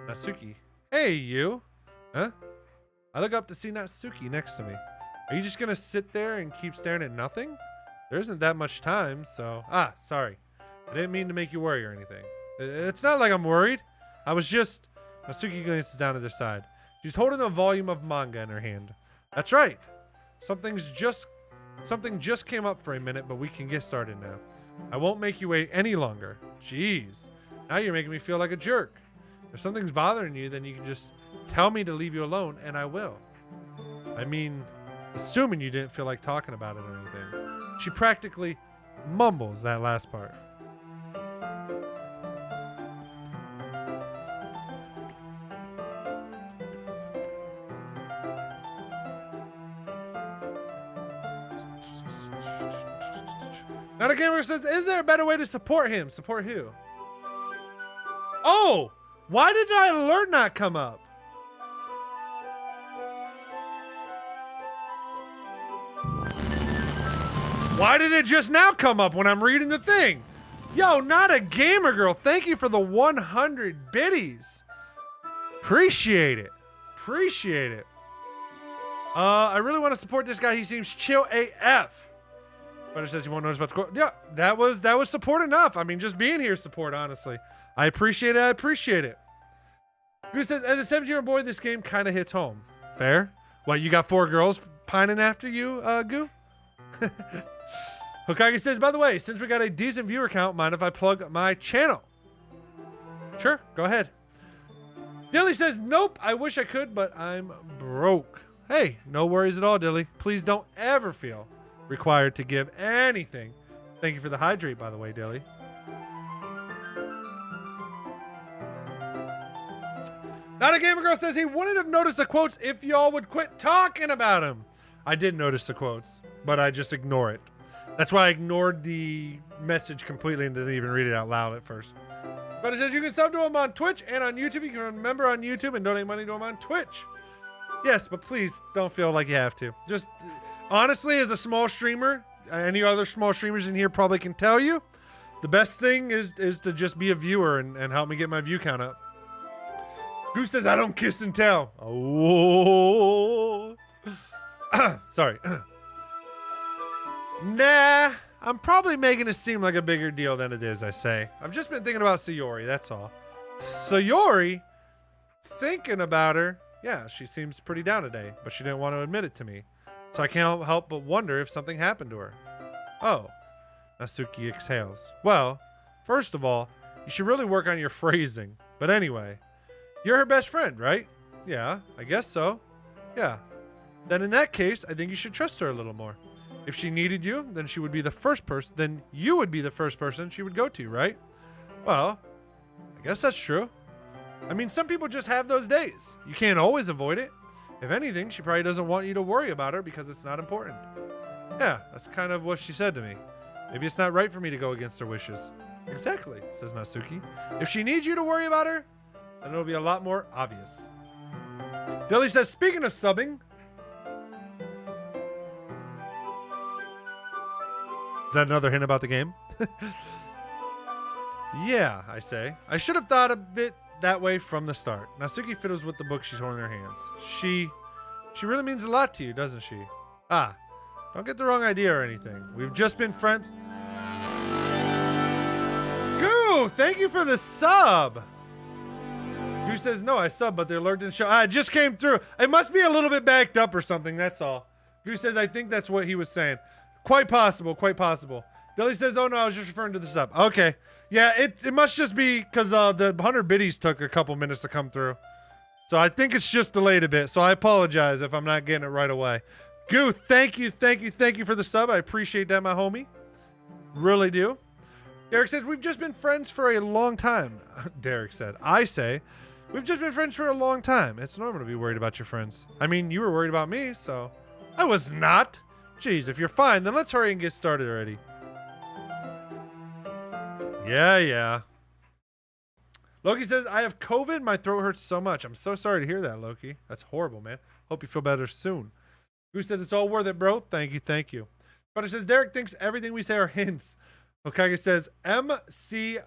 Natsuki. Hey, you. Huh? I look up to see Natsuki next to me. Are you just gonna sit there and keep staring at nothing? There isn't that much time, so... sorry. I didn't mean to make you worry or anything. It's not like I'm worried. I was just... Natsuki glances down to their side. She's holding a volume of manga in her hand. That's right. Something just came up for a minute, but we can get started now. I won't make you wait any longer. Jeez. Now you're making me feel like a jerk. If something's bothering you, then you can just tell me to leave you alone, and I will. I mean, assuming you didn't feel like talking about it or anything. She practically mumbles that last part. Now the gamer says, is there a better way to support him? Support who? Oh! Why did my alert not come up? Why did it just now come up when I'm reading the thing? Yo, not a gamer girl. Thank you for the 100 biddies. Appreciate it. Appreciate it. I really want to support this guy. He seems chill AF. But it says you won't notice about the quote. Yeah, that was support enough. I mean, just being here is support, honestly. I appreciate it. I appreciate it. Who says, as a 17-year-old boy, this game kind of hits home. Fair. What, you got 4 girls pining after you, Goo? Hokage says, by the way, since we got a decent viewer count, mind if I plug my channel? Sure, go ahead. Dilly says, nope, I wish I could, but I'm broke. Hey, no worries at all, Dilly. Please don't ever feel required to give anything. Thank you for the hydrate, by the way, Dilly. Not a gamer girl says he wouldn't have noticed the quotes if y'all would quit talking about him. I did notice the quotes, but I just ignore it. That's why I ignored the message completely and didn't even read it out loud at first. But it says you can sub to him on Twitch and on YouTube. You can remember on YouTube and donate money to him on Twitch. Yes, but please don't feel like you have to. Just honestly, as a small streamer, any other small streamers in here probably can tell you, the best thing is to just be a viewer and help me get my view count up. Who says I don't kiss and tell? Oh, sorry. Nah, I'm probably making it seem like a bigger deal than it is, I say. I've just been thinking about Sayori, that's all. Sayori? Thinking about her? Yeah, she seems pretty down today, but she didn't want to admit it to me. So I can't help but wonder if something happened to her. Oh, Natsuki exhales. Well, first of all, you should really work on your phrasing. But anyway, you're her best friend, right? Yeah, I guess so. Yeah. Then in that case, I think you should trust her a little more. If she needed you, then she would be the first person, then you would be the first person she would go to, right? Well, I guess that's true. I mean, some people just have those days. You can't always avoid it. If anything, she probably doesn't want you to worry about her because it's not important. Yeah, that's kind of what she said to me. Maybe it's not right for me to go against her wishes. Exactly, says Natsuki. If she needs you to worry about her, then it'll be a lot more obvious. Dilly says, speaking of subbing, is that another hint about the game? Yeah, I say. I should have thought a bit that way from the start. Natsuki fiddles with the book she's holding in her hands. She really means a lot to you, doesn't she? Ah, don't get the wrong idea or anything. We've just been friends. Goo, thank you for the sub. Goo says, no, I sub, but the alert didn't show. It just came through. It must be a little bit backed up or something, that's all. Goo says, I think that's what he was saying. Quite possible, quite possible. Dilly says, oh no, I was just referring to the sub. Okay. Yeah, it must just be because the 100 biddies took a couple minutes to come through. So I think it's just delayed a bit. So I apologize if I'm not getting it right away. Goo, thank you for the sub. I appreciate that, my homie. Really do. Derek says, we've just been friends for a long time. Derek said, I say, we've just been friends for a long time. It's normal to be worried about your friends. I mean, you were worried about me, so. I was not. Jeez, if you're fine, then let's hurry and get started already. Yeah. Loki says, I have COVID. My throat hurts so much. I'm so sorry to hear that, Loki. That's horrible, man. Hope you feel better soon. Who says it's all worth it, bro? Thank you. But it says, Derek thinks everything we say are hints. Okage says, MCY,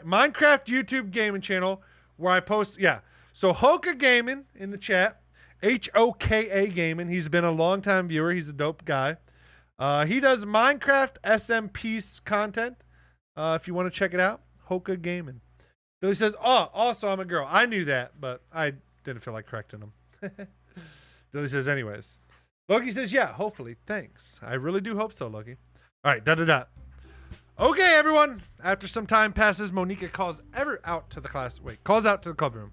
Minecraft YouTube gaming channel, where I post, yeah. So Hoka Gaming in the chat, HOKA Gaming. He's been a long-time viewer. He's a dope guy. He does Minecraft SMP content. If you want to check it out, Hoka Gaming. Billy says, oh, also I'm a girl. I knew that, but I didn't feel like correcting him. Billy says, anyways. Loki says, yeah, hopefully. Thanks. I really do hope so, Loki. All right, Okay, everyone. After some time passes, Monica calls out to the club room.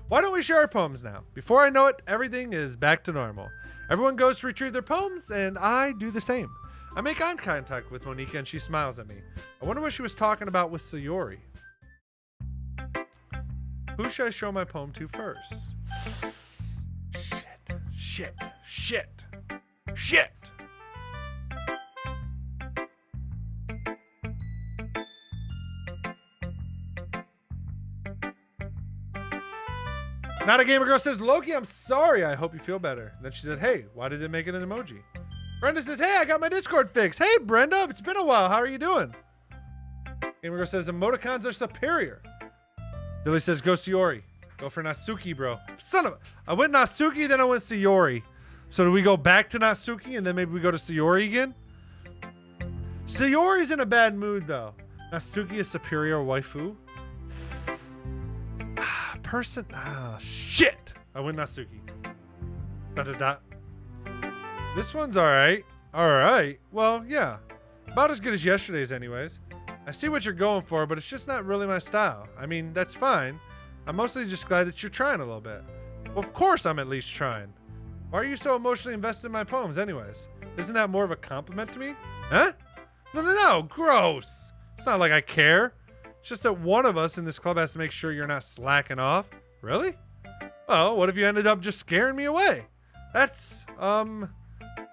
Why don't we share our poems now? Before I know it, everything is back to normal. Everyone goes to retrieve their poems, and I do the same. I make eye contact with Monica, and she smiles at me. I wonder what she was talking about with Sayori. Who should I show my poem to first? Shit. Not a Gamer Girl says, Loki, I'm sorry. I hope you feel better. And then she said, hey, why did it make it an emoji? Brenda says, hey, I got my Discord fixed. Hey, Brenda, it's been a while. How are you doing? Gamer Girl says, emoticons are superior. Billy says, go Sayori. Go for Natsuki, bro. Son of a... I went Natsuki, then I went Sayori. So do we go back to Natsuki and then maybe we go to Sayori again? Sayori's in a bad mood, though. Natsuki is superior waifu. Shit. I went Natsuki. This one's alright. Alright. Well, yeah. About as good as yesterday's anyways. I see what you're going for, but it's just not really my style. I mean, that's fine. I'm mostly just glad that you're trying a little bit. Well, of course I'm at least trying. Why are you so emotionally invested in my poems anyways? Isn't that more of a compliment to me? Huh? No. Gross. It's not like I care. It's just that one of us in this club has to make sure you're not slacking off. Really? Well, what if you ended up just scaring me away? That's,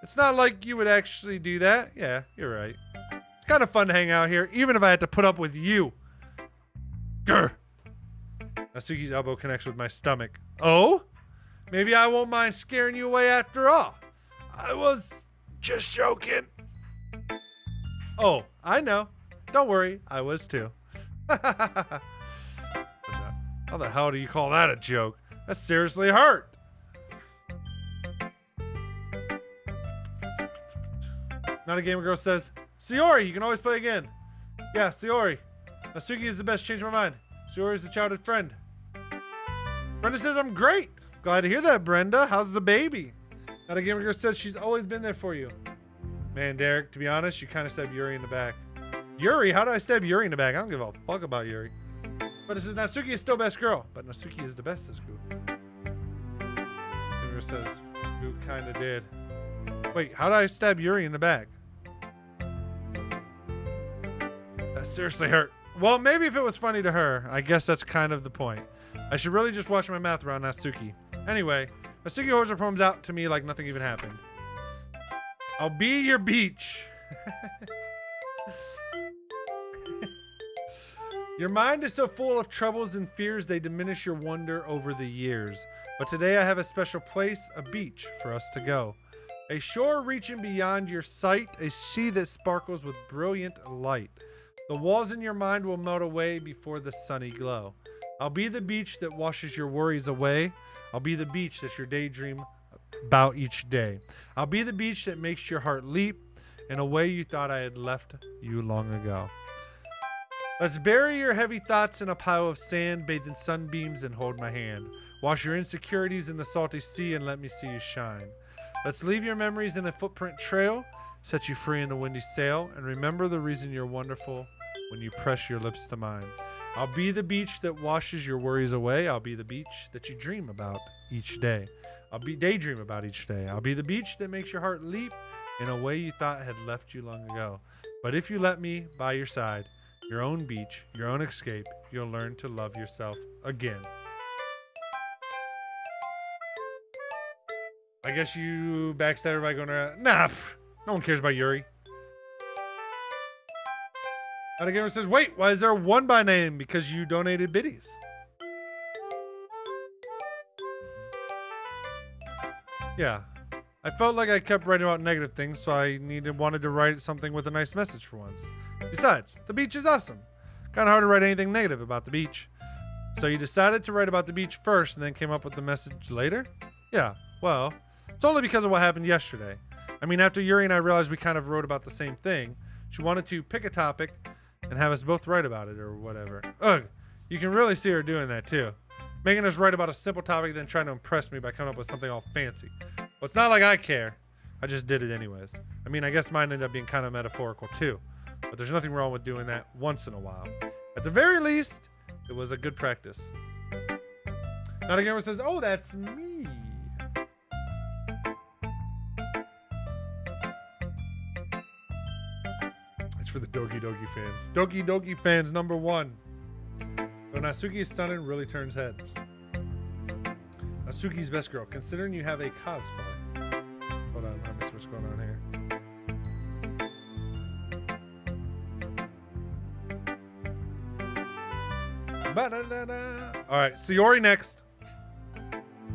it's not like you would actually do that. Yeah, you're right. It's kind of fun to hang out here, even if I had to put up with you. Grr. Natsuki's elbow connects with my stomach. Oh? Maybe I won't mind scaring you away after all. I was just joking. Oh, I know. Don't worry, I was too. How the hell do you call that a joke? That seriously hurt. Not a Gamer Girl says, Sayori, you can always play again. Yeah, Sayori. Natsuki is the best, change my mind. Sayori is the childhood friend. Brenda says, I'm great. Glad to hear that, Brenda. How's the baby? Not a Gamer Girl says she's always been there for you. Man, Derek, to be honest, you kind of stabbed Yuri in the back. Yuri? How did I stab Yuri in the back? I don't give a fuck about Yuri. But it says Natsuki is still best girl. But Natsuki is the bestest girl. Gamer says, you kind of did. Wait, how did I stab Yuri in the back? That seriously hurt. Well, maybe if it was funny to her, I guess that's kind of the point. I should really just watch my mouth around Natsuki. Anyway, Natsuki holds her poems out to me like nothing even happened. I'll be your beach. Your mind is so full of troubles and fears they diminish your wonder over the years. But today I have a special place, a beach, for us to go. A shore reaching beyond your sight, a sea that sparkles with brilliant light. The walls in your mind will melt away before the sunny glow. I'll be the beach that washes your worries away. I'll be the beach that your daydream about each day. I'll be the beach that makes your heart leap in a way you thought I had left you long ago. Let's bury your heavy thoughts in a pile of sand, bathe in sunbeams and hold my hand. Wash your insecurities in the salty sea and let me see you shine. Let's leave your memories in a footprint trail, set you free in a windy sail, and remember the reason you're wonderful when you press your lips to mine. I'll be the beach that washes your worries away. I'll be the beach that you dream about each day. I'll daydream about each day. I'll be the beach that makes your heart leap in a way you thought had left you long ago. But if you let me by your side, your own beach, your own escape, you'll learn to love yourself again. I guess you backstab everybody going around. Nah, no one cares about Yuri. And the gamer says, wait, why is there one by name? Because you donated biddies. Yeah. I felt like I kept writing about negative things, so I wanted to write something with a nice message for once. Besides, the beach is awesome. Kind of hard to write anything negative about the beach. So you decided to write about the beach first and then came up with the message later? Yeah, well, it's only because of what happened yesterday. I mean, after Yuri and I realized we kind of wrote about the same thing, she wanted to pick a topic and have us both write about it or whatever. Ugh, you can really see her doing that too. Making us write about a simple topic, then trying to impress me by coming up with something all fancy. Well, it's not like I care. I just did it anyways. I mean, I guess mine ended up being kind of metaphorical too. But there's nothing wrong with doing that once in a while. At the very least, it was a good practice. Now the gamer says, oh, that's me. It's for the Doki Doki fans. Doki Doki fans number 1. When Natsuki is stunning, really turns heads. Natsuki's best girl, considering you have a cosplay. Hold on, let me see what's going on here. All right, so Yuri next.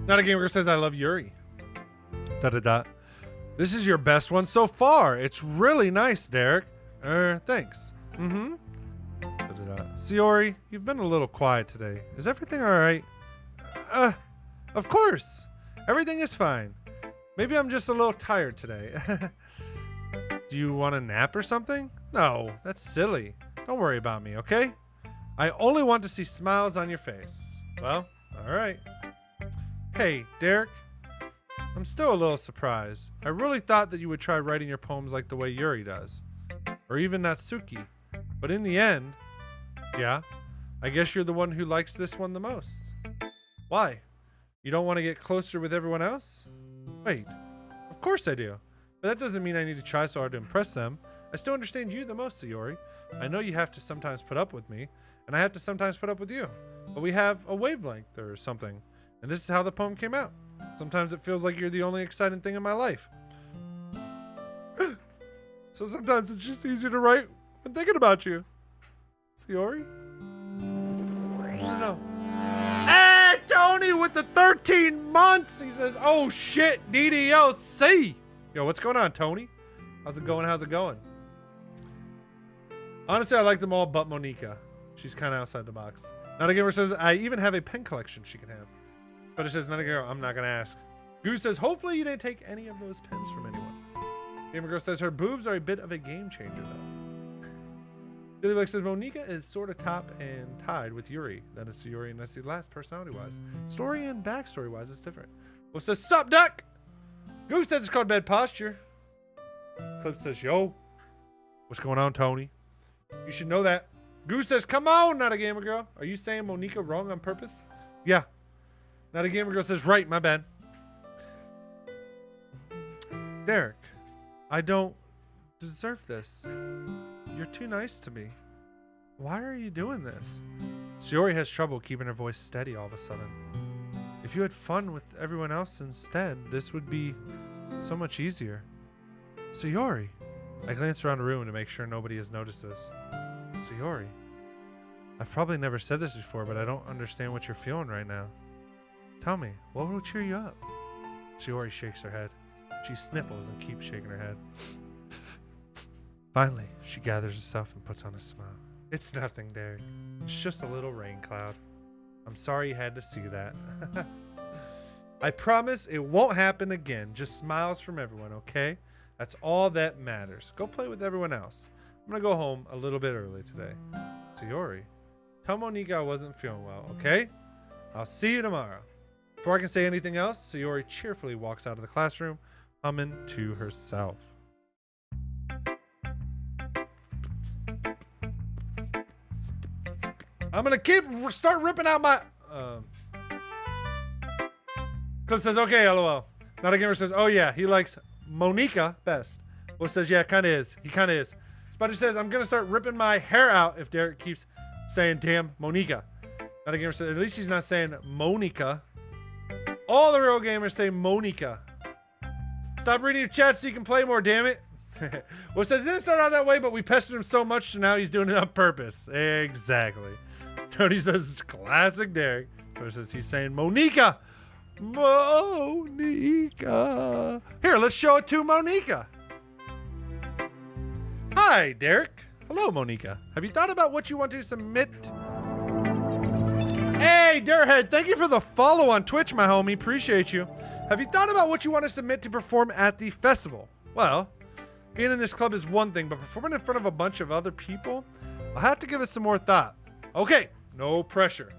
Not a gamer says I love Yuri. This is your best one so far. It's really nice, Derek. Thanks. Sayori, you've been a little quiet today. Is everything all right? Of course. Everything is fine. Maybe I'm just a little tired today. Do you want a nap or something? No, that's silly. Don't worry about me, okay? I only want to see smiles on your face. Well, all right. Hey, Derek. I'm still a little surprised. I really thought that you would try writing your poems like the way Yuri does. Or even Natsuki. But in the end, yeah, I guess you're the one who likes this one the most. Why? You don't want to get closer with everyone else? Wait, of course I do. But that doesn't mean I need to try so hard to impress them. I still understand you the most, Sayori. I know you have to sometimes put up with me, and I have to sometimes put up with you. But we have a wavelength or something. And this is how the poem came out. Sometimes it feels like you're the only exciting thing in my life. So sometimes it's just easier to write when thinking about you. Sayori? I don't know. Hey, Tony with the 13 months! He says, oh shit, DDLC! Yo, what's going on, Tony? How's it going? How's it going? Honestly, I like them all but Monica. She's kind of outside the box. Not a gamer says, I even have a pen collection she can have. But it says, not a girl, I'm not going to ask. Goose says, hopefully you didn't take any of those pens from anyone. Gamer Girl says, her boobs are a bit of a game changer, though. Dillybug says, Monica is sort of top and tied with Yuri. That is Yuri, and that's the last personality-wise. Story and backstory-wise, it's different. Well, says, sup, duck? Goose says it's called bad posture. Clip says, yo. What's going on, Tony? You should know that. Goose says, come on, not a gamer girl. Are you saying Monica wrong on purpose? Yeah. Not a gamer girl says, right, my bad. Derek, I don't deserve this. You're too nice to me. Why are you doing this? Sayori has trouble keeping her voice steady all of a sudden. If you had fun with everyone else instead, this would be so much easier. Sayori. I glance around the room to make sure nobody has noticed this. Sayori. I've probably never said this before, but I don't understand what you're feeling right now. Tell me, what will cheer you up? Sayori shakes her head. She sniffles and keeps shaking her head. Finally, she gathers herself and puts on a smile. It's nothing, Derek. It's just a little rain cloud. I'm sorry you had to see that. I promise it won't happen again. Just smiles from everyone, okay? That's all that matters. Go play with everyone else. I'm gonna go home a little bit early today. Sayori, tell Monica I wasn't feeling well, okay? I'll see you tomorrow. Before I can say anything else, Sayori cheerfully walks out of the classroom, humming to herself. I'm gonna start ripping out my Clip says, okay, LOL. Not a gamer says, oh yeah, he likes Monica best. Wolf says, yeah, kind of is. He kind of is. Spider says, I'm going to start ripping my hair out if Derek keeps saying, damn, Monica. Not a gamer says, at least he's not saying Monica. All the real gamers say Monica. Stop reading your chat so you can play more, damn it. Well, says it didn't start out that way, but we pestered him so much, so now he's doing it on purpose. Exactly. Tony says it's classic Derek. Tony says he's saying Monica. Monica. Here, let's show it to Monica. Hi, Derek. Hello, Monica. Have you thought about what you want to submit? Hey, Durhead, thank you for the follow on Twitch, my homie. Appreciate you. Have you thought about what you want to submit to perform at the festival? Well, being in this club is one thing, but performing in front of a bunch of other people, I'll have to give it some more thought. Okay, no pressure.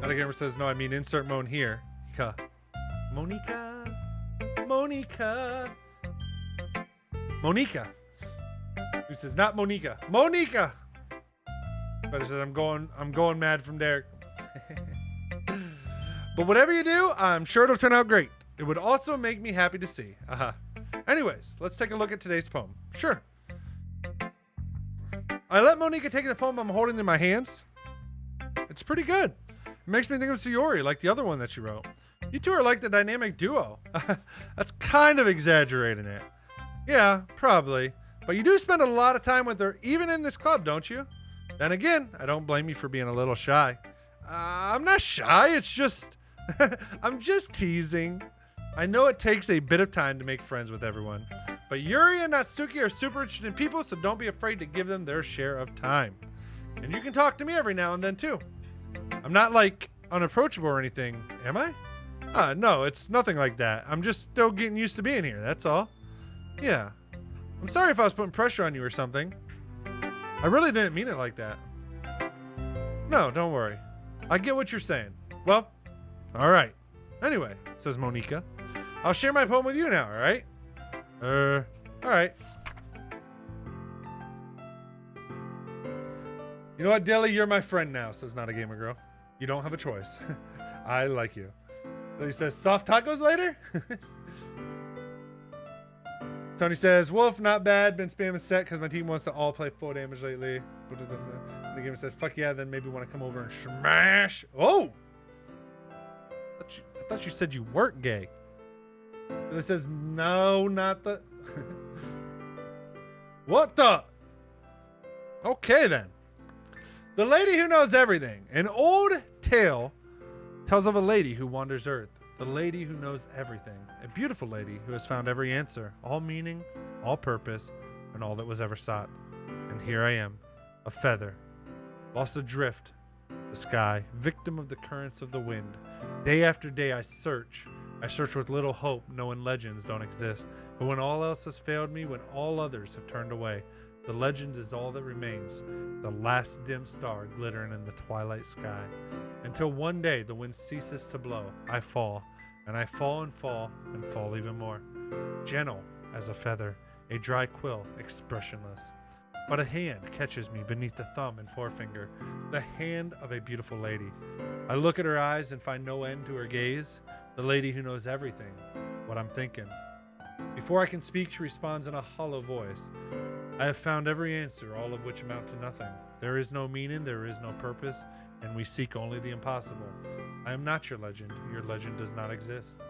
Not a gamer says, no, I mean insert moan here. Monica. Monica. Monica. Who says, not Monica. Monica. But it says, I'm going mad from Derek. But whatever you do, I'm sure it'll turn out great. It would also make me happy to see. Anyways, let's take a look at today's poem. Sure. I let Monica take the poem I'm holding in my hands. It's pretty good. It makes me think of Sayori, like the other one that she wrote. You two are like the dynamic duo. That's kind of exaggerating it. Yeah, probably. But you do spend a lot of time with her, even in this club, don't you? Then again, I don't blame you for being a little shy. I'm not shy, it's just... I'm just teasing. I know it takes a bit of time to make friends with everyone, but Yuri and Natsuki are super interesting people, so don't be afraid to give them their share of time. And you can talk to me every now and then too. I'm not like unapproachable or anything, am I? No, it's nothing like that. I'm just still getting used to being here, that's all. Yeah. I'm sorry if I was putting pressure on you or something. I really didn't mean it like that. No, don't worry. I get what you're saying. Well, all right. Anyway, says Monica, I'll share my poem with you now, all right? All right. You know what, Dilly? You're my friend now, says Not a Gamer Girl. You don't have a choice. I like you. Then he says, soft tacos later? Tony says, Wolf, not bad. Been spamming set because my team wants to all play full damage lately. And the gamer says, fuck yeah, then maybe want to come over and smash. Oh! I thought you said you weren't gay. And it says, no, not the... What the? Okay, then. The lady who knows everything. An old tale tells of a lady who wanders Earth. The lady who knows everything. A beautiful lady who has found every answer, all meaning, all purpose, and all that was ever sought. And here I am, a feather, lost adrift, the sky, victim of the currents of the wind. Day after day I search with little hope, knowing legends don't exist. But when all else has failed me, when all others have turned away, the legend is all that remains, the last dim star glittering in the twilight sky. Until one day the wind ceases to blow, I fall, and I fall and fall and fall even more. Gentle as a feather, a dry quill, expressionless. But a hand catches me beneath the thumb and forefinger, the hand of a beautiful lady. I look at her eyes and find no end to her gaze, the lady who knows everything, what I'm thinking. Before I can speak, she responds in a hollow voice. I have found every answer, all of which amount to nothing. There is no meaning, there is no purpose, and we seek only the impossible. I am not your legend does not exist.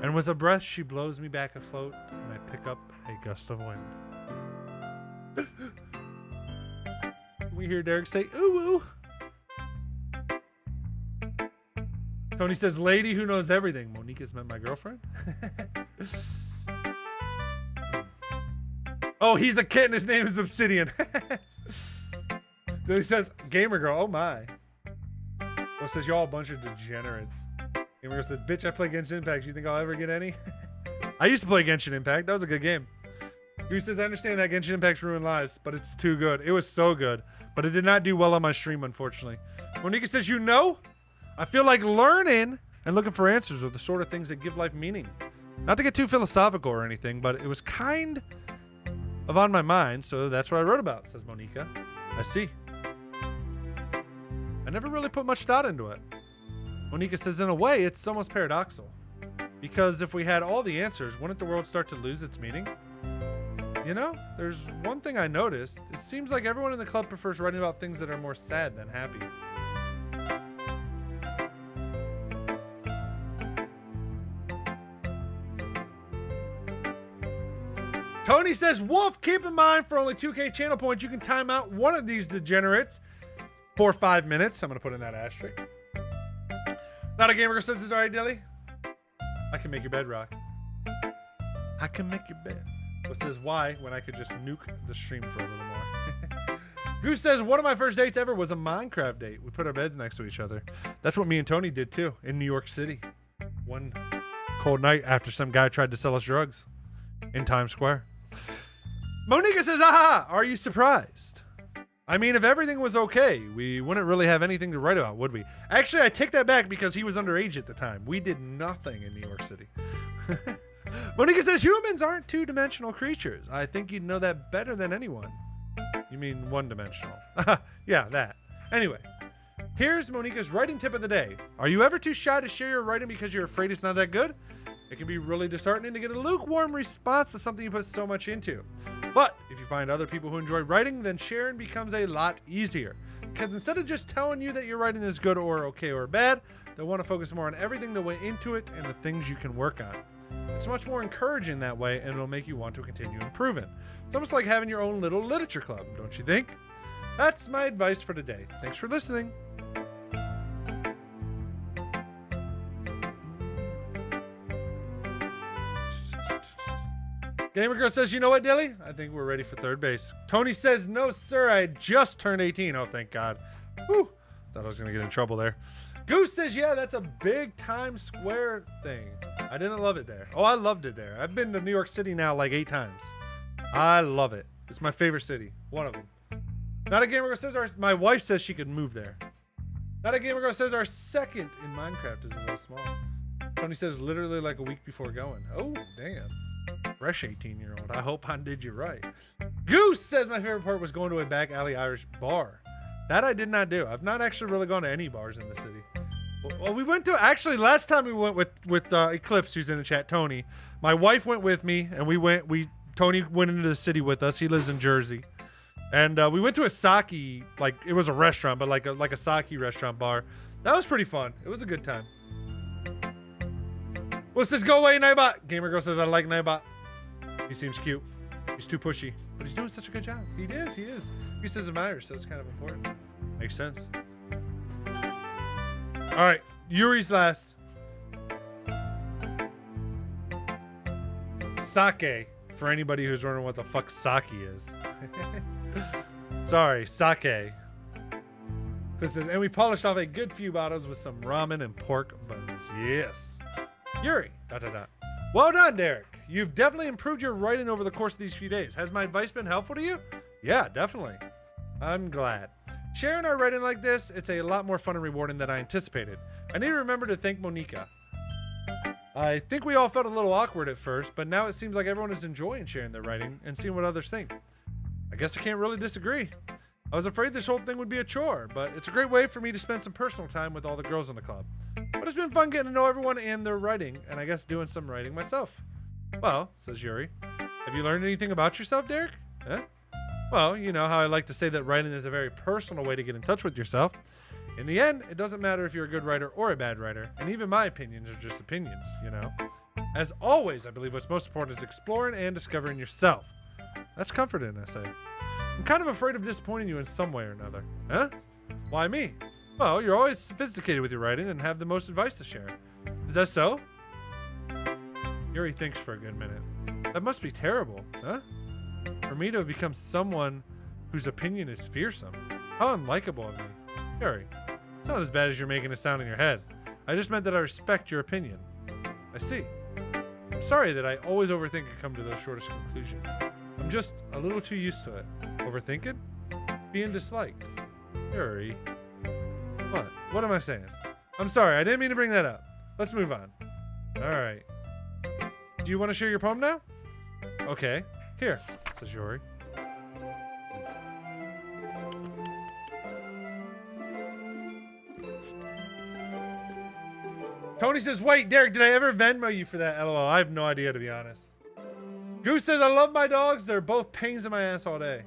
And with a breath, she blows me back afloat, and I pick up a gust of wind. We hear Derek say, ooh, ooh. Tony says, lady who knows everything. Monica's met my girlfriend? Oh, he's a kitten. His name is Obsidian. Then he says, gamer girl. Oh my. Well, says y'all a bunch of degenerates. Gamer girl says, bitch, I play Genshin Impact. You think I'll ever get any? I used to play Genshin Impact. That was a good game. Goose says, I understand that Genshin Impact's ruined lives, but it's too good. It was so good, but it did not do well on my stream, unfortunately. Monica says, you know, I feel like learning and looking for answers are the sort of things that give life meaning. Not to get too philosophical or anything, but it was kind of on my mind, so that's what I wrote about, says Monica. I see. I never really put much thought into it. Monica says, in a way, it's almost paradoxical. Because if we had all the answers, wouldn't the world start to lose its meaning? You know, there's one thing I noticed. It seems like everyone in the club prefers writing about things that are more sad than happy. Tony says, Wolf, keep in mind for only 2K channel points, you can time out one of these degenerates for 5 minutes. I'm going to put in that asterisk. Not a gamer girl says, it's all right, Dilly. I can make your bed rock. I can make your bed. What says why when I could just nuke the stream for a little more? Goose says, one of my first dates ever was a Minecraft date. We put our beds next to each other. That's what me and Tony did too in New York City. One cold night after some guy tried to sell us drugs in Times Square. Monica says, aha, are you surprised? I mean, if everything was okay, we wouldn't really have anything to write about, would we? Actually, I take that back because he was underage at the time. We did nothing in New York City. Monica says, humans aren't two-dimensional creatures. I think you'd know that better than anyone. You mean one-dimensional. Yeah, that. Anyway, here's Monica's writing tip of the day. Are you ever too shy to share your writing because you're afraid it's not that good? It can be really disheartening to get a lukewarm response to something you put so much into. But if you find other people who enjoy writing, then sharing becomes a lot easier. Because instead of just telling you that your writing is good or okay or bad, they'll want to focus more on everything that went into it and the things you can work on. It's much more encouraging that way, and it'll make you want to continue improving. It's almost like having your own little literature club, don't you think? That's my advice for today. Thanks for listening. Gamer Girl says, you know what, Dilly? I think we're ready for third base. Tony says, no, sir, I just turned 18. Oh, thank God. Whew. Thought I was going to get in trouble there. Goose says, yeah, that's a big Times Square thing. I didn't love it there. Oh, I loved it there. I've been to New York City now like 8 times. I love it. It's my favorite city. One of them. Not a Gamer Girl says, my wife says she could move there. Not a Gamer Girl says, our second in Minecraft is a little small. Tony says, literally like a week before going. Oh, damn. Fresh 18-year-old. I hope I did you right. Goose says my favorite part was going to a back alley Irish bar. That I did not do. I've not actually really gone to any bars in the city. Well, we went to, actually last time we went with Eclipse, who's in the chat, Tony. My wife went with me, and Tony went into the city with us. He lives in Jersey. And we went to a sake, like it was a restaurant, but like a sake restaurant bar. That was pretty fun. It was a good time. What's this? Go away, Nightbot. Gamer Girl says, I like Nightbot. He seems cute. He's too pushy, but he's doing such a good job. He is. He says I'm Irish, so it's kind of important. Makes sense. All right, Yuri's last. Sake, for anybody who's wondering what the fuck sake is. Sorry, sake. And we polished off a good few bottles with some ramen and pork buns. Yes. Yuri, ... Well done, Derek. You've definitely improved your writing over the course of these few days. Has my advice been helpful to you? Yeah, definitely. I'm glad. Sharing our writing like this, it's a lot more fun and rewarding than I anticipated. I need to remember to thank Monica. I think we all felt a little awkward at first, but now it seems like everyone is enjoying sharing their writing and seeing what others think. I guess I can't really disagree. I was afraid this whole thing would be a chore, but it's a great way for me to spend some personal time with all the girls in the club. But it's been fun getting to know everyone and their writing, and I guess doing some writing myself. Well, says Yuri, have you learned anything about yourself, Derek? Huh? Well, you know how I like to say that writing is a very personal way to get in touch with yourself. In the end, it doesn't matter if you're a good writer or a bad writer, and even my opinions are just opinions, you know? As always, I believe what's most important is exploring and discovering yourself. That's comforting, I say. I'm kind of afraid of disappointing you in some way or another. Huh? Why me? Well, you're always sophisticated with your writing and have the most advice to share. Is that so? Yuri thinks for a good minute. That must be terrible, huh? For me to have become someone whose opinion is fearsome. How unlikable of me. Yuri, it's not as bad as you're making it sound in your head. I just meant that I respect your opinion. I see. I'm sorry that I always overthink and come to those shortest conclusions. I'm just a little too used to it. Overthinking? Being disliked. Yuri. What? What am I saying? I'm sorry, I didn't mean to bring that up. Let's move on. Alright. Do you want to share your poem now? Okay. Here, says Yuri. Tony says, wait, Derek, did I ever Venmo you for that? LOL. I have no idea, to be honest. Goose says, I love my dogs. They're both pains in my ass all day.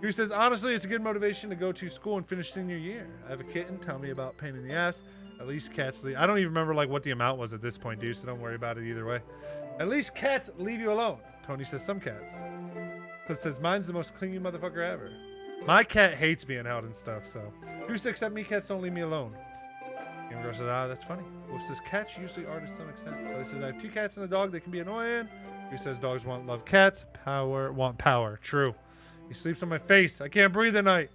Goose says, honestly, it's a good motivation to go to school and finish senior year. I have a kitten. Tell me about pain in the ass. At least cats leave. I don't even remember like what the amount was at this point, dude, so don't worry about it either way. At least cats leave you alone. Tony says, some cats. Clip says, mine's the most clingy motherfucker ever. My cat hates being held and stuff, so. Goose says, except me, cats don't leave me alone. Gamer Girl says, ah, that's funny. Wolf says, cats usually are to some extent. Kelly says, I have 2 cats and a dog. They can be annoying. Goose says, dogs love cats. Want power. True. He sleeps on my face. I can't breathe at night.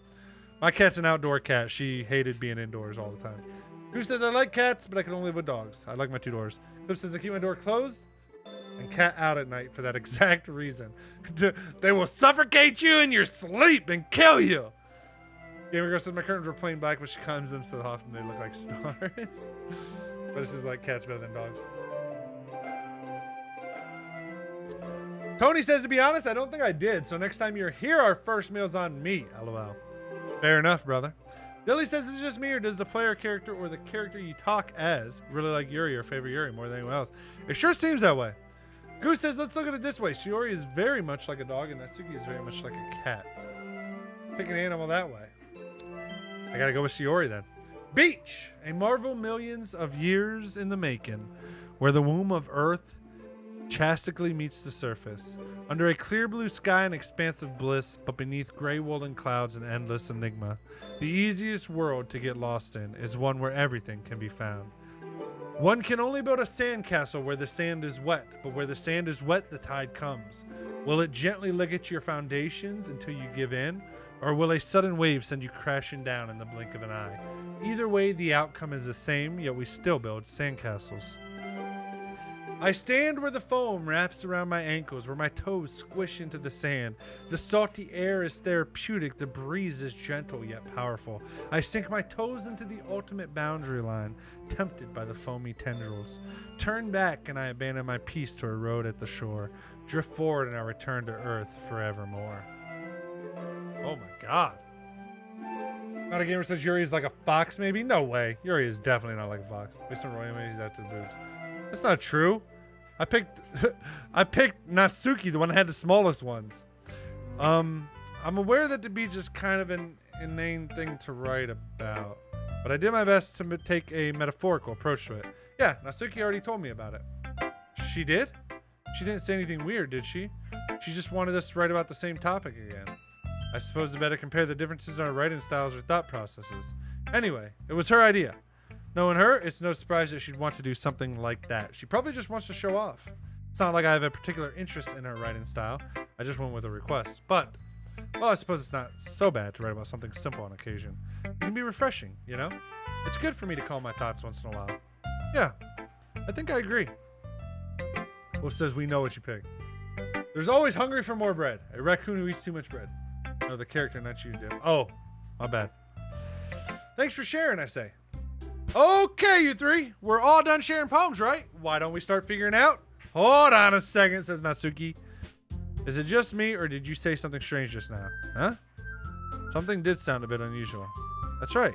My cat's an outdoor cat. She hated being indoors all the time. Goose says, I like cats, but I can only live with dogs. I like my 2 doors. Clip says, I keep my door closed and cat out at night for that exact reason. They will suffocate you in your sleep and kill you. Gamer Girl says, my curtains were plain black, but she climbs them so often they look like stars. But this is like cats better than dogs. Tony says, to be honest, I don't think I did. So next time you're here, our first meal's on me. LOL. Fair enough, brother. Dilly says, is it just me, or does the player character or the character you talk as really like Yuri or favor Yuri more than anyone else? It sure seems that way. Goose says, let's look at it this way. Shiori is very much like a dog, and Natsuki is very much like a cat. Pick an animal that way. I gotta go with Shiori then. Beach, a marvel millions of years in the making, where the womb of Earth chastically meets the surface. Under a clear blue sky and expansive bliss, but beneath gray woolen clouds and endless enigma. The easiest world to get lost in is one where everything can be found. One can only build a sandcastle where the sand is wet, but where the sand is wet, the tide comes. Will it gently lick at your foundations until you give in, or will a sudden wave send you crashing down in the blink of an eye? Either way, the outcome is the same, yet we still build sandcastles. I stand where the foam wraps around my ankles, where my toes squish into the sand. The salty air is therapeutic, the breeze is gentle yet powerful. I sink my toes into the ultimate boundary line, tempted by the foamy tendrils. Turn back and I abandon my peace to a road at the shore. Drift forward and I return to earth forevermore. Oh my god. Not a gamer says Yuri is like a fox, maybe? No way. Yuri is definitely not like a fox. Based on Roy, maybe he's out to the boobs. That's not true. I picked Natsuki, the one that had the smallest ones. I'm aware that the beach is kind of an inane thing to write about, but I did my best to take a metaphorical approach to it. Yeah, Natsuki already told me about it. She did? She didn't say anything weird, did she? She just wanted us to write about the same topic again. I suppose I better compare the differences in our writing styles or thought processes. Anyway, it was her idea. Knowing her, it's no surprise that she'd want to do something like that. She probably just wants to show off. It's not like I have a particular interest in her writing style. I just went with a request. But, well, I suppose it's not so bad to write about something simple on occasion. It can be refreshing, you know? It's good for me to call my thoughts once in a while. Yeah, I think I agree. Wolf says we know what you picked. There's always hungry for more bread. A raccoon who eats too much bread. No, the character, not you, Dip. Oh, my bad. Thanks for sharing, I say. Okay, you three. We're all done sharing poems, right? Why don't we start figuring out? Hold on a second, says Natsuki. Is it just me, or did you say something strange just now? Huh? Something did sound a bit unusual. That's right.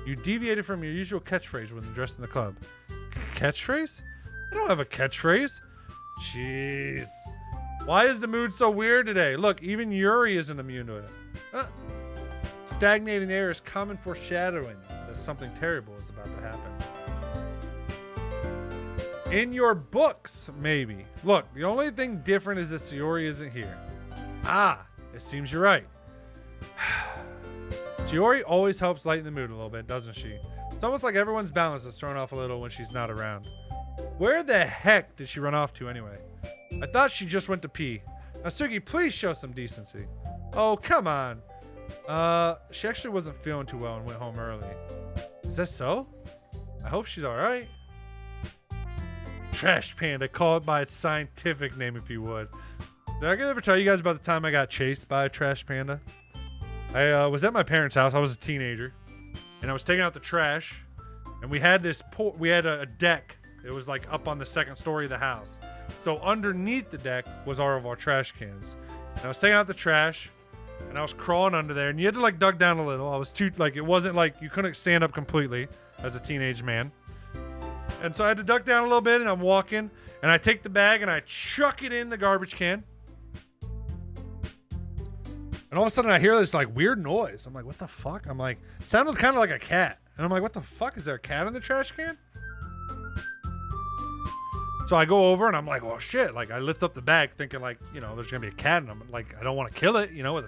You deviated from your usual catchphrase when addressing the club. Catchphrase? I don't have a catchphrase. Jeez. Why is the mood so weird today? Look, even Yuri isn't immune to it. Stagnating air is common foreshadowing that something terrible is about to happen. In your books, maybe. Look, the only thing different is that Sayori isn't here. Ah, it seems you're right. Sayori always helps lighten the mood a little bit, doesn't she? It's almost like everyone's balance is thrown off a little when she's not around. Where the heck did she run off to anyway? I thought she just went to pee. Natsuki, please show some decency. Oh, come on. She actually wasn't feeling too well and went home early. Is that so? I hope she's alright. Trash panda, call it by its scientific name if you would. Did I ever tell you guys about the time I got chased by a trash panda? I was at my parents' house. I was a teenager. And I was taking out the trash. And we had a deck. It was like up on the second story of the house. So underneath the deck was all of our trash cans. And I was taking out the trash. And I was crawling under there. And you had to like duck down a little. I was too, like, it wasn't like you couldn't stand up completely as a teenage man. And so I had to duck down a little bit, and I'm walking, and I take the bag and I chuck it in the garbage can. And all of a sudden I hear this like weird noise. I'm like, what the fuck? I'm like, sounded kind of like a cat. And I'm like, what the fuck? Is there a cat in the trash can? So I go over and I'm like, oh shit. Like I lift up the bag thinking like, you know, there's gonna be a cat, and I'm like, I don't want to kill it, you know.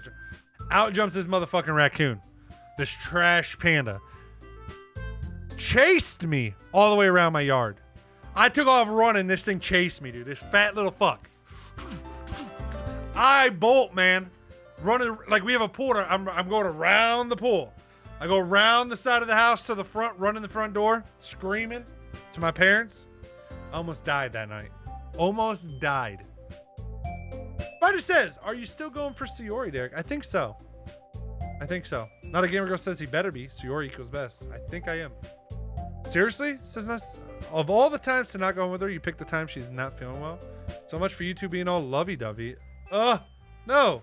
Out jumps this motherfucking raccoon. This trash panda. Chased me all the way around my yard. I took off running. This thing chased me, dude. This fat little fuck. I bolt, man. Running like we have a pool. I'm going around the pool. I go around the side of the house to the front, running the front door, screaming to my parents. I almost died that night. Almost died. Spider says, are you still going for Sayori, Derek? I think so. I think so. Not a gamer girl says he better be. Sayori equals best. I think I am. Seriously? Says Ness. Of all the times to not go with her, you pick the time she's not feeling well. So much for you two being all lovey-dovey. No.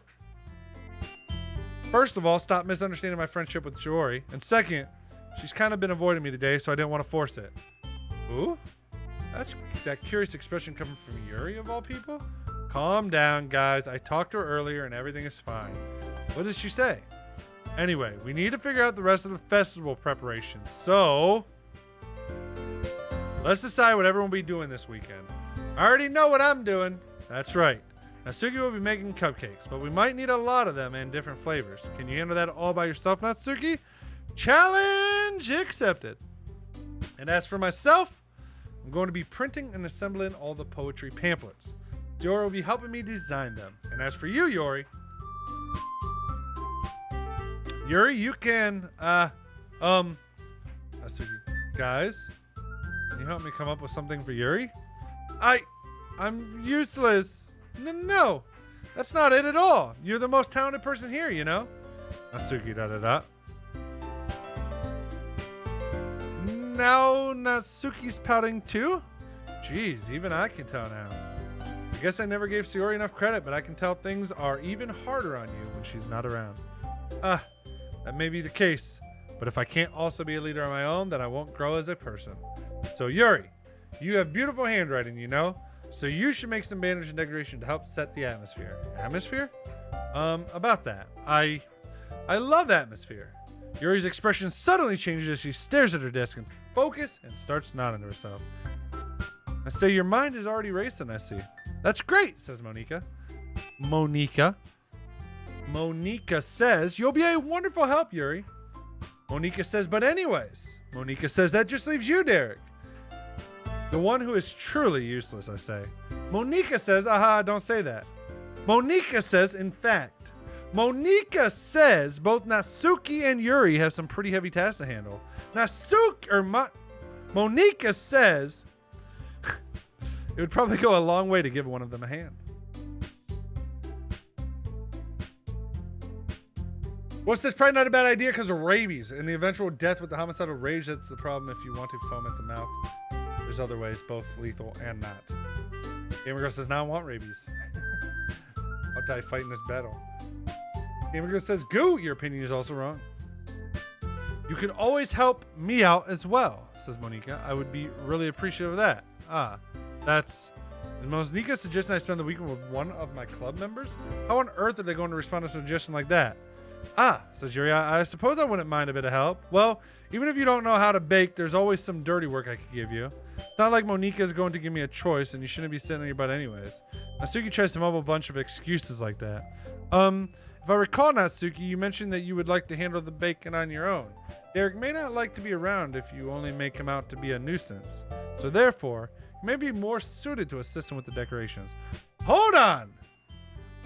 First of all, stop misunderstanding my friendship with Sayori. And second, she's kind of been avoiding me today, so I didn't want to force it. Ooh? That's that curious expression coming from Yuri of all people? Calm down, guys. I talked to her earlier and everything is fine. What did she say? Anyway, we need to figure out the rest of the festival preparations. So, let's decide what everyone will be doing this weekend. I already know what I'm doing. That's right. Natsuki will be making cupcakes, but we might need a lot of them and different flavors. Can you handle that all by yourself, Natsuki? Challenge accepted. And as for myself, I'm going to be printing and assembling all the poetry pamphlets. Yori will be helping me design them. And as for you, Yuri, you can, Natsuki, guys, can you help me come up with something for Yuri? I'm useless. No, that's not it at all. You're the most talented person here, you know? Natsuki, da-da-da. Now Natsuki's pouting too? Jeez, even I can tell now. I guess I never gave Sayori enough credit, but I can tell things are even harder on you when she's not around. That may be the case, but if I can't also be a leader on my own, then I won't grow as a person. So Yuri, you have beautiful handwriting, you know? So you should make some banners and decoration to help set the atmosphere. Atmosphere? About that. I love atmosphere. Yuri's expression suddenly changes as she stares at her desk and focuses and starts nodding to herself. I say your mind is already racing, I see. That's great, says Monika. Monika says, you'll be a wonderful help, Yuri. Monika says, but anyways. Monika says, that just leaves you, Derek. The one who is truly useless, I say. Monika says, aha, don't say that. Monika says, in fact. Monika says both Natsuki and Yuri have some pretty heavy tasks to handle. Monika says it would probably go a long way to give one of them a hand. What's this? Probably not a bad idea because of rabies and the eventual death with the homicidal rage. That's the problem if you want to foam at the mouth. There's other ways, both lethal and not. Gamer Girl says, now I want rabies. I'll die fighting this battle. Gamer Girl says, goo, your opinion is also wrong. You can always help me out as well, says Monika. I would be really appreciative of that. That's... Is Monika suggesting I spend the weekend with one of my club members? How on earth are they going to respond to a suggestion like that? Says Yuri, I suppose I wouldn't mind a bit of help. Well, even if you don't know how to bake, there's always some dirty work I could give you. It's not like Monika is going to give me a choice, and you shouldn't be sitting on your butt anyways. Natsuki tries to mumble a bunch of excuses like that. If I recall, Natsuki, you mentioned that you would like to handle the bacon on your own. Derek may not like to be around if you only make him out to be a nuisance. So therefore, you may be more suited to assist him with the decorations. Hold on!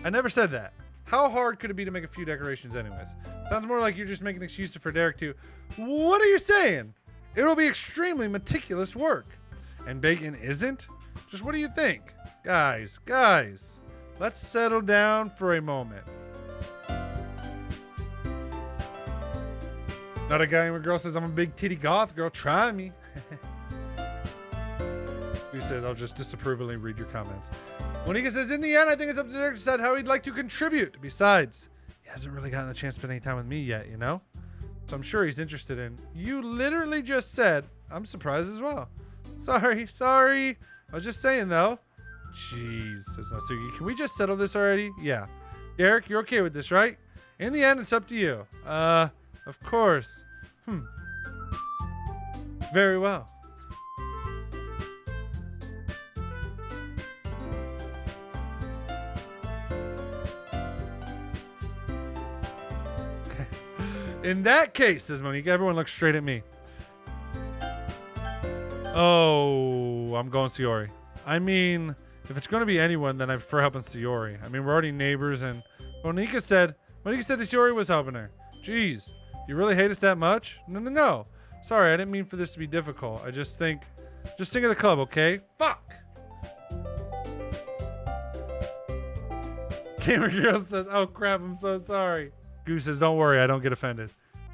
I never said that. How hard could it be to make a few decorations anyways? Sounds more like you're just making excuses for Derek to... What are you saying? It'll be extremely meticulous work. And bacon isn't? Just what do you think? Guys, let's settle down for a moment. Not a guy where girl says, I'm a big titty goth, girl, try me. Who says, I'll just disapprovingly read your comments. Monika says, in the end, I think it's up to Derek to decide how he'd like to contribute. Besides, he hasn't really gotten a chance to spend any time with me yet, you know? So I'm sure he's interested in. You literally just said, I'm surprised as well. Sorry. I was just saying, though. Jeez, says Natsuki. Can we just settle this already? Yeah. Derek, you're okay with this, right? In the end, it's up to you. Of course. Very well. In that case, says Monique, everyone looks straight at me. Oh, I'm going Sayori. I mean, if it's going to be anyone, then I prefer helping Sayori. I mean, we're already neighbors, and Monica said that Sayori was helping her. Jeez, you really hate us that much? No. Sorry, I didn't mean for this to be difficult. I just think of the club, okay? Fuck! Gamer Girl says, oh crap, I'm so sorry. Goose says, don't worry, I don't get offended.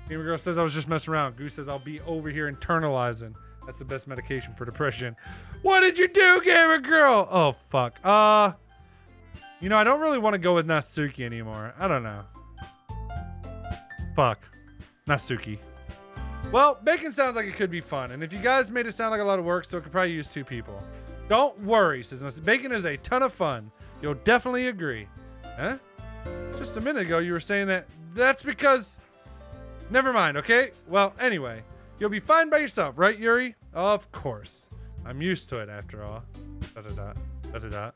Gamer Girl says, I was just messing around. Goose says, I'll be over here internalizing. That's the best medication for depression. What did you do, Gamer Girl? Oh, fuck. You know, I don't really want to go with Natsuki anymore. I don't know. Fuck. Natsuki. Well, bacon sounds like it could be fun. And if you guys made it sound like a lot of work, so it could probably use 2 people. Don't worry, says Natsuki. Bacon is a ton of fun. You'll definitely agree. Huh? Just a minute ago, you were saying that's because... Never mind, okay? Well, anyway. You'll be fine by yourself, right, Yuri? Of course. I'm used to it, after all. Da-da-da.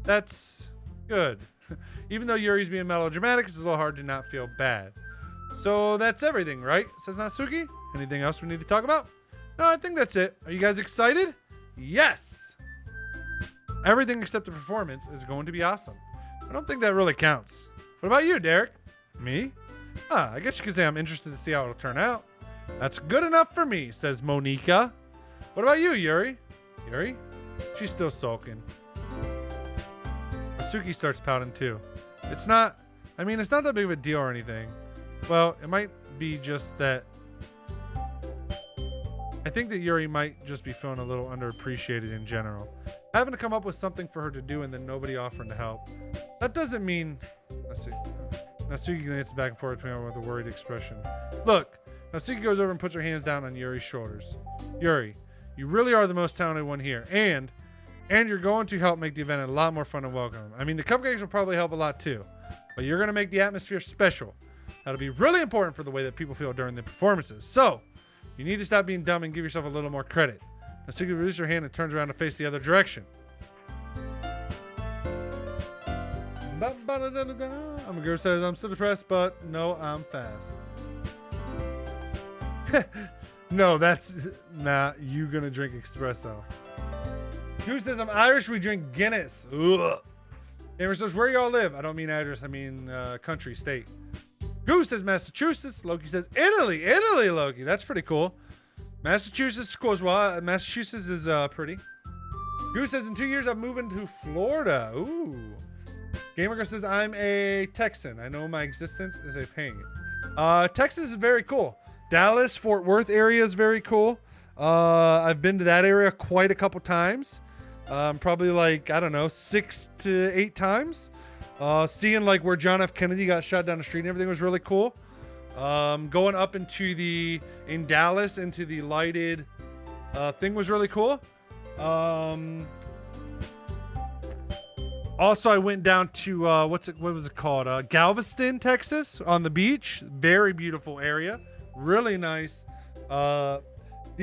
That's good. Even though Yuri's being melodramatic, it's a little hard to not feel bad. So that's everything, right? Says Natsuki. Anything else we need to talk about? No, I think that's it. Are you guys excited? Yes! Everything except the performance is going to be awesome. I don't think that really counts. What about you, Derek? Me? I guess you could say I'm interested to see how it'll turn out. That's good enough for me, says Monica. What about you, Yuri? Yuri? She's still sulking. Natsuki starts pouting too. It's not that big of a deal or anything. Well, it might be just that I think that Yuri might just be feeling a little underappreciated in general. Having to come up with something for her to do and then nobody offering to help. That doesn't mean... Natsuki glances back and forth with a worried expression. Look, Natsuki goes over and puts her hands down on Yuri's shoulders. Yuri, you really are the most talented one here. And you're going to help make the event a lot more fun and welcoming. I mean, the cupcakes will probably help a lot too. But you're going to make the atmosphere special. That'll be really important for the way that people feel during the performances. So, you need to stop being dumb and give yourself a little more credit. Natsuki releases her hand and turns around to face the other direction. Amagura says, I'm so depressed, but no, I'm fast. No, that's not you gonna drink espresso. Who says I'm Irish? We drink Guinness. Ugh. Gamer says, where y'all live? I don't mean address, I mean country, state. Goose says Massachusetts. Loki says Italy, Loki. That's pretty cool. Massachusetts is cool as well. Massachusetts is pretty. Goose says in 2 years I'm moving to Florida. Ooh. Gamer says I'm a Texan. I know my existence is a pain. Texas is very cool. Dallas, Fort Worth area is very cool. I've been to that area quite a couple times. Probably like, I don't know, 6 to 8 times. Seeing like where John F. Kennedy got shot down the street and everything was really cool. Going up in Dallas into the lighted thing was really cool. Also, I went down to what was it called? Galveston, Texas, on the beach. Very beautiful area, really nice. The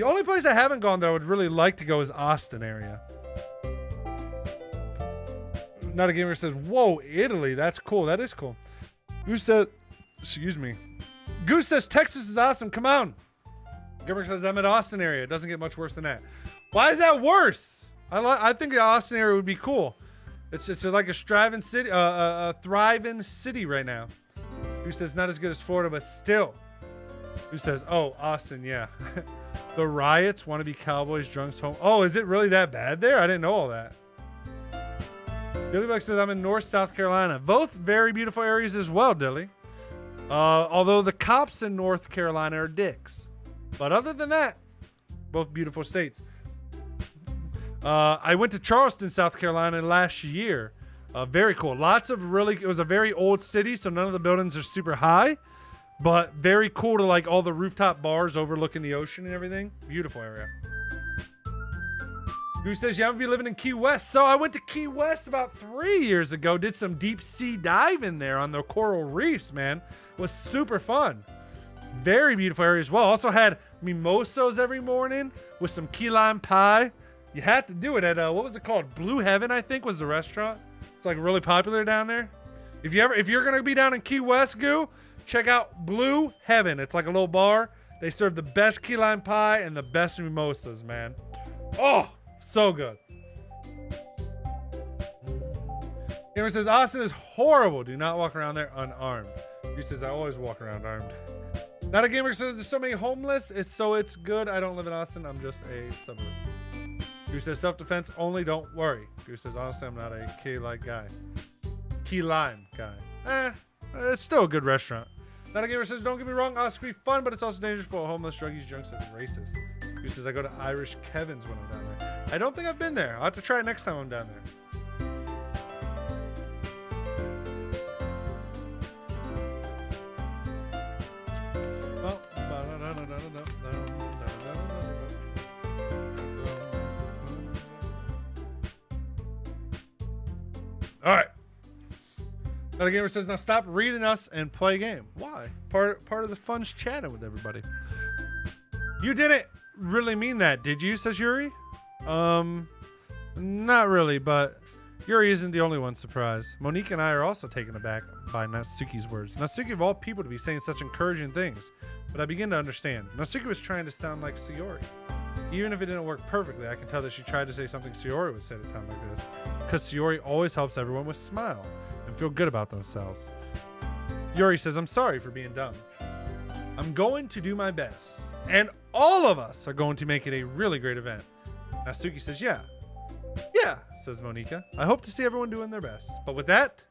only place I haven't gone that I would really like to go is Austin area. Not a gamer says, "Whoa, Italy, that's cool. That is cool." Goose says, "Excuse me." Goose says, "Texas is awesome. Come on." Gamer says, "I'm in Austin area. It doesn't get much worse than that." Why is that worse? I think the Austin area would be cool. It's like a thriving city, thriving city right now. Who says not as good as Florida, but still. Who says, oh, Austin, yeah. The riots, wannabe cowboys, drunks home. Oh, is it really that bad there? I didn't know all that. Dillybuck says I'm in North South Carolina. Both very beautiful areas as well, Dilly. Although the cops in North Carolina are dicks. But other than that, both beautiful states. I went to Charleston, South Carolina last year. Very cool. It was a very old city, so none of the buildings are super high, but very cool to like all the rooftop bars overlooking the ocean and everything. Beautiful area. Who says, yeah, I'm gonna be living in Key West. So I went to Key West about 3 years ago, did some deep sea diving there on the coral reefs, man. It was super fun. Very beautiful area as well. Also had mimosas every morning with some key lime pie. You had to do it at, what was it called? Blue Heaven, I think was the restaurant. It's like really popular down there. If you're gonna be down in Key West, Goo, check out Blue Heaven. It's like a little bar. They serve the best key lime pie and the best mimosas, man. Oh, so good. Gamer says, Austin is horrible. Do not walk around there unarmed. He says, I always walk around armed. Not a gamer says, there's so many homeless. It's good. I don't live in Austin. I'm just a suburb. Who says, self-defense only, don't worry. Who says, honestly, I'm not a key lime guy. It's still a good restaurant. Not a gamer says, don't get me wrong, Austin can be fun, but it's also dangerous for homeless, druggies, junks, and racist. Who says, I go to Irish Kevin's when I'm down there. I don't think I've been there. I'll have to try it next time I'm down there. All right. Not a gamer says, now stop reading us and play a game. Why? Part of the fun's chatting with everybody. You didn't really mean that, did you? Says Yuri. Not really, but Yuri isn't the only one surprised. Monique and I are also taken aback by Natsuki's words. Natsuki of all people to be saying such encouraging things, but I begin to understand. Natsuki was trying to sound like Sayori. Even if it didn't work perfectly, I can tell that she tried to say something Sayori would say at a time like this, because Sayori always helps everyone with smile and feel good about themselves. Yuri says, I'm sorry for being dumb. I'm going to do my best, and all of us are going to make it a really great event. Natsuki says, yeah, says Monica. I hope to see everyone doing their best. But with that,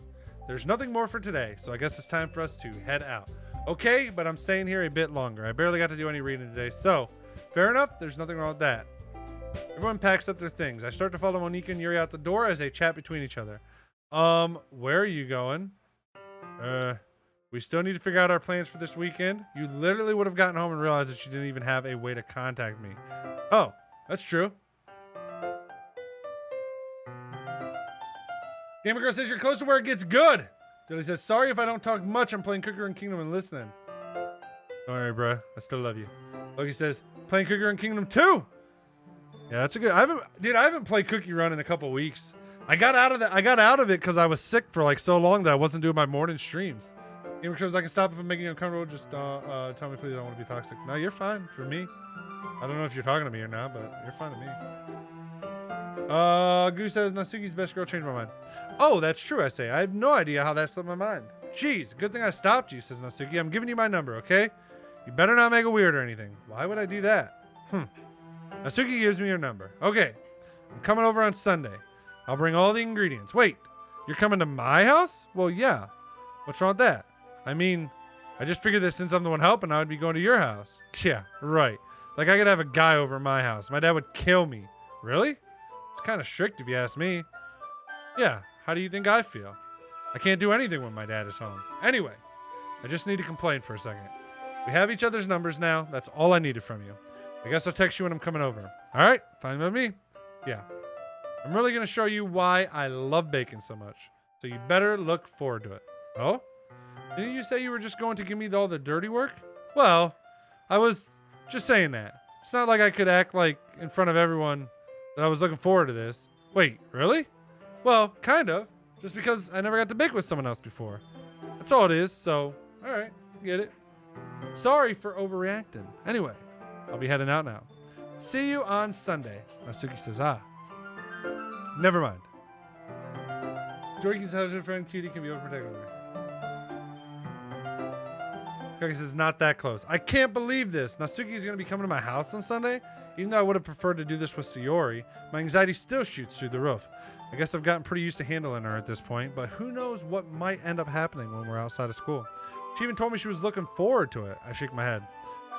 there's nothing more for today, so I guess it's time for us to head out. Okay, but I'm staying here a bit longer. I barely got to do any reading today, so fair enough, there's nothing wrong with that. Everyone packs up their things. I start to follow Monica and Yuri out the door as they chat between each other. Where are you going? We still need to figure out our plans for this weekend. You literally would have gotten home and realized that you didn't even have a way to contact me. Oh, that's true. Gamer Girl says, you're close to where it gets good. Dilly says, sorry if I don't talk much. I'm playing Cookie Run Kingdom and listening. Don't worry, bro. I still love you. Loki says, playing Cookie Run Kingdom 2. Yeah, that's a good. I haven't played Cookie Run in a couple weeks. I got out of it because I was sick for like so long that I wasn't doing my morning streams. Gamer Girl says, I can stop if I'm making you uncomfortable. Just tell me please I don't want to be toxic. No, you're fine for me. I don't know if you're talking to me or not, but you're fine to me. Goose says, Natsuki's best girl changed my mind. Oh, that's true, I say. I have no idea how that slipped my mind. Jeez, good thing I stopped you, says Natsuki. I'm giving you my number, okay? You better not make it weird or anything. Why would I do that? Natsuki gives me your number. Okay, I'm coming over on Sunday. I'll bring all the ingredients. Wait, you're coming to my house? Well, yeah. What's wrong with that? I mean, I just figured that since I'm the one helping, I would be going to your house. Yeah, right. Like I could have a guy over at my house. My dad would kill me. Really? It's kind of strict if you ask me. Yeah, how do you think I feel? I can't do anything when my dad is home. Anyway, I just need to complain for a second. We have each other's numbers now. That's all I needed from you. I guess I'll text you when I'm coming over. All right, fine with me. Yeah. I'm really going to show you why I love bacon so much. So you better look forward to it. Oh? Didn't you say you were just going to give me all the dirty work? Well, I was just saying that. It's not like I could act like in front of everyone that I was looking forward to this. Wait, really? Well, kind of. Just because I never got to bake with someone else before. That's all it is, so, all right, get it. Sorry for overreacting. Anyway, I'll be heading out now. See you on Sunday. Natsuki says, never mind. Jorky's husband friend Cutie can be overprotective of her. Cookie says, not that close. I can't believe this. Natsuki is going to be coming to my house on Sunday. Even though I would have preferred to do this with Sayori, my anxiety still shoots through the roof. I guess I've gotten pretty used to handling her at this point, but who knows what might end up happening when we're outside of school. She even told me she was looking forward to it. I shake my head.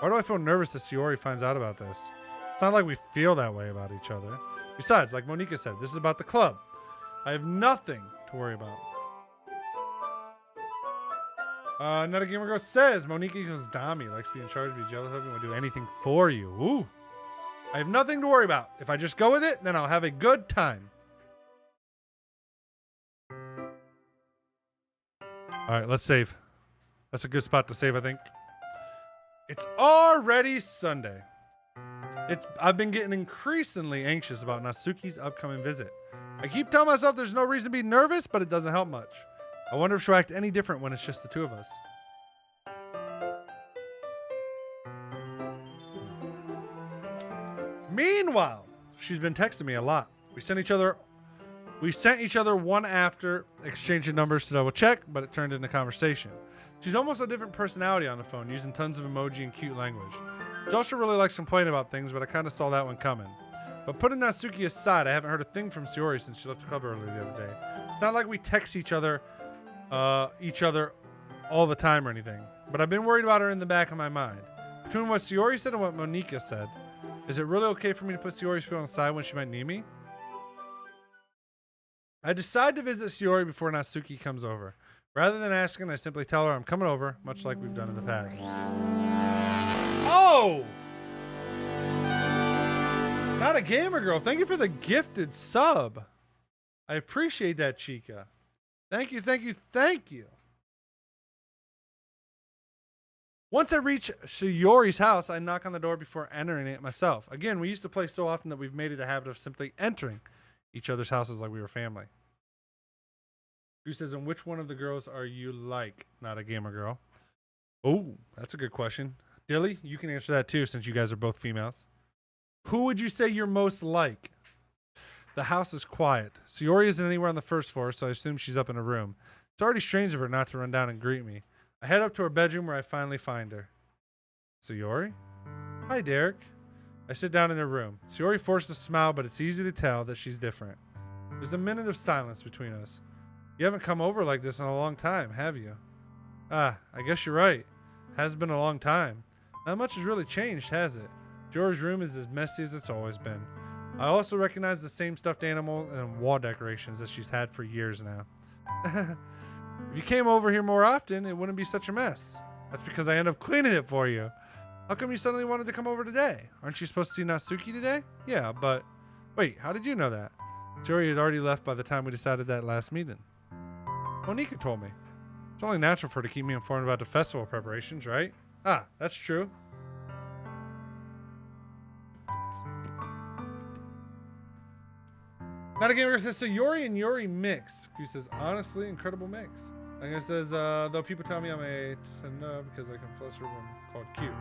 Why do I feel nervous that Sayori finds out about this? It's not like we feel that way about each other. Besides, like Monica said, this is about the club. I have nothing to worry about. Another Gamer Girl says, Monica equals Dami, likes to be in charge, be jealous of, and will do anything for you. Ooh. I have nothing to worry about. If I just go with it, then I'll have a good time. All right, let's save. That's a good spot to save, I think. It's already Sunday. I've been getting increasingly anxious about Natsuki's upcoming visit. I keep telling myself there's no reason to be nervous, but it doesn't help much. I wonder if she'll act any different when it's just the two of us. Meanwhile, she's been texting me a lot. We sent each other one after exchanging numbers to double check, but it turned into conversation. She's almost a different personality on the phone, using tons of emoji and cute language. She also really likes complaining about things, but I kind of saw that one coming. But putting Natsuki aside, I haven't heard a thing from Sayori since she left the club early the other day. It's not like we text each other all the time or anything, but I've been worried about her in the back of my mind. Between what Sayori said and what Monika said, is it really okay for me to put Sayori's feelings aside when she might need me? I decide to visit Sayori before Natsuki comes over. Rather than asking, I simply tell her I'm coming over, much like we've done in the past. Oh! Not a gamer girl. Thank you for the gifted sub. I appreciate that, Chica. Thank you, thank you, thank you. Once I reach Sayori's house, I knock on the door before entering it myself. Again, we used to play so often that we've made it a habit of simply entering each other's houses like we were family. Who says, and which one of the girls are you like? Not a gamer girl. Oh, that's a good question. Dilly, you can answer that too, since you guys are both females. Who would you say you're most like? The house is quiet. Sayori isn't anywhere on the first floor, so I assume she's up in her room. It's already strange of her not to run down and greet me. I head up to her bedroom where I finally find her. Sayori? Hi, Derek. I sit down in her room. Sayori forces a smile, but it's easy to tell that she's different. There's a minute of silence between us. You haven't come over like this in a long time, have you? Ah, I guess you're right. It has been a long time. Not much has really changed, has it? Sayori's room is as messy as it's always been. I also recognize the same stuffed animal and wall decorations that she's had for years now. If you came over here more often, it wouldn't be such a mess. That's because I end up cleaning it for you. How come you suddenly wanted to come over today? Aren't you supposed to see Natsuki today? Yeah, but... Wait, how did you know that? Sayori had already left by the time we decided that last meeting. Monika told me. It's only natural for her to keep me informed about the festival preparations, right? Ah, that's true. Not a gamer says, so Yori and Yori mix. Who says, honestly, incredible mix. And it says, though people tell me I'm a nub because I can fluster when called cute.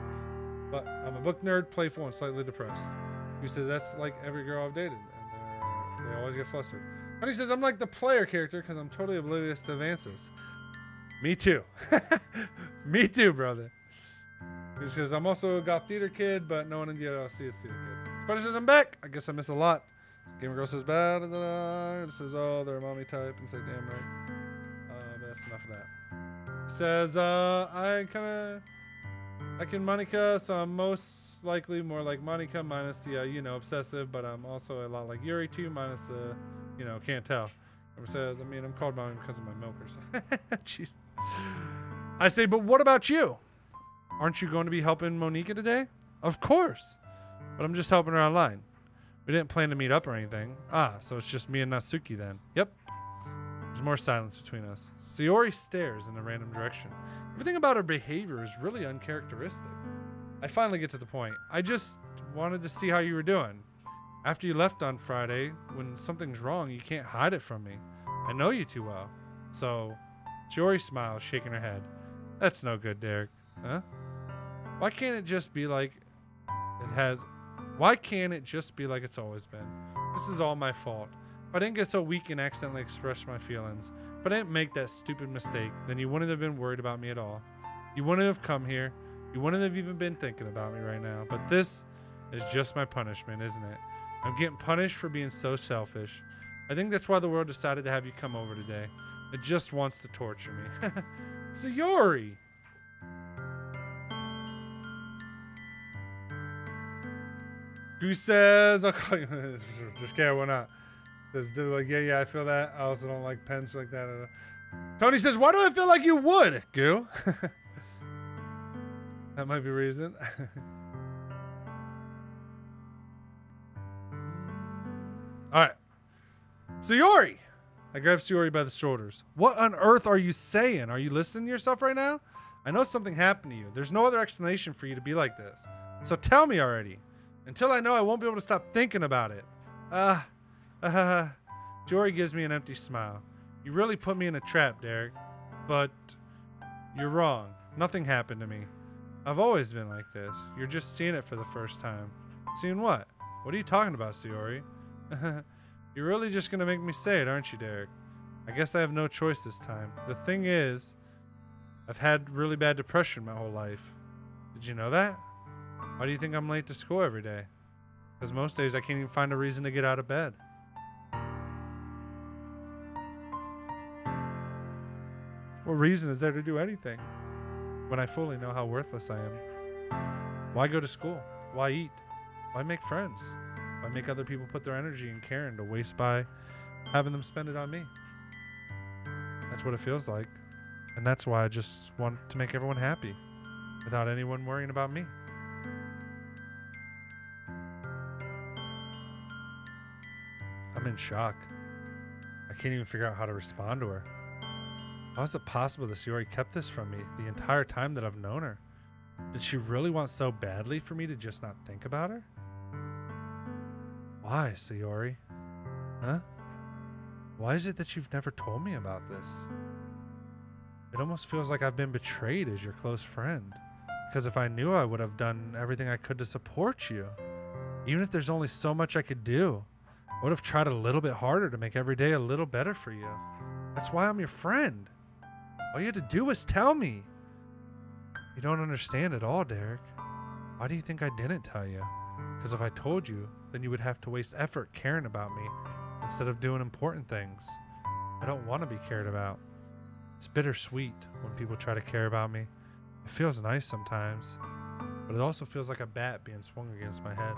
But I'm a book nerd, playful, and slightly depressed. Who says, that's like every girl I've dated. And they always get flustered. Honey says, I'm like the player character because I'm totally oblivious to advances. Me too. Me too, brother. He says, I'm also a goth theater kid, but no one in the LLC is theater kid. Spider says, I'm back. I guess I miss a lot. Gamer girl says, bad. It says, oh, they're a mommy type. And say, damn right. But that's enough of that. He says, I can Monika, so I'm most likely more like Monika minus the, obsessive, but I'm also a lot like Yuri too, minus the, can't tell. It says, I'm called mommy because of my milkers. Jeez. I say, but what about you? Aren't you going to be helping Monika today? Of course. But I'm just helping her online. We didn't plan to meet up or anything. Ah, so it's just me and Natsuki then. Yep. There's more silence between us. Sayori stares in a random direction. Everything about her behavior is really uncharacteristic. I finally get to the point. I just wanted to see how you were doing. After you left on Friday, when something's wrong, you can't hide it from me. I know you too well. So, Sayori smiles, shaking her head. That's no good, Derek. Huh? Why can't it just be like it's always been? This is all my fault. If I didn't get so weak and accidentally express my feelings, if I didn't make that stupid mistake, then you wouldn't have been worried about me at all. You wouldn't have come here. You wouldn't have even been thinking about me right now. But this is just my punishment, isn't it? I'm getting punished for being so selfish. I think that's why the world decided to have you come over today. It just wants to torture me. Sayori! Who says, I'll call you. Just kidding, why not? Says, like, yeah, I feel that. I also don't like pens like that. Tony says, why do I feel like you would, Goo? That might be reason. All right. Sayori! I grabbed Sayori by the shoulders. What on earth are you saying? Are you listening to yourself right now? I know something happened to you. There's no other explanation for you to be like this. So tell me already. Until I know, I won't be able to stop thinking about it. Sayori gives me an empty smile. You really put me in a trap, Derek. But you're wrong. Nothing happened to me. I've always been like this. You're just seeing it for the first time. Seeing what? What are you talking about, Sayori? You're really just going to make me say it, aren't you, Derek? I guess I have no choice this time. The thing is, I've had really bad depression my whole life. Did you know that? Why do you think I'm late to school every day? Because most days I can't even find a reason to get out of bed. What reason is there to do anything when I fully know how worthless I am? Why go to school? Why eat? Why make friends? Why make other people put their energy and caring to waste by having them spend it on me? That's what it feels like. And that's why I just want to make everyone happy without anyone worrying about me. I'm in shock. I can't even figure out how to respond to her. How is it possible that Sayori kept this from me the entire time that I've known her? Did she really want so badly for me to just not think about her? Why, Sayori? Huh? Why is it that you've never told me about this? It almost feels like I've been betrayed as your close friend. Because if I knew, I would have done everything I could to support you. Even if there's only so much I could do, I would have tried a little bit harder to make every day a little better for you. That's why I'm your friend. All you had to do was tell me. You don't understand at all, Derek. Why do you think I didn't tell you? Because if I told you, then you would have to waste effort caring about me instead of doing important things. I don't want to be cared about. It's bittersweet when people try to care about me. It feels nice sometimes, but it also feels like a bat being swung against my head.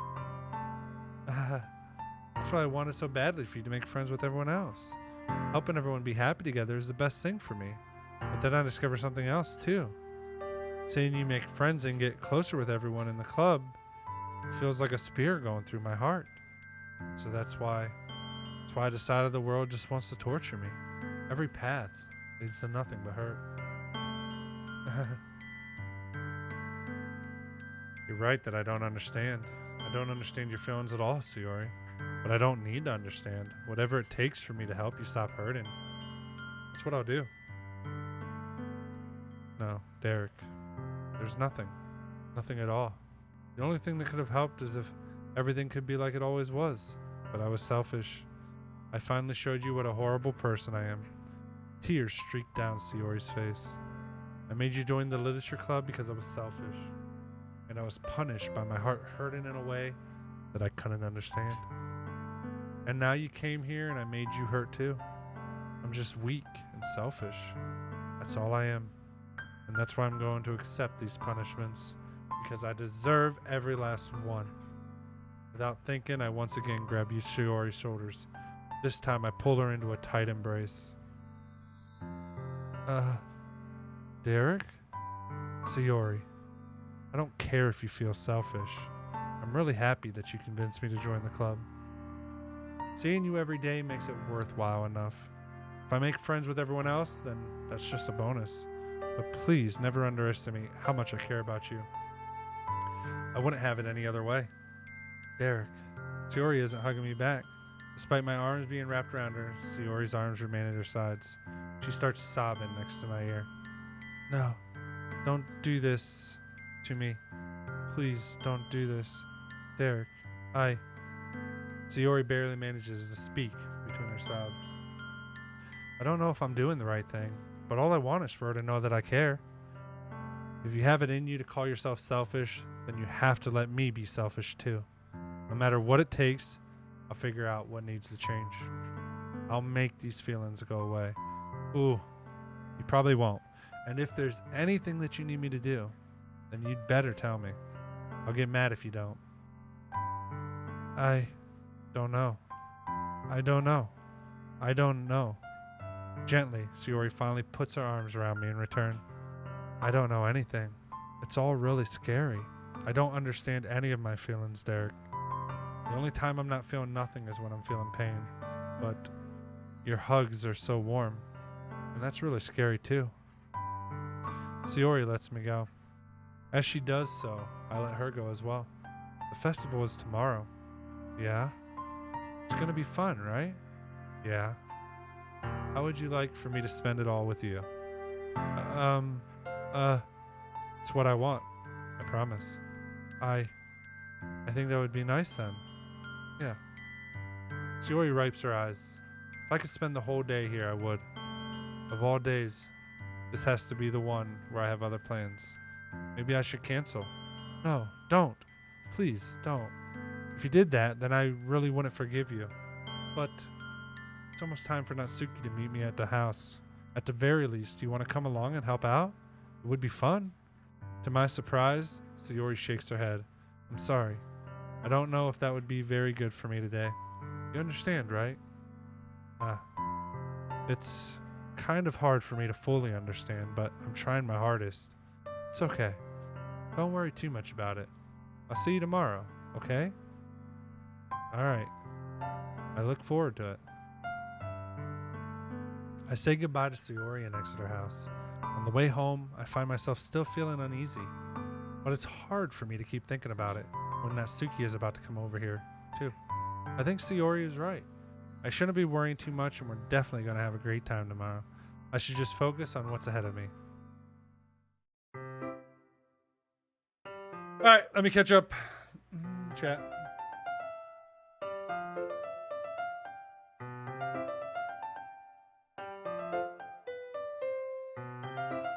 That's why I wanted so badly for you to make friends with everyone else. Helping everyone be happy together is the best thing for me. But then I discovered something else too. Seeing you make friends and get closer with everyone in the club feels like a spear going through my heart. So that's why I decided the world just wants to torture me. Every path leads to nothing but hurt. You're right that I don't understand. I don't understand your feelings at all, Sayori. But I don't need to understand. Whatever it takes for me to help you stop hurting. That's what I'll do. No, Derek. There's nothing. Nothing at all. The only thing that could have helped is if everything could be like it always was. But I was selfish. I finally showed you what a horrible person I am. Tears streaked down Sayori's face. I made you join the literature club because I was selfish. And I was punished by my heart hurting in a way that I couldn't understand. And now you came here and I made you hurt too. I'm just weak and selfish. That's all I am. And that's why I'm going to accept these punishments, because I deserve every last one. Without thinking, I once again grab Sayori's shoulders. This time I pull her into a tight embrace. Derek? Sayori, I don't care if you feel selfish. I'm really happy that you convinced me to join the club. Seeing you every day makes it worthwhile enough. If I make friends with everyone else, then that's just a bonus. But please never underestimate how much I care about you. I wouldn't have it any other way. Derek, Sayori isn't hugging me back. Despite my arms being wrapped around her, Sayori's arms remain at her sides. She starts sobbing next to my ear. No, don't do this to me. Please don't do this. Derek, Sayori barely manages to speak between her sobs. I don't know if I'm doing the right thing, but all I want is for her to know that I care. If you have it in you to call yourself selfish, then you have to let me be selfish too. No matter what it takes, I'll figure out what needs to change. I'll make these feelings go away. Ooh, you probably won't. And if there's anything that you need me to do, then you'd better tell me. I'll get mad if you don't. I don't know. I don't know. I don't know. Gently, Sayori finally puts her arms around me in return. I don't know anything. It's all really scary. I don't understand any of my feelings, Derek. The only time I'm not feeling nothing is when I'm feeling pain. But your hugs are so warm. And that's really scary too. Sayori lets me go. As she does so, I let her go as well. The festival is tomorrow. Yeah? It's gonna be fun, right? Yeah. How would you like for me to spend it all with you? It's what I want. I promise. I think that would be nice then. Yeah. Sayori wipes her eyes. If I could spend the whole day here, I would. Of all days, this has to be the one where I have other plans. Maybe I should cancel. No, don't. Please, don't. If you did that, then I really wouldn't forgive you. But it's almost time for Natsuki to meet me at the house. At the very least, do you want to come along and help out? It would be fun. To my surprise, Sayori shakes her head. I'm sorry. I don't know if that would be very good for me today. You understand, right? It's kind of hard for me to fully understand, but I'm trying my hardest. It's okay. Don't worry too much about it. I'll see you tomorrow, okay? Alright. I look forward to it. I say goodbye to Sayori and exit her house. On the way home, I find myself still feeling uneasy. But it's hard for me to keep thinking about it when Natsuki is about to come over here, too. I think Sayori is right. I shouldn't be worrying too much, and we're definitely going to have a great time tomorrow. I should just focus on what's ahead of me. Alright, let me catch up. Chat.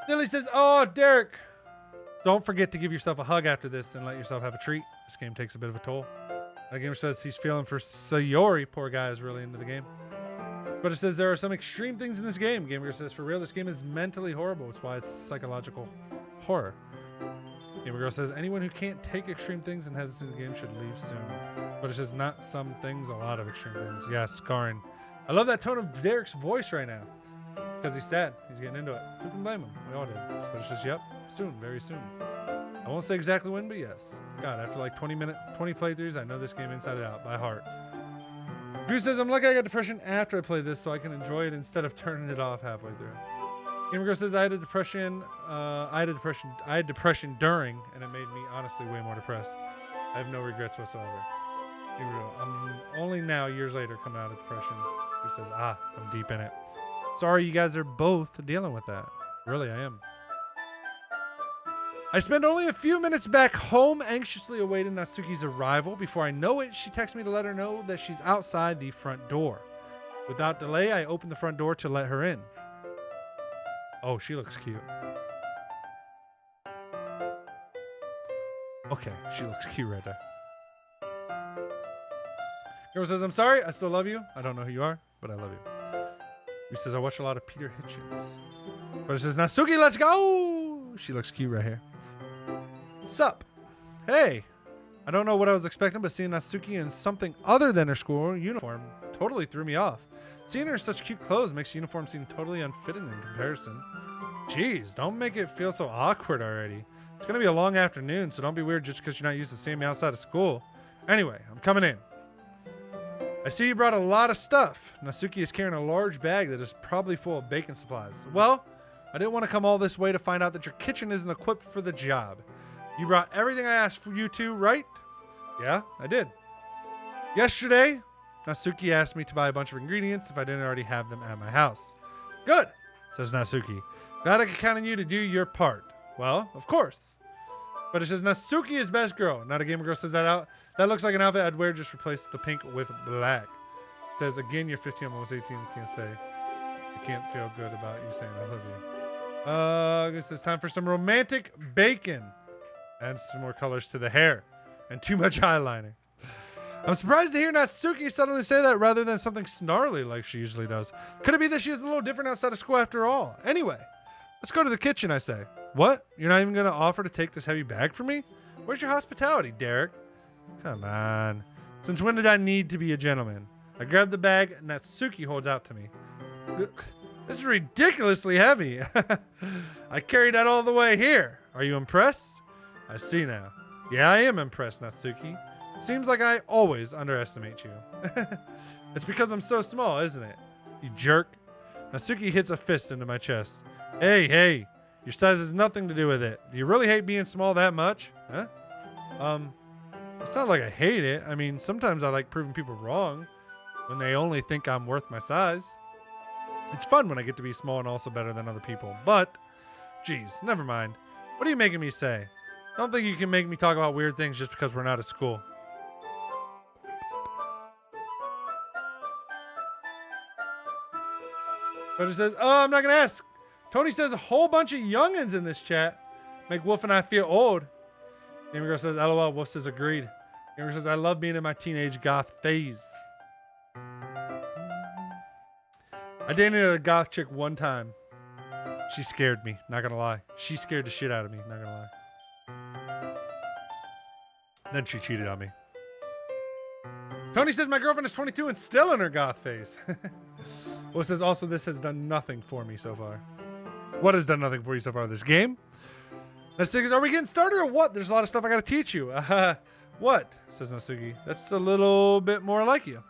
Lily says, oh, Derek, don't forget to give yourself a hug after this and let yourself have a treat. This game takes a bit of a toll. That gamer says he's feeling for Sayori. Poor guy is really into the game. But it says there are some extreme things in this game. Gamer says, for real, this game is mentally horrible. It's why it's psychological horror. Gamer Girl says, anyone who can't take extreme things and has this in the game should leave soon. But it says not some things, a lot of extreme things. Yeah, scarring. I love that tone of Derek's voice right now. Because he's sad. He's getting into it. Who can blame him? We all did. But it's just, yep, soon, very soon. I won't say exactly when, but yes. God, after like 20 playthroughs, I know this game inside out by heart. Goose says, I'm lucky I got depression after I played this so I can enjoy it instead of turning it off halfway through. Gamer Girl says, I had depression during, and it made me honestly way more depressed. I have no regrets whatsoever. Gamer Girl, I'm only now, years later, coming out of depression. Goose says, I'm deep in it. Sorry you guys are both dealing with that. Really, I am. I spend only a few minutes back home anxiously awaiting Natsuki's arrival. Before I know it, she texts me to let her know that she's outside the front door. Without delay, I open the front door to let her in. Oh, she looks cute. Okay, she looks cute right there. Girl says, I'm sorry, I still love you. I don't know who you are, but I love you. He says, I watch a lot of Peter Hitchens. But it says, Natsuki, let's go! She looks cute right here. Sup? Hey! I don't know what I was expecting, but seeing Natsuki in something other than her school uniform totally threw me off. Seeing her in such cute clothes makes the uniform seem totally unfitting in comparison. Jeez, don't make it feel so awkward already. It's going to be a long afternoon, so don't be weird just because you're not used to seeing me outside of school. Anyway, I'm coming in. I see you brought a lot of stuff. Natsuki is carrying a large bag that is probably full of baking supplies. Well, I didn't want to come all this way to find out that your kitchen isn't equipped for the job. You brought everything I asked for you to, right? Yeah, I did. Yesterday, Natsuki asked me to buy a bunch of ingredients if I didn't already have them at my house. Good, says Natsuki. Glad I could count on you to do your part. Well, of course. But it says Natsuki is best girl. Not a gamer girl says that out. That looks like an outfit I'd wear. Just replace the pink with black. It says, again, you're 15, I'm almost 18. You can't say. I can't feel good about you saying I love you. I guess it's time for some romantic bacon. And some more colors to the hair. And too much eyeliner. I'm surprised to hear Natsuki suddenly say that rather than something snarly like she usually does. Could it be that she is a little different outside of school after all? Anyway, let's go to the kitchen, I say. What? You're not even going to offer to take this heavy bag for me? Where's your hospitality, Derek? Come on. Since when did I need to be a gentleman? I grab the bag Natsuki holds out to me. This is ridiculously heavy. I carried that all the way here. Are you impressed? I see now. Yeah, I am impressed, Natsuki. Seems like I always underestimate you. It's because I'm so small, isn't it? You jerk. Natsuki hits a fist into my chest. Hey, your size has nothing to do with it. Do you really hate being small that much? Huh? It's not like I hate it. I mean, sometimes I like proving people wrong when they only think I'm worth my size. It's fun when I get to be small and also better than other people. But, geez, never mind. What are you making me say? I don't think you can make me talk about weird things just because we're not at school. But it says, oh, I'm not going to ask. Tony says a whole bunch of youngins in this chat. Make Wolf and I feel old. Gamer Girl says, LOL. Wolf says, agreed. Gamer says, I love being in my teenage goth phase. I dated a goth chick one time. She scared me, not gonna lie. She scared the shit out of me, not gonna lie. Then she cheated on me. Tony says my girlfriend is 22 and still in her goth phase. Well, it says also this has done nothing for me so far. What has done nothing for you so far? This game? Natsuki, are we getting started or what? There's a lot of stuff I gotta teach you. What? Says Natsuki. That's a little bit more like you.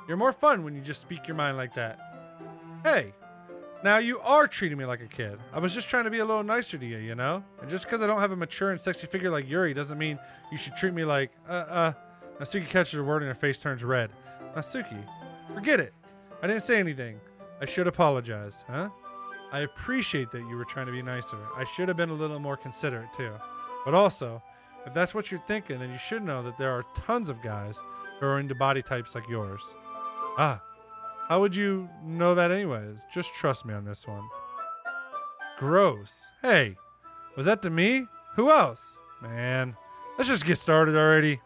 You're more fun when you just speak your mind like that. Hey, now you are treating me like a kid. I was just trying to be a little nicer to you, you know? And just because I don't have a mature and sexy figure like Yuri doesn't mean you should treat me like, Natsuki catches her word and her face turns red. Natsuki, forget it. I didn't say anything. I should apologize, huh? I appreciate that you were trying to be nicer. I should have been a little more considerate too. But also, if that's what you're thinking, then you should know that there are tons of guys who are into body types like yours. Ah, how would you know that anyways? Just trust me on this one. Gross. Hey, was that to me? Who else? Man, let's just get started already.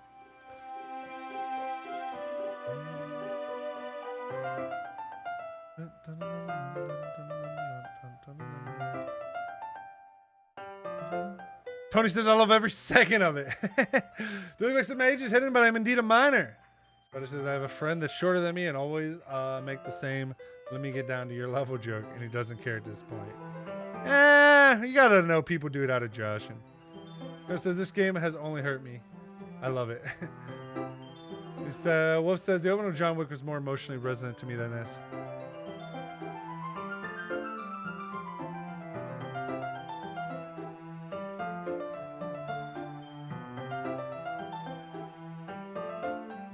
Tony says I love every second of it. Doing makes some age is hidden, but I'm indeed a minor. Spider says I have a friend that's shorter than me and always make the same let me get down to your level joke, and he doesn't care at this point. You gotta know people do it out of Josh. And says this game has only hurt me. I love it. Wolf says the opening of John Wick was more emotionally resonant to me than this.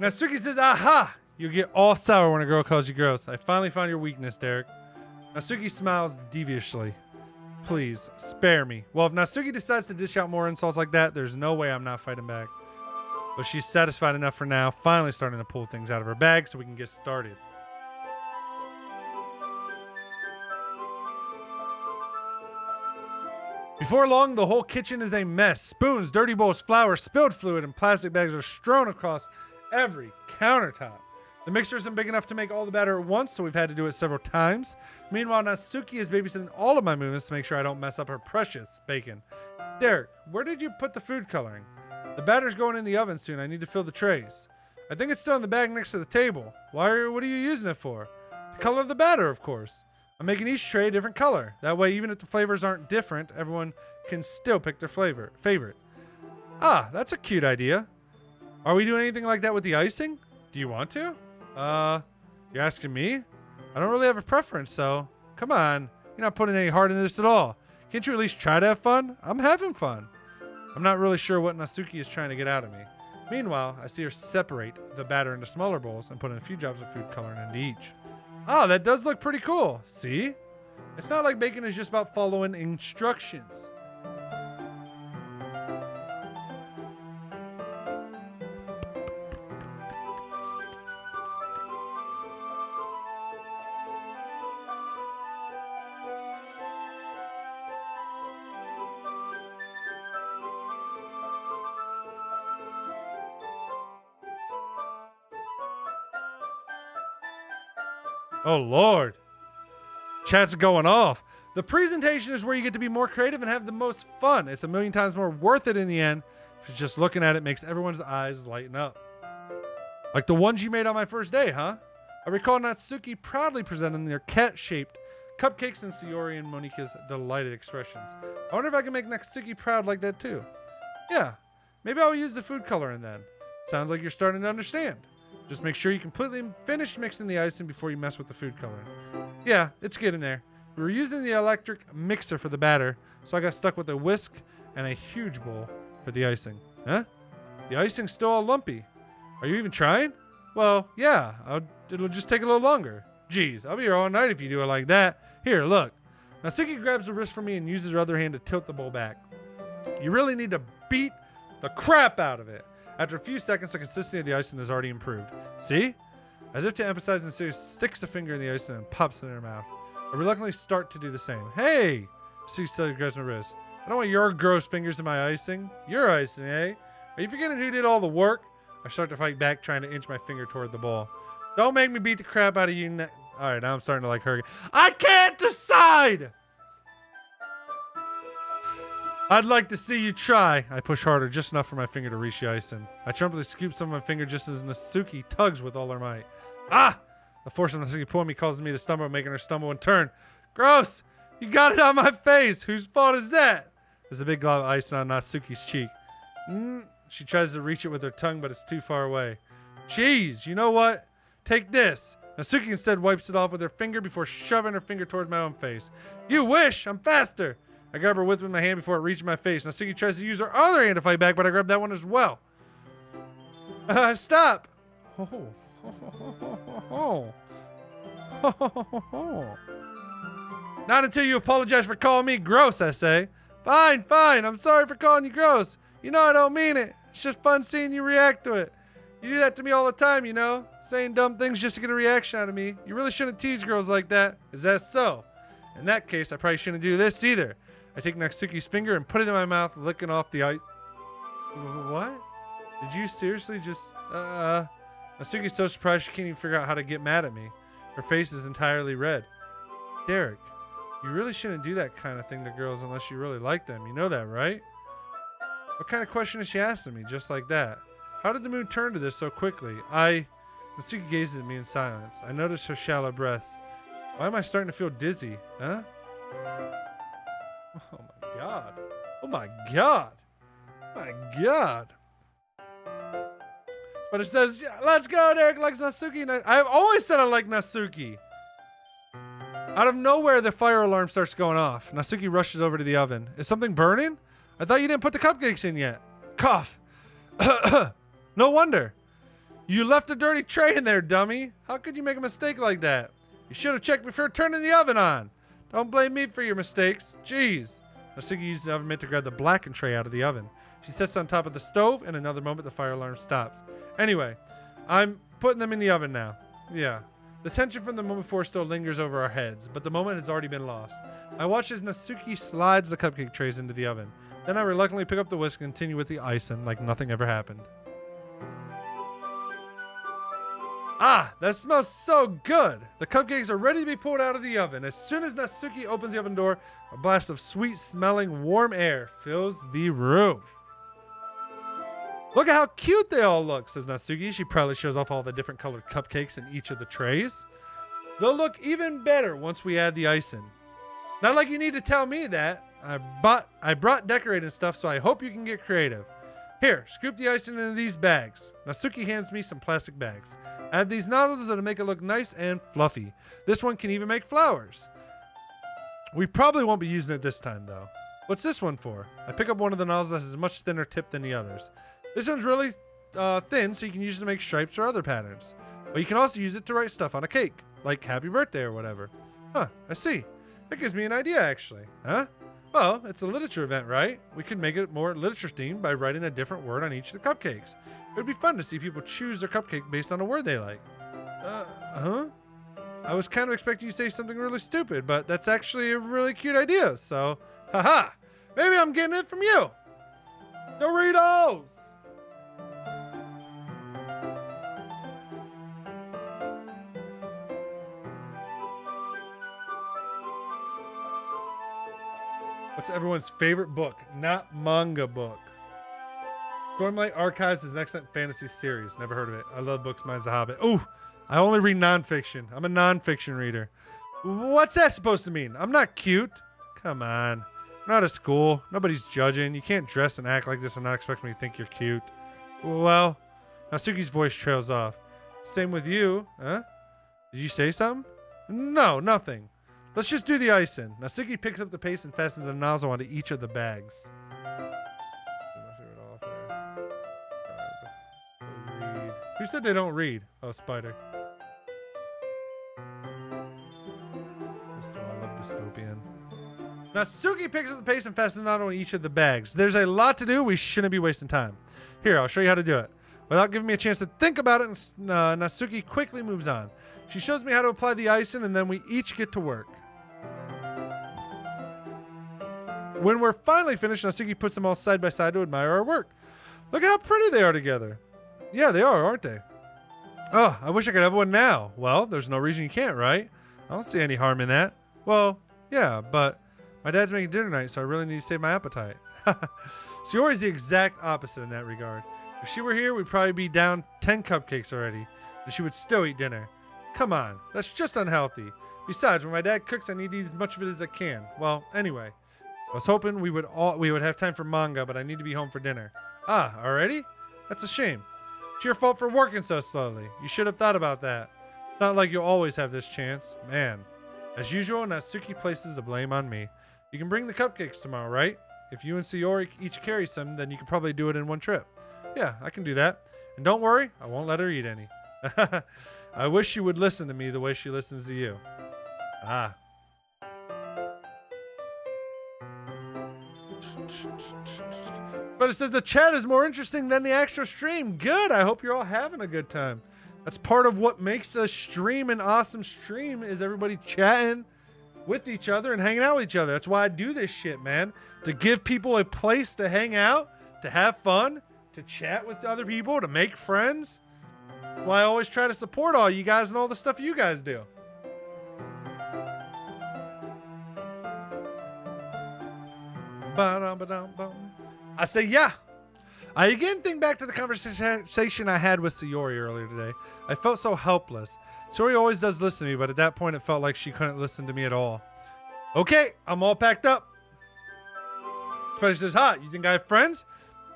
Natsuki says, aha! You get all sour when a girl calls you gross. I finally found your weakness, Derek. Natsuki smiles deviously. Please, spare me. Well, if Natsuki decides to dish out more insults like that, there's no way I'm not fighting back. But she's satisfied enough for now, finally starting to pull things out of her bag so we can get started. Before long, the whole kitchen is a mess. Spoons, dirty bowls, flour, spilled fluid, and plastic bags are strewn across every countertop. The mixture isn't big enough to make all the batter at once, so we've had to do it several times. Meanwhile, Natsuki is babysitting all of my movements to make sure I don't mess up her precious bacon. Derek, where did you put the food coloring? The batter's going in the oven soon. I need to fill the trays. I think it's still in the bag next to the table. What are you using it for? The color of the batter, of course. I'm making each tray a different color. That way, even if the flavors aren't different, everyone can still pick their favorite. Ah, that's a cute idea. Are we doing anything like that with the icing? Do you want to? You're asking me? I don't really have a preference, so come on. You're not putting any heart into this at all. Can't you at least try to have fun? I'm having fun. I'm not really sure what Natsuki is trying to get out of me. Meanwhile, I see her separate the batter into smaller bowls and put in a few drops of food coloring into each. Oh, that does look pretty cool. See? It's not like baking is just about following instructions. Oh, Lord. Chat's going off. The presentation is where you get to be more creative and have the most fun. It's a million times more worth it in the end. If just looking at it makes everyone's eyes lighten up. Like the ones you made on my first day, huh? I recall Natsuki proudly presenting their cat-shaped cupcakes and Sayori and Monika's delighted expressions. I wonder if I can make Natsuki proud like that too. Yeah, maybe I'll use the food coloring then. Sounds like you're starting to understand. Just make sure you completely finish mixing the icing before you mess with the food coloring. Yeah, it's getting there. We were using the electric mixer for the batter, so I got stuck with a whisk and a huge bowl for the icing. Huh? The icing's still all lumpy. Are you even trying? Well, yeah, it'll just take a little longer. Jeez, I'll be here all night if you do it like that. Here, look. Natsuki grabs the wrist from me and uses her other hand to tilt the bowl back. You really need to beat the crap out of it. After a few seconds, the consistency of the icing has already improved. See? As if to emphasize, Natsuki sticks a finger in the icing and pops it in her mouth. I reluctantly start to do the same. Hey! Natsuki still grabs my wrist. I don't want your gross fingers in my icing. Your icing, eh? Are you forgetting who did all the work? I start to fight back, trying to inch my finger toward the ball. Don't make me beat the crap out of you. All right, now I'm starting to like her. I can't decide! I'd like to see you try. I push harder, just enough for my finger to reach the icing. I trumpetly scoop some of my finger just as Natsuki tugs with all her might. Ah! The force of Natsuki pulling me causes me to stumble, making her stumble and turn. Gross! You got it on my face! Whose fault is that? There's a big glob of ice on Natsuki's cheek. She tries to reach it with her tongue, but it's too far away. Jeez, you know what? Take this. Natsuki instead wipes it off with her finger before shoving her finger towards my own face. You wish! I'm faster! I grab her with my hand before it reaches my face. Natsuki tries to use her other hand to fight back, but I grab that one as well. Stop! Not until you apologize for calling me gross, I say. Fine, fine. I'm sorry for calling you gross. You know I don't mean it. It's just fun seeing you react to it. You do that to me all the time, you know? Saying dumb things just to get a reaction out of me. You really shouldn't tease girls like that. Is that so? In that case, I probably shouldn't do this either. I take Natsuki's finger and put it in my mouth, licking off the ice. What? Did you seriously just... Natsuki's so surprised she can't even figure out how to get mad at me. Her face is entirely red. Derek, you really shouldn't do that kind of thing to girls unless you really like them. You know that, right? What kind of question is she asking me, just like that? How did the mood turn to this so quickly? Natsuki gazes at me in silence. I notice her shallow breaths. Why am I starting to feel dizzy? Huh? Oh my god. Oh my god. Oh my god. But it says, let's go, Derek likes Natsuki. I've always said I like Natsuki. Out of nowhere, the fire alarm starts going off. Natsuki rushes over to the oven. Is something burning? I thought you didn't put the cupcakes in yet. Cough. No wonder. You left a dirty tray in there, dummy. How could you make a mistake like that? You should have checked before turning the oven on. Don't blame me for your mistakes. Jeez. Natsuki uses the oven mitt to grab the blackened tray out of the oven. She sits on top of the stove. In another moment, the fire alarm stops. Anyway, I'm putting them in the oven now. Yeah. The tension from the moment before still lingers over our heads, but the moment has already been lost. I watch as Natsuki slides the cupcake trays into the oven. Then I reluctantly pick up the whisk and continue with the icing like nothing ever happened. Ah, that smells so good. The cupcakes are ready to be pulled out of the oven. As soon as Natsuki opens the oven door, a blast of sweet-smelling warm air fills the room. Look at how cute they all look, says Natsuki. She proudly shows off all the different colored cupcakes in each of the trays. They'll look even better once we add the icing. Not like you need to tell me that. I brought decorating stuff, so I hope you can get creative. Here, scoop the icing into these bags. Natsuki hands me some plastic bags. I have these nozzles that'll make it look nice and fluffy. This one can even make flowers. We probably won't be using it this time, though. What's this one for? I pick up one of the nozzles that has a much thinner tip than the others. This one's really thin, so you can use it to make stripes or other patterns. But you can also use it to write stuff on a cake, like happy birthday or whatever. Huh, I see. That gives me an idea, actually. Huh? Well, it's a literature event, right? We could make it more literature-themed by writing a different word on each of the cupcakes. It would be fun to see people choose their cupcake based on a word they like. I was kind of expecting you to say something really stupid, but that's actually a really cute idea, so, haha. Maybe I'm getting it from you. Doritos! What's everyone's favorite book? Not manga book. Stormlight Archives is an excellent fantasy series. Never heard of it. I love books. Mine's The Hobbit. Ooh, I only read nonfiction. I'm a nonfiction reader. What's that supposed to mean? I'm not cute. Come on. I'm not at school. Nobody's judging. You can't dress and act like this and not expect me to think you're cute. Well, Natsuki's voice trails off. Same with you, huh? Did you say something? No, nothing. Let's just do the icing. Natsuki picks up the paste and fastens a nozzle onto each of the bags. Read. Who said they don't read? Oh, Spider. I love dystopian. Natsuki picks up the paste and fastens a nozzle on each of the bags. There's a lot to do. We shouldn't be wasting time. Here, I'll show you how to do it. Without giving me a chance to think about it, Natsuki quickly moves on. She shows me how to apply the icing, and then we each get to work. When we're finally finished, Natsuki puts them all side by side to admire our work. Look how pretty they are together. Yeah, they are, aren't they? Oh, I wish I could have one now. Well, there's no reason you can't, right? I don't see any harm in that. Well, yeah, but my dad's making dinner tonight, so I really need to save my appetite. Sayori's the exact opposite in that regard. If she were here, we'd probably be down 10 cupcakes already, and she would still eat dinner. Come on, that's just unhealthy. Besides, when my dad cooks, I need to eat as much of it as I can. Well, anyway, I was hoping we would have time for manga, but I need to be home for dinner. Ah, already? That's a shame. It's your fault for working so slowly. You should have thought about that. It's not like you'll always have this chance. Man. As usual, Natsuki places the blame on me. You can bring the cupcakes tomorrow, right? If you and Sayori each carry some, then you can probably do it in one trip. Yeah, I can do that. And don't worry, I won't let her eat any. I wish she would listen to me the way she listens to you. Ah. But it says the chat is more interesting than the actual stream. Good. I hope you're all having a good time. That's part of what makes a stream an awesome stream is everybody chatting with each other and hanging out with each other. That's why I do this shit, man. To give people a place to hang out, to have fun, to chat with other people, to make friends. Well, I always try to support all you guys and all the stuff you guys do. I say, yeah. I again think back to the conversation I had with Sayori earlier today. I felt so helpless. Sayori always does listen to me, but at that point it felt like she couldn't listen to me at all. Okay, I'm all packed up. Spider says, hi, you think I have friends?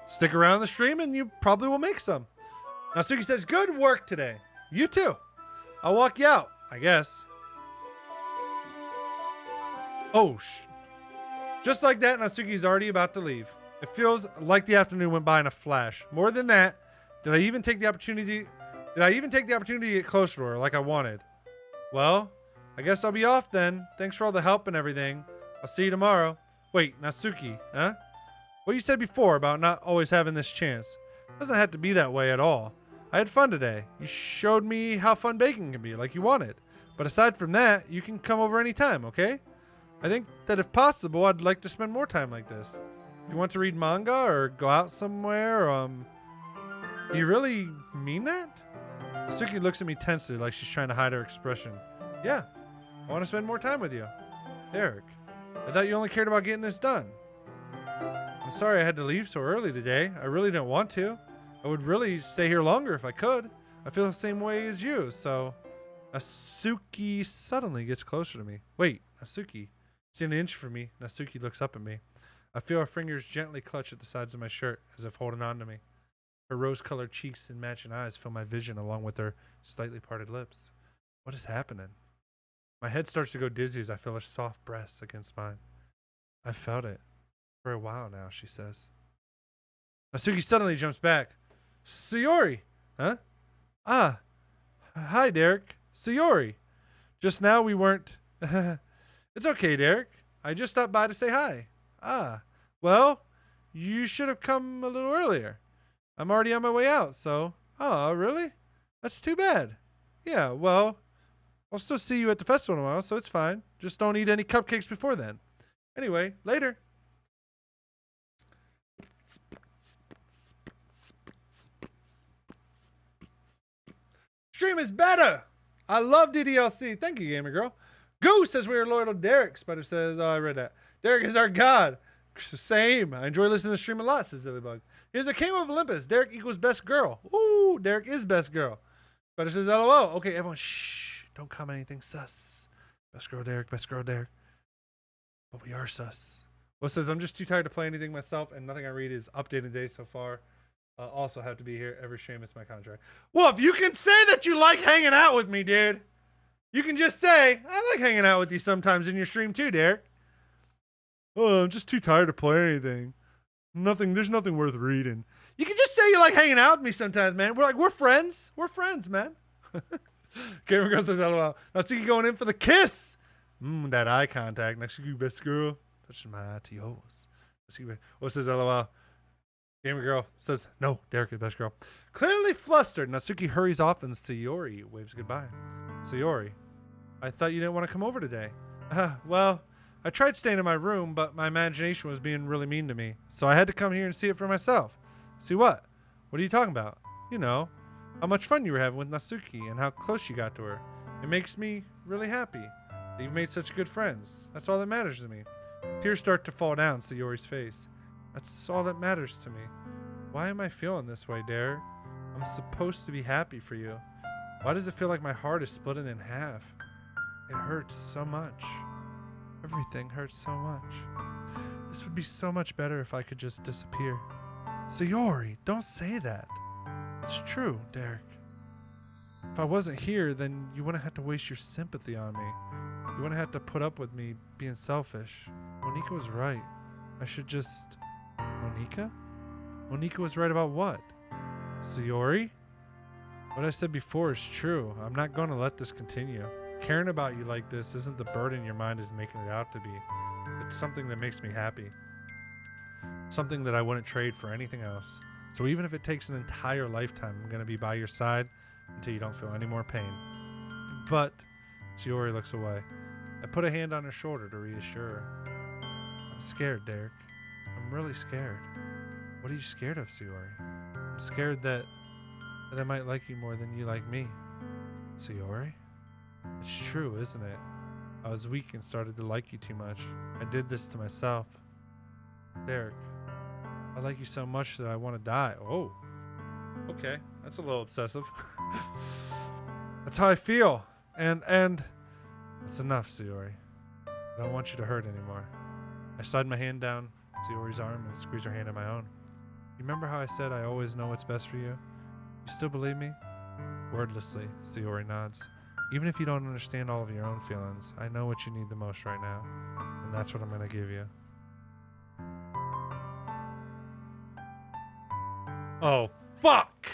Stick around the stream and you probably will make some. Natsuki says, good work today. You too. I'll walk you out, I guess. Oh, just like that, Natsuki's already about to leave. It feels like the afternoon went by in a flash. More than that, did I even take the opportunity to get closer to her like I wanted? Well, I guess I'll be off then. Thanks for all the help and everything. I'll see you tomorrow. Wait, Natsuki, huh? What you said before about not always having this chance. It doesn't have to be that way at all. I had fun today. You showed me how fun baking can be, like you wanted. But aside from that, you can come over anytime, okay? I think that if possible, I'd like to spend more time like this. You want to read manga or go out somewhere? Do you really mean that? Natsuki looks at me tensely like she's trying to hide her expression. Yeah, I want to spend more time with you. Derek, I thought you only cared about getting this done. I'm sorry I had to leave so early today. I really didn't want to. I would really stay here longer if I could. I feel the same way as you, so... Natsuki suddenly gets closer to me. Wait, Natsuki. She's an inch from me. Natsuki looks up at me. I feel her fingers gently clutch at the sides of my shirt as if holding on to me. Her rose-colored cheeks and matching eyes fill my vision along with her slightly parted lips. What is happening? My head starts to go dizzy as I feel her soft breasts against mine. I've felt it for a while now, she says. Natsuki suddenly jumps back. Sayori! Huh? Ah. Hi, Derek. Sayori. Just now we weren't... It's okay, Derek. I just stopped by to say hi. Ah. Well, you should have come a little earlier. I'm already on my way out, so... Oh, really? That's too bad. Yeah, well, I'll still see you at the festival tomorrow, so it's fine. Just don't eat any cupcakes before then. Anyway, later. Stream is better. I love DDLC. Thank you, gamer girl. Goose says we are loyal to Derek. Spider says, oh, I read that. Derek is our god. Same. I enjoy listening to stream a lot, says Lilybug. Here's a King of Olympus. Derek equals best girl. Ooh, Derek is best girl. Spider says, LOL. Okay, everyone, shh. Don't comment anything sus. Best girl, Derek. Best girl, Derek. But we are sus. Well, says, I'm just too tired to play anything myself, and nothing I read is updated today so far. Also have to be here every stream. It's my contract. Well, if you can say that you like hanging out with me, dude, you can just say, I like hanging out with you sometimes in your stream too, Derek. Oh, I'm just too tired to play anything. There's nothing worth reading. You can just say you like hanging out with me sometimes, man. We're friends. We're friends, man. Gamer Girl says, LOL. Natsuki going in for the kiss. That eye contact. Natsuki, best girl. Touching my ITOs. What says LOL? Gamer Girl says, no, Derek is best girl. Clearly flustered, Natsuki hurries off and Sayori waves goodbye. Sayori, I thought you didn't want to come over today. Well, I tried staying in my room, but my imagination was being really mean to me. So I had to come here and see it for myself. See what? What are you talking about? You know, how much fun you were having with Natsuki and how close you got to her. It makes me really happy that you've made such good friends. That's all that matters to me. Tears start to fall down Sayori's face. That's all that matters to me. Why am I feeling this way, Derek? I'm supposed to be happy for you. Why does it feel like my heart is splitting in half? It hurts so much. Everything hurts so much. This would be so much better if I could just disappear. Sayori, don't say that. It's true, Derek. If I wasn't here, then you wouldn't have to waste your sympathy on me. You wouldn't have to put up with me being selfish. Monika was right. I should just... Monika? Monika was right about what? Sayori? What I said before is true. I'm not going to let this continue. Caring about you like this isn't the burden your mind is making it out to be. It's something that makes me happy. Something that I wouldn't trade for anything else. So even if it takes an entire lifetime, I'm going to be by your side until you don't feel any more pain. But Sayori looks away. I put a hand on her shoulder to reassure her. I'm scared, Derek. I'm really scared. What are you scared of, Sayori? I'm scared that I might like you more than you like me. Sayori? It's true, isn't it? I was weak and started to like you too much. I did this to myself. Derek, I like you so much that I want to die. Oh, okay. That's a little obsessive. That's how I feel. And that's enough, Sayori. I don't want you to hurt anymore. I slide my hand down Sayori's arm and squeeze her hand in my own. You remember how I said I always know what's best for you? You still believe me? Wordlessly, Sayori nods. Even if you don't understand all of your own feelings, I know what you need the most right now. And that's what I'm going to give you. Oh, fuck!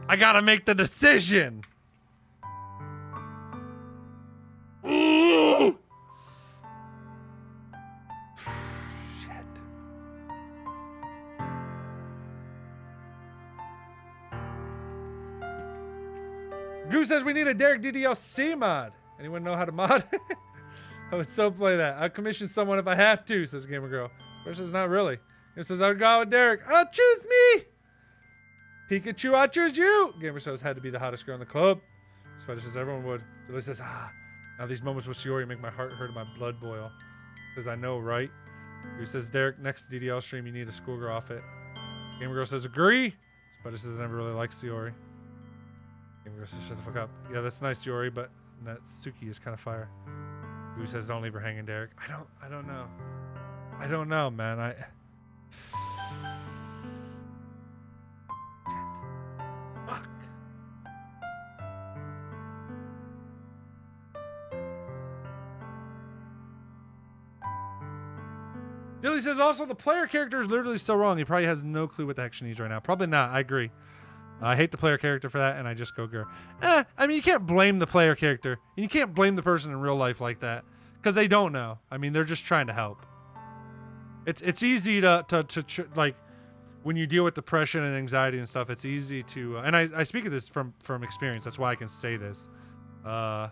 I gotta make the decision! Ooh! Shit. Goose says we need a Derek DDLC mod. Anyone know how to mod? I would so play that. I'd commission someone if I have to, says Gamer Girl. Which says not really. It says I would go out with Derek. Oh, choose me! Pikachu, I choose you! Gamer says had to be the hottest girl in the club. Spider says everyone would. Billy says, now these moments with Sayori make my heart hurt and my blood boil. Says I know, right? Who says Derek, next DDL stream you need a schoolgirl outfit. Gamer Girl says agree. Spider says I never really liked Sayori. Gamer Girl says shut the fuck up. Yeah, that's nice, Sayori, but Natsuki is kind of fire. Who says don't leave her hanging, Derek? I don't know. I don't know, man. Fuck. Dilly says also the player character is literally so wrong. He probably has no clue what the heck she needs right now. Probably not. I agree. I hate the player character for that, and I just go girl. I mean, you can't blame the player character. And you can't blame the person in real life like that. Because they don't know. I mean, they're just trying to help. It's easy to like, when you deal with depression and anxiety and stuff, it's easy to, and I speak of this from experience. That's why I can say this. But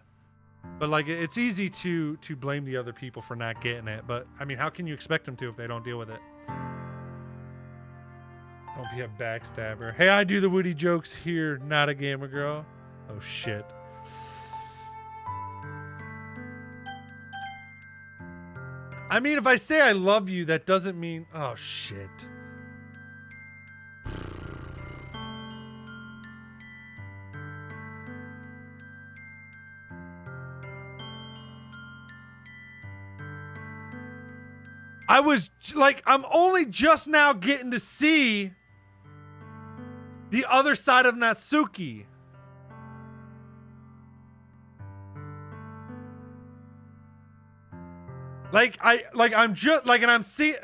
like, it's easy to blame the other people for not getting it. But I mean, how can you expect them to if they don't deal with it? Don't be a backstabber. Hey, I do the witty jokes here, not a Gamer Girl. Oh shit. I mean, if I say I love you, that doesn't mean... Oh, shit. I was, like, I'm only just now getting to see The other side of Natsuki. I'm just like, and I'm seeing.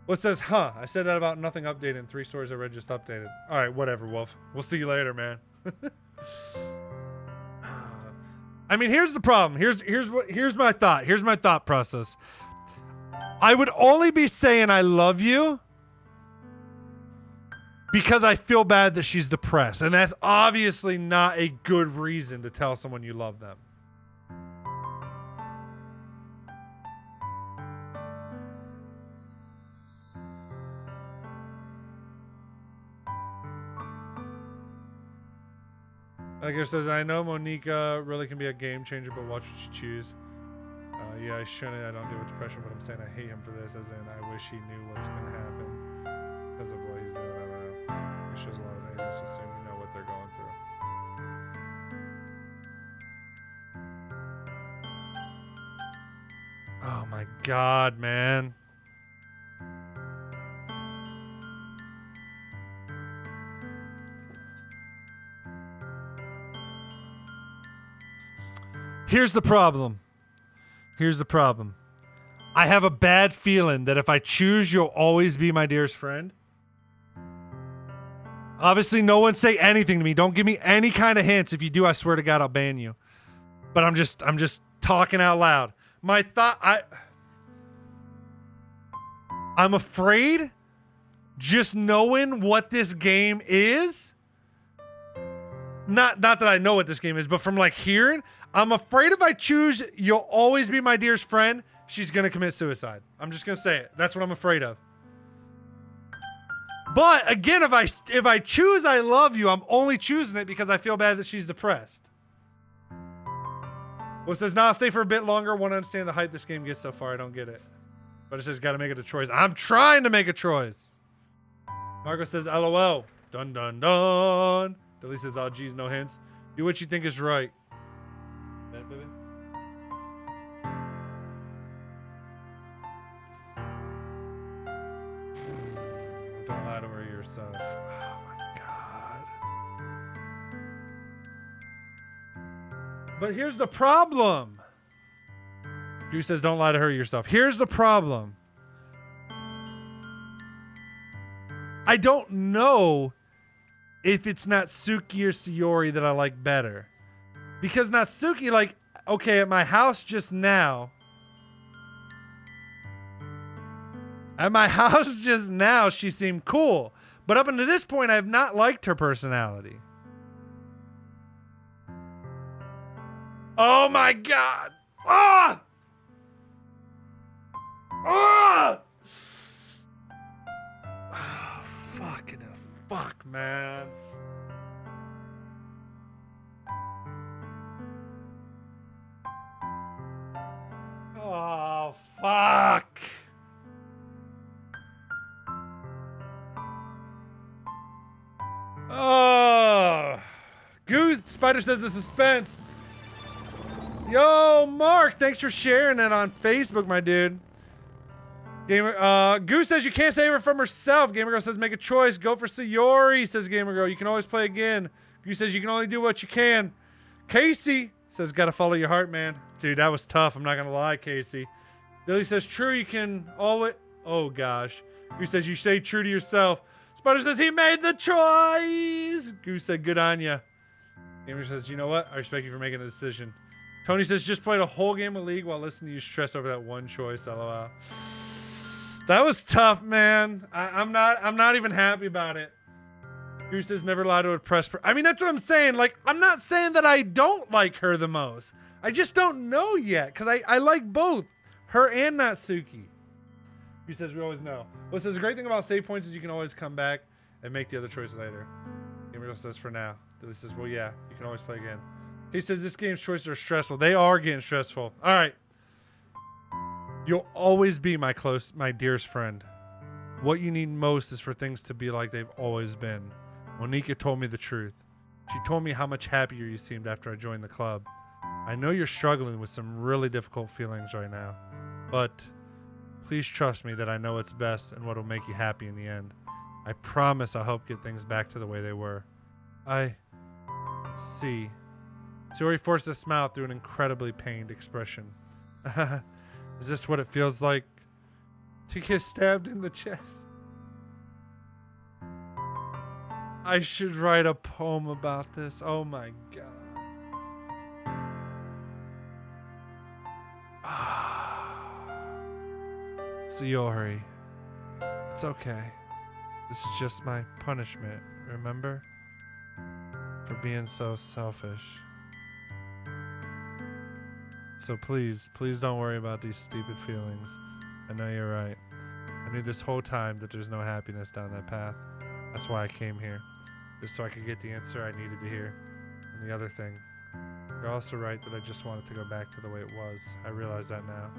What says, huh? I said that about nothing updated and 3 stories I read just updated. All right, whatever, Wolf. We'll see you later, man. I mean, here's the problem. Here's my thought. Here's my thought process. I would only be saying I love you because I feel bad that she's depressed. And that's obviously not a good reason to tell someone you love them. Like it says, I know Monica really can be a game changer, but watch what you choose. Yeah, I shouldn't. I don't deal with depression, but I'm saying I hate him for this, as in I wish he knew what's going to happen because of what he's doing. I don't know. It shows a lot of ignorance to assume you know what they're going through. Oh my God, man. Here's the problem. Here's the problem. I have a bad feeling that if I choose, you'll always be my dearest friend. Obviously, no one say anything to me. Don't give me any kind of hints. If you do, I swear to God, I'll ban you. But I'm just talking out loud. My thought, I'm afraid just knowing what this game is. Not that I know what this game is, but from like hearing, I'm afraid if I choose, you'll always be my dearest friend, she's going to commit suicide. I'm just going to say it. That's what I'm afraid of. But again, if I choose I love you, I'm only choosing it because I feel bad that she's depressed. Well, it says, nah, I'll stay for a bit longer. Want to understand the hype this game gets so far. I don't get it. But it says, got to make it a choice. I'm trying to make a choice. Marco says, LOL. Dun, dun, dun. Dilly says, oh, geez, no hints. Do what you think is right. That, baby? Don't lie to her yourself. Oh, my God. But here's the problem. Drew says, don't lie to her yourself. Here's the problem. I don't know if it's Natsuki or Sayori that I like better. Because Natsuki, like, okay, at my house just now, she seemed cool. But up until this point, I have not liked her personality. Oh my God. Ah! Ah! Oh, fucking fuck, man. Oh, fuck. Oh. Goose Spider says the suspense. Yo, Mark, thanks for sharing it on Facebook, my dude. Gamer, Goose says you can't save her from herself. Gamer Girl says make a choice. Go for Sayori, says Gamer Girl. You can always play again. Goose says you can only do what you can. Casey says gotta follow your heart, man. Dude, that was tough. I'm not gonna lie, Casey. Lily says true, you can always. Oh gosh. Goose says you stay true to yourself. Spider says he made the choice. Goose said good on ya. Gamer says you know what? I respect you for making a decision. Tony says just played a whole game of League while listening to you stress over that one choice. LOL. That was tough, man. I'm not even happy about it. Goose says never lie to a press. I mean, that's what I'm saying. Like, I'm not saying that I don't like her the most. I just don't know yet because I like both her and Natsuki. He says we always know. Well, it says the great thing about save points is you can always come back and make the other choice later. Gabriel says for now. Dilly says, well, yeah, you can always play again. He says this game's choices are stressful. They are getting stressful. All right. You'll always be my dearest friend. What you need most is for things to be like they've always been. Monica told me the truth. She told me how much happier you seemed after I joined the club. I know you're struggling with some really difficult feelings right now, but please trust me that I know what's best and what will make you happy in the end. I promise I'll help get things back to the way they were. I see. Sayori forced a smile through an incredibly pained expression. Is this what it feels like to get stabbed in the chest? I should write a poem about this. Oh my god. Sayori, it's okay. This is just my punishment, remember? For being so selfish. So please don't worry about these stupid feelings. I know you're right. I knew this whole time that there's no happiness down that path. That's why I came here. Just so I could get the answer I needed to hear. And the other thing, you're also right that I just wanted to go back to the way it was. I realize that now.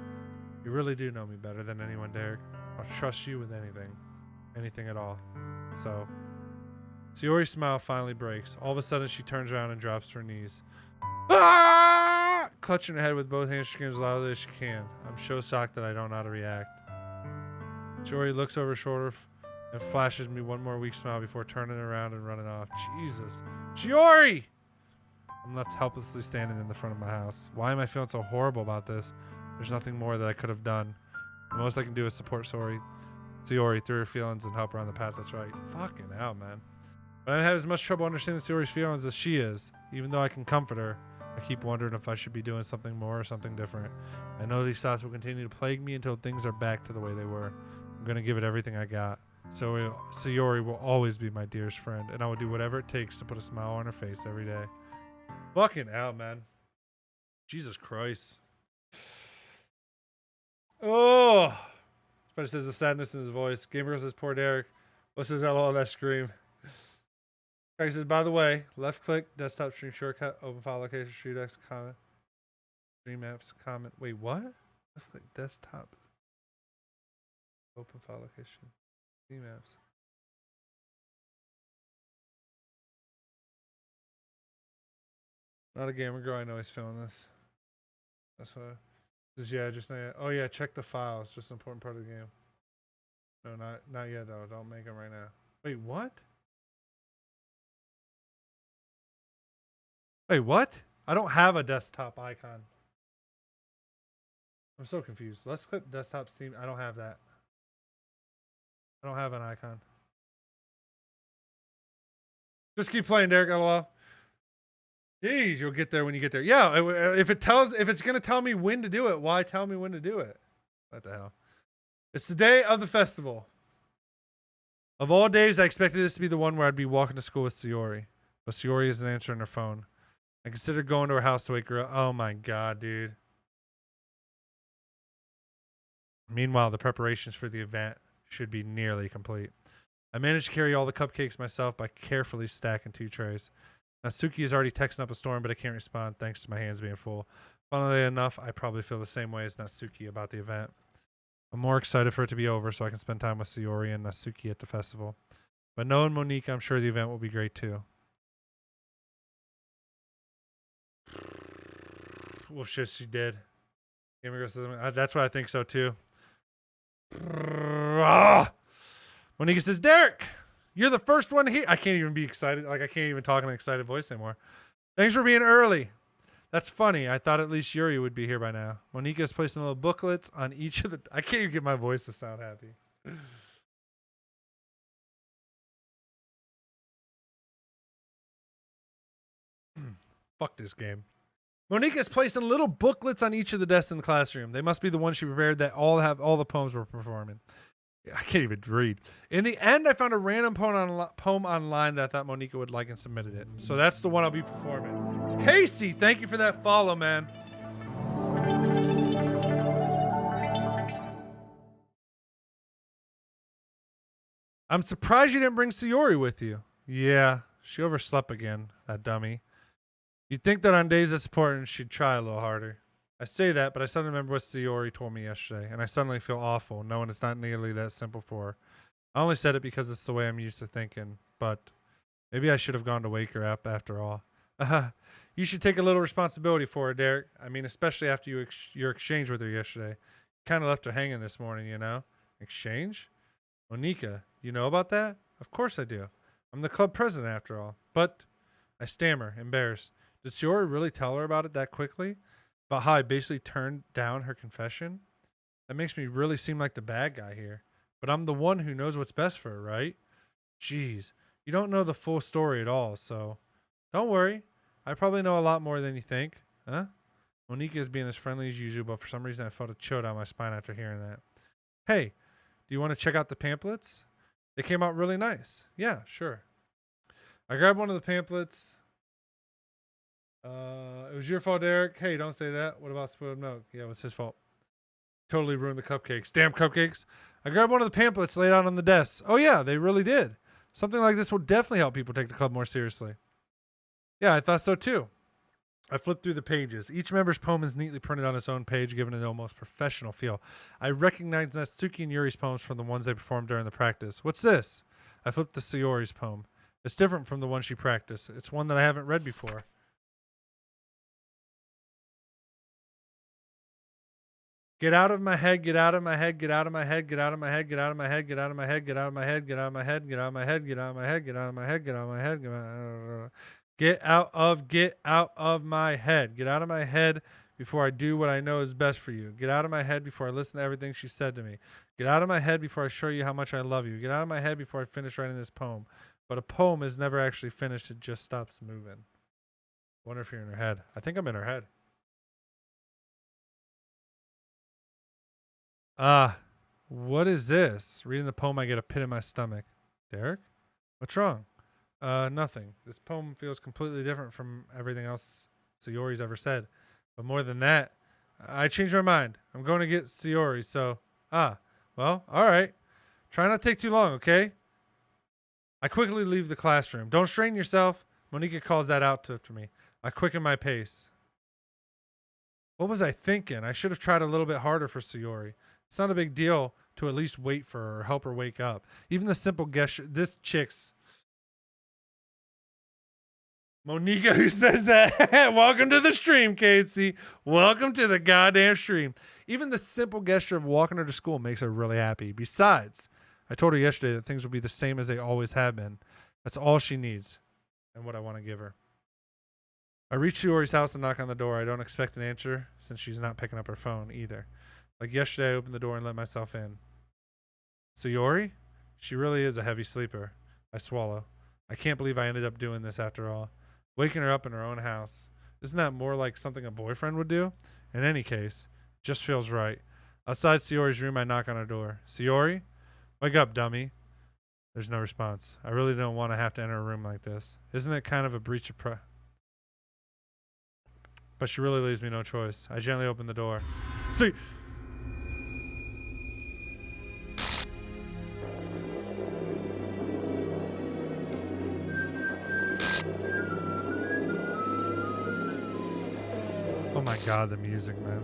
You really do know me better than anyone, Derek. I'll trust you with anything. Anything at all. So, Sayori's smile finally breaks. All of a sudden, she turns around and drops to her knees. Ah! Clutching her head with both hands, she screams as loudly as she can. I'm so shocked that I don't know how to react. Sayori looks over her shoulder and flashes me one more weak smile before turning around and running off. Jesus. Sayori! I'm left helplessly standing in the front of my house. Why am I feeling so horrible about this? There's nothing more that I could have done. The most I can do is support Sayori through her feelings and help her on the path that's right. Fucking hell, man. But I have as much trouble understanding Sayori's feelings as she is. Even though I can comfort her, I keep wondering if I should be doing something more or something different. I know these thoughts will continue to plague me until things are back to the way they were. I'm going to give it everything I got. So Sayori will always be my dearest friend, and I will do whatever it takes to put a smile on her face every day. Fucking hell, man. Jesus Christ. Oh! Spider says the sadness in his voice. Gamer says, poor Derek. What's his LOL that scream? Craig says, by the way, left click, desktop stream shortcut, open file location, street X, comment, stream apps, comment. Wait, what? Left click, desktop, open file location, stream apps. Not a gamer girl, I know he's feeling this. That's what. Yeah, just not yet. Oh yeah, check the files. Just an important part of the game. No, not yet though. Don't make them right now. Wait, what? Wait, what? I don't have a desktop icon. I'm so confused. Let's click desktop Steam. I don't have that. I don't have an icon. Just keep playing, Derek. LOL. Jeez, you'll get there when you get there. Yeah, if it's gonna tell me when to do it, why tell me when to do it? What the hell? It's the day of the festival. Of all days, I expected this to be the one where I'd be walking to school with Sayori, but Sayori isn't answering her phone. I considered going to her house to wake her up. Oh my god, dude. Meanwhile, the preparations for the event should be nearly complete. I managed to carry all the cupcakes myself by carefully stacking 2 trays. Natsuki is already texting up a storm, but I can't respond thanks to my hands being full. Funnily enough, I probably feel the same way as Natsuki about the event. I'm more excited for it to be over so I can spend time with Sayori and Natsuki at the festival. But knowing Monique, I'm sure the event will be great too. Well, shit, she did. That's what I think so too. Monica says, Derek, you're the first one here. I can't even be excited. Like, I can't even talk in an excited voice anymore. Thanks for being early. That's funny. I thought at least Yuri would be here by now. Monica is placing little booklets on each of the... I can't even get my voice to sound happy. Fuck this game. Monica is placing little booklets on each of the desks in the classroom. They must be the ones she prepared that all have all the poems we're performing. I can't even read. In the end, I found a random poem online that I thought Monica would like and submitted it. So that's the one I'll be performing. Casey, thank you for that follow, man. I'm surprised you didn't bring Sayori with you. Yeah, she overslept again, that dummy. You'd think that on days that's important, she'd try a little harder. I say that, but I suddenly remember what Sayori told me yesterday, and I suddenly feel awful knowing it's not nearly that simple for her. I only said it because it's the way I'm used to thinking, but maybe I should have gone to wake her up after all. You should take a little responsibility for her, Derek. I mean, especially after your exchange with her yesterday. Kind of left her hanging this morning, you know? Exchange? Monica, you know about that? Of course I do. I'm the club president after all. But I stammer, embarrassed. Did Sayori really tell her about it that quickly? About how I basically turned down her confession? That makes me really seem like the bad guy here. But I'm the one who knows what's best for her, right? Jeez, you don't know the full story at all, so don't worry. I probably know a lot more than you think. Huh? Monika is being as friendly as usual, but for some reason I felt a chill down my spine after hearing that. Hey, do you want to check out the pamphlets? They came out really nice. Yeah, sure. I grabbed one of the pamphlets. It was your fault, Derek. Hey, don't say that. What about spoiled milk? Yeah, it was his fault. Totally ruined the cupcakes. Damn cupcakes. I grabbed one of the pamphlets laid out on the desk. Oh, yeah, they really did. Something like this will definitely help people take the club more seriously. Yeah, I thought so too. I flipped through the pages. Each member's poem is neatly printed on its own page, giving it an almost professional feel. I recognized Natsuki and Yuri's poems from the ones they performed during the practice. What's this? I flipped to Sayori's poem. It's different from the one she practiced. It's one that I haven't read before. Get out of my head, get out of my head, get out of my head, get out of my head, get out of my head, get out of my head, get out of my head, get out of my head, get out of my head, get out of my head, get out of my head, get out of my head, get out of my head. Get out of my head before I do what I know is best for you. Get out of my head before I listen to everything she said to me. Get out of my head before I show you how much I love you. Get out of my head before I finish writing this poem. But a poem is never actually finished, it just stops moving. Wonder if you're in her head. I think I'm in her head. What is this? Reading the poem, I get a pit in my stomach. Derek? What's wrong? Nothing. This poem feels completely different from everything else Sayori's ever said. But more than that, I changed my mind. I'm going to get Sayori, so... well, alright. Try not to take too long, okay? I quickly leave the classroom. Don't strain yourself. Monika calls that out to me. I quicken my pace. What was I thinking? I should have tried a little bit harder for Sayori. It's not a big deal to at least wait for her or help her wake up. Even the simple gesture... This chick's... Monika who says that. Welcome to the stream, Casey. Welcome to the goddamn stream. Even the simple gesture of walking her to school makes her really happy. Besides, I told her yesterday that things will be the same as they always have been. That's all she needs and what I want to give her. I reach Sayori's house and knock on the door. I don't expect an answer since she's not picking up her phone either. Like yesterday, I opened the door and let myself in. Sayori? She really is a heavy sleeper. I swallow. I can't believe I ended up doing this after all. Waking her up in her own house. Isn't that more like something a boyfriend would do? In any case, just feels right. Outside Sayori's room, I knock on her door. Sayori? Wake up, dummy. There's no response. I really don't want to have to enter a room like this. Isn't it kind of a breach of trust? But she really leaves me no choice. I gently open the door. See. Oh my god, the music, man.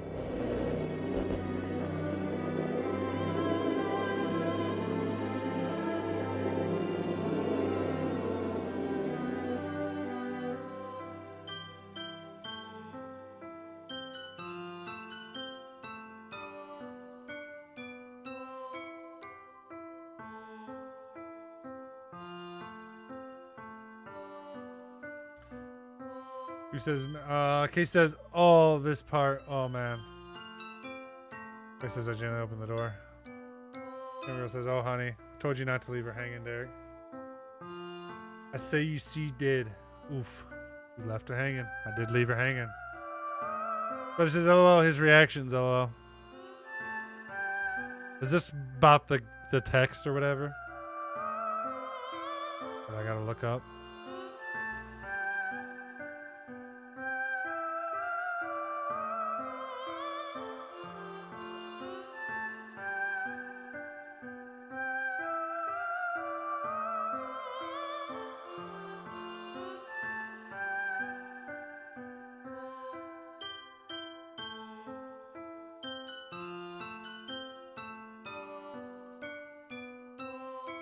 Who says, Case says, oh, this part, oh man. Case says, I gently open the door. Girl says, oh honey, told you not to leave her hanging, Derek. I say you see did. Oof, you left her hanging. I did leave her hanging. But it says, lol, his reactions, lol. Is this about the text or whatever? That I gotta look up?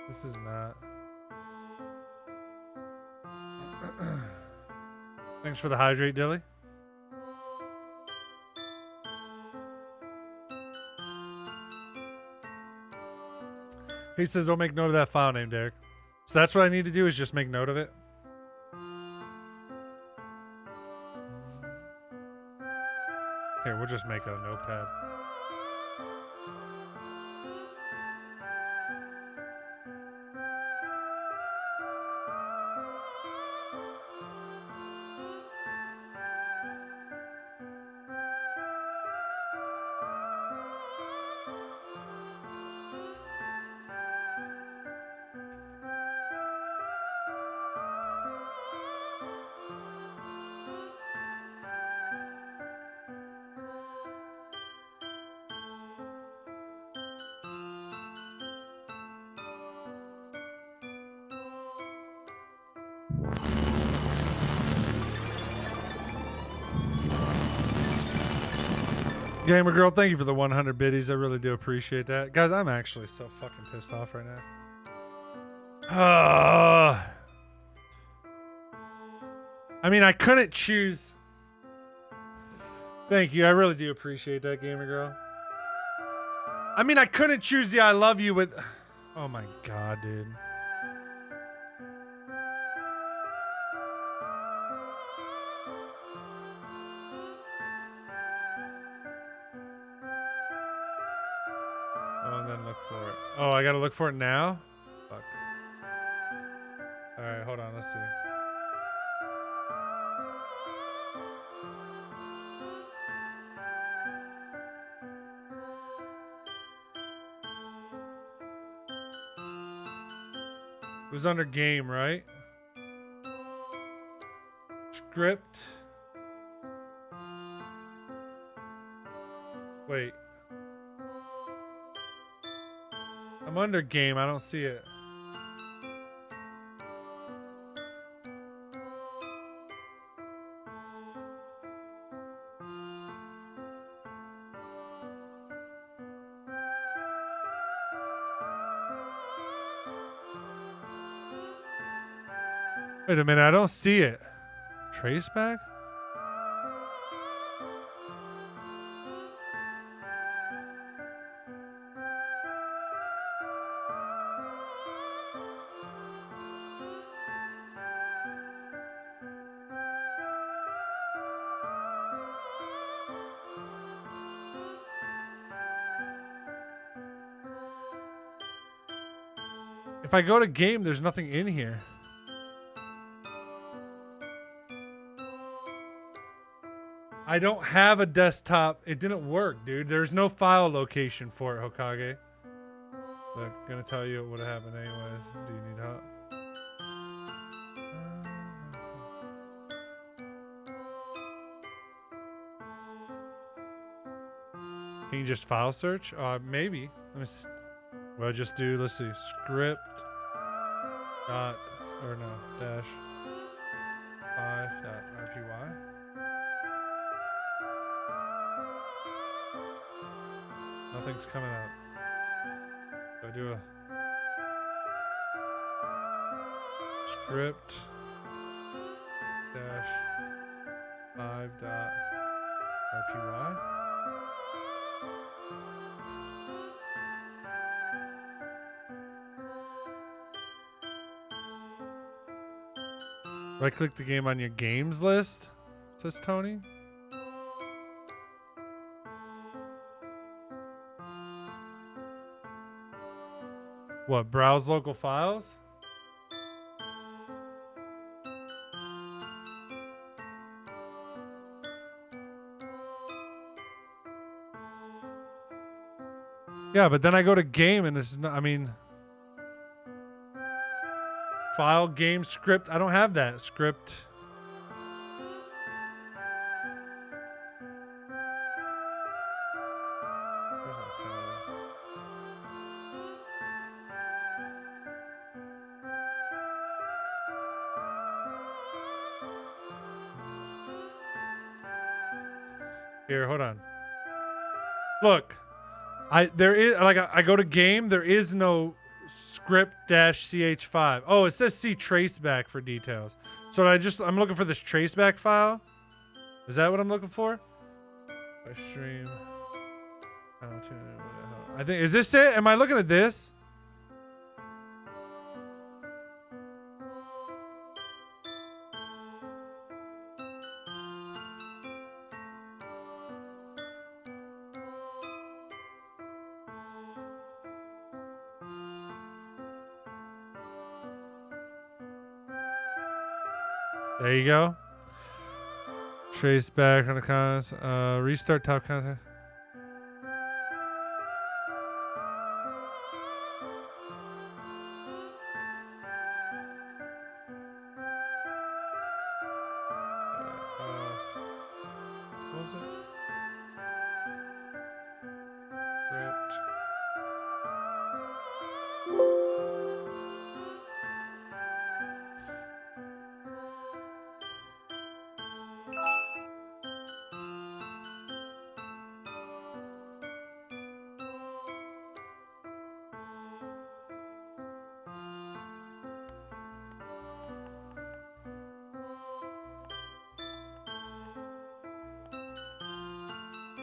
This is not. Thanks for the hydrate, Dilly. He says, don't make note of that file name, Derek. So that's what I need to do is just make note of it. Here, we'll just make a notepad. Gamer girl, thank you for the 100 biddies. I really do appreciate that. Guys, I'm actually so fucking pissed off right now. I mean, I couldn't choose. Thank you. I really do appreciate that, gamer girl. I mean, I couldn't choose the I love you with... Oh my god, dude. Oh, and then look for it. Oh, I gotta look for it now? Fuck. Alright, hold on. Let's see. It was under game, right? Script. Wait. I'm under game. I don't see it. Wait a minute. I don't see it. Traceback? If I go to game, there's nothing in here. I don't have a desktop. It didn't work, dude. There's no file location for it, Hokage. Look, gonna tell you what would have happened anyways. Do you need help? Can you just file search? Maybe. Let me see. What I just do? Let's see. Script. Dot. Or no. Dash. 5.rpy. Nothing's coming up. Go do a script dash 5.rpy. Right click the game on your games list, says Tony. What, browse local files? Yeah, but then I go to game and it's not, I mean, file, game, script. I don't have that script. Here, hold on. Look, I go to game. There is no script-ch5. Oh, it says see traceback for details. So I'm looking for this traceback file. Is that what I'm looking for? Stream. I think, is this it? Am I looking at this? There you go. Trace back on the cons. Restart top content. What was it? Ripped.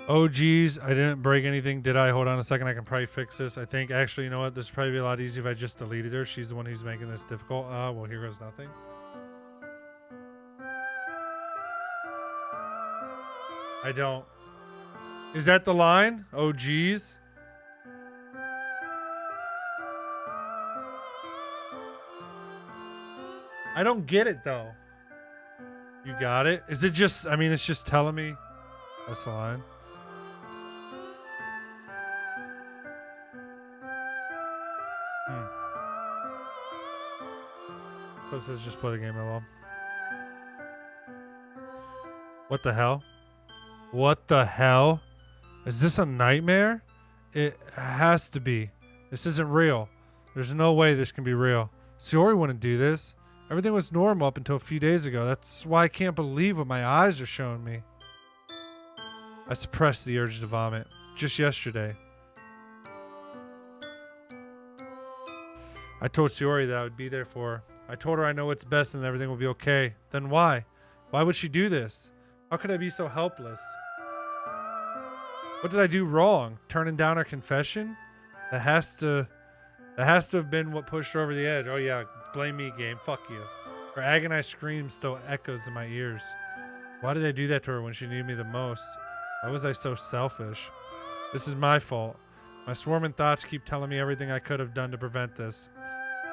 Oh geez, I didn't break anything, did I? Hold on a second, I can probably fix this. I think actually, you know what? This would probably be a lot easier if I just deleted her. She's the one who's making this difficult. Well, here goes nothing. I don't. Is that the line? Oh geez. I don't get it though. You got it? Is it just, I mean, it's just telling me that's the line. Clip says just play the game LOL. What the hell? What the hell? Is this a nightmare? It has to be. This isn't real. There's no way this can be real. Siori wouldn't do this. Everything was normal up until a few days ago. That's why I can't believe what my eyes are showing me. I suppressed the urge to vomit just yesterday. I told Siori that I would be there for her. I told her I know what's best and everything will be okay. Then why? Why would she do this? How could I be so helpless? What did I do wrong? Turning down her confession? That has to have been what pushed her over the edge. Oh yeah, blame me, game. Fuck you. Her agonized scream still echoes in my ears. Why did I do that to her when she needed me the most? Why was I so selfish? This is my fault. My swarming thoughts keep telling me everything I could have done to prevent this.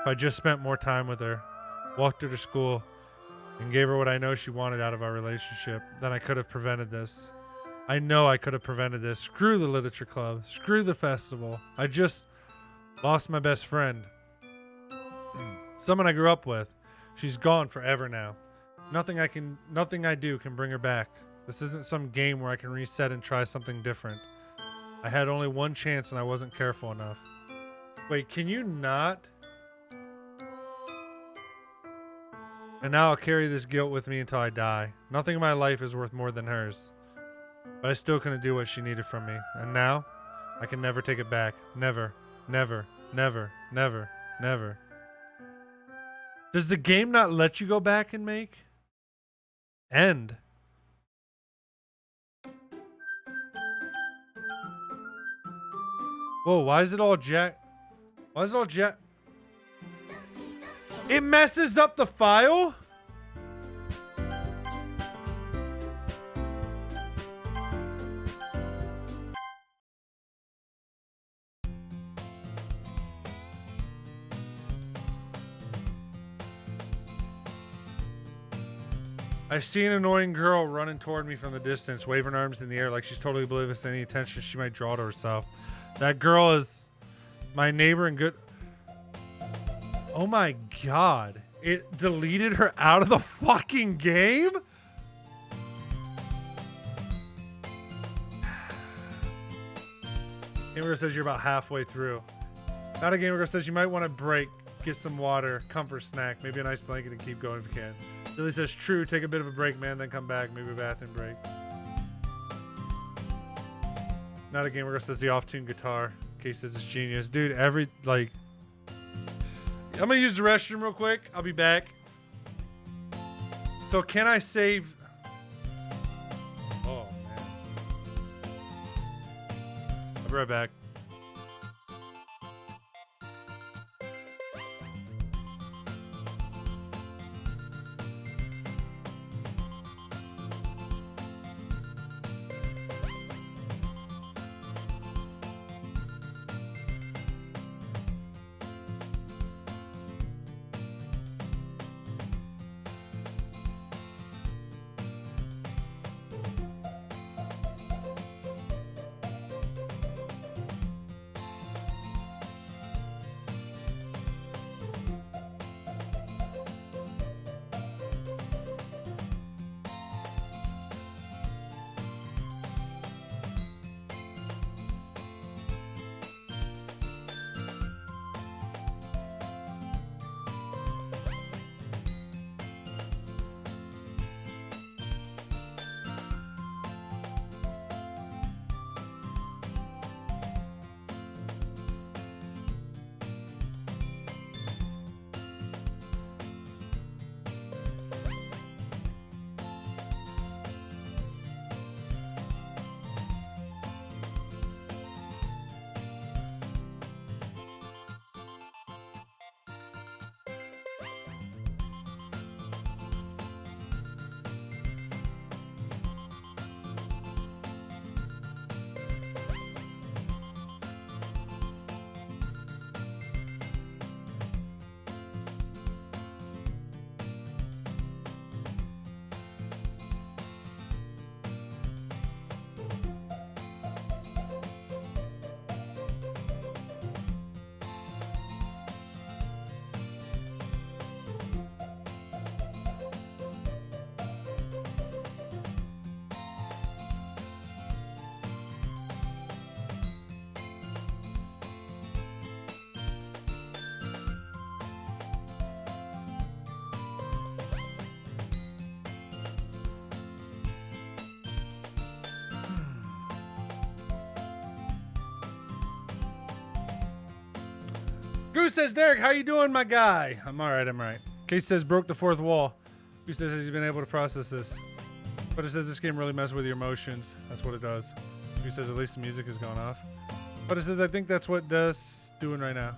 If I just spent more time with her, walked her to school, and gave her what I know she wanted out of our relationship, then I could have prevented this. I know I could have prevented this. Screw the literature club. Screw the festival. I just lost my best friend. Someone I grew up with. She's gone forever now. Nothing I do can bring her back. This isn't some game where I can reset and try something different. I had only one chance and I wasn't careful enough. Wait, can you not? And now I'll carry this guilt with me until I die. Nothing in my life is worth more than hers. But I still couldn't do what she needed from me. And now, I can never take it back. Never, never, never, never, never. Does the game not let you go back and make? End. Whoa, why is it all jack? Why is it all jack? It messes up the file? I see an annoying girl running toward me from the distance, waving her arms in the air like she's totally oblivious to any attention she might draw to herself. That girl is my neighbor and good... Oh my god. It deleted her out of the fucking game? Gamer says you're about halfway through. Not a gamer says you might want to break, get some water, comfort snack, maybe a nice blanket and keep going if you can. Billy says true, take a bit of a break, man, then come back, maybe a bathroom break. Not a gamer says the off-tune guitar. Case says it's genius. Dude, I'm gonna use the restroom real quick. I'll be back. So can I save? Oh man. I'll be right back. Goose says, Derek, how you doing, my guy? I'm all right. I'm all right. Case says, broke the fourth wall. Goose says he's been able to process this. But it says this game really messes with your emotions. That's what it does. Goose says at least the music has gone off. But it says, I think that's what Dust's doing right now.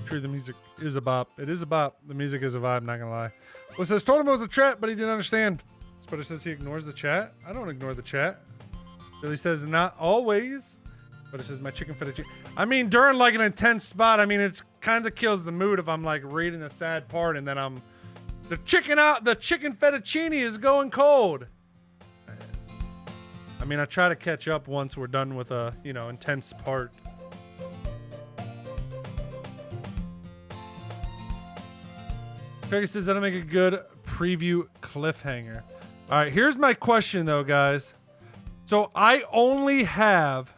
True, the music is a bop. It is a bop. The music is a vibe, not gonna lie. Well, it says, told him it was a trap, but he didn't understand. But it says he ignores the chat. I don't ignore the chat. Billy says, not always. But it says, my chicken fettuccine. I mean, during like an intense spot, I mean, it's kind of kills the mood if I'm like reading a sad part and then I'm... The chicken fettuccine is going cold. I mean, I try to catch up once we're done with a, you know, intense part. Craig says that'll make a good preview cliffhanger. All right, here's my question though, guys. So I only have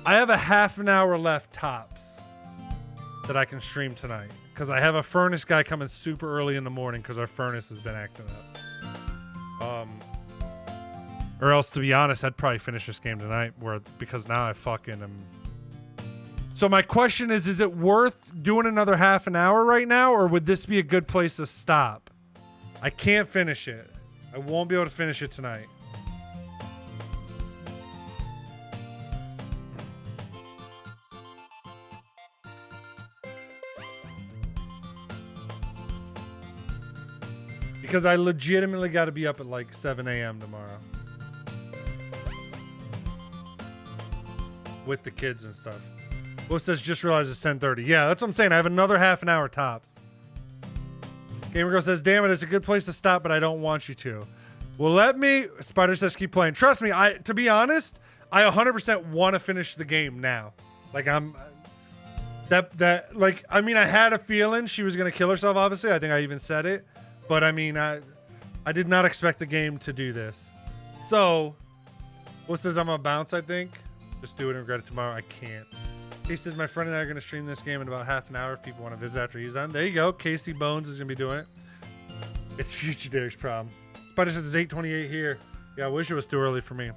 a half an hour left tops that I can stream tonight because I have a furnace guy coming super early in the morning because our furnace has been acting up. Or else, to be honest, I'd probably finish this game tonight because now I fucking am. So my question is it worth doing another half an hour right now, or would this be a good place to stop? I can't finish it. I won't be able to finish it tonight. Because I legitimately got to be up at like 7 a.m. tomorrow. With the kids and stuff. Well, it says just realized it's 10:30. Yeah, that's what I'm saying. I have another half an hour tops. Gamer Girl says, damn it, it's a good place to stop, but I don't want you to. Well, let me... Spider says keep playing. Trust me, to be honest, I 100% want to finish the game now. Like, I mean, I had a feeling she was going to kill herself, obviously. I think I even said it. But, I mean, I did not expect the game to do this. So, what says I'm going to bounce, I think? Just do it and regret it tomorrow. I can't. He says, my friend and I are going to stream this game in about half an hour if people want to visit after he's done. There you go. Casey Bones is going to be doing it. It's Future Derek's problem. Spider says it's 8:28 here. Yeah, I wish it was too early for me. All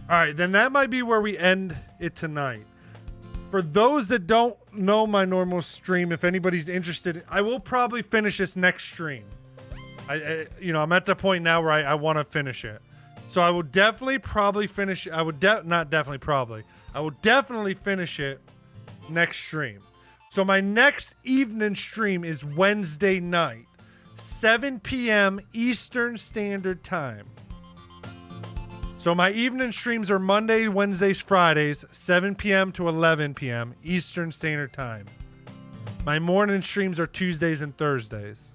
right, then that might be where we end it tonight. For those that don't know my normal stream, if anybody's interested, I will probably finish this next stream. I'm at the point now where I want to finish it. So I will definitely probably finish. I will definitely finish it next stream. So my next evening stream is Wednesday night, 7 p.m. Eastern Standard Time. So my evening streams are Monday, Wednesdays, Fridays, 7 p.m. to 11 p.m. Eastern Standard Time. My morning streams are Tuesdays and Thursdays.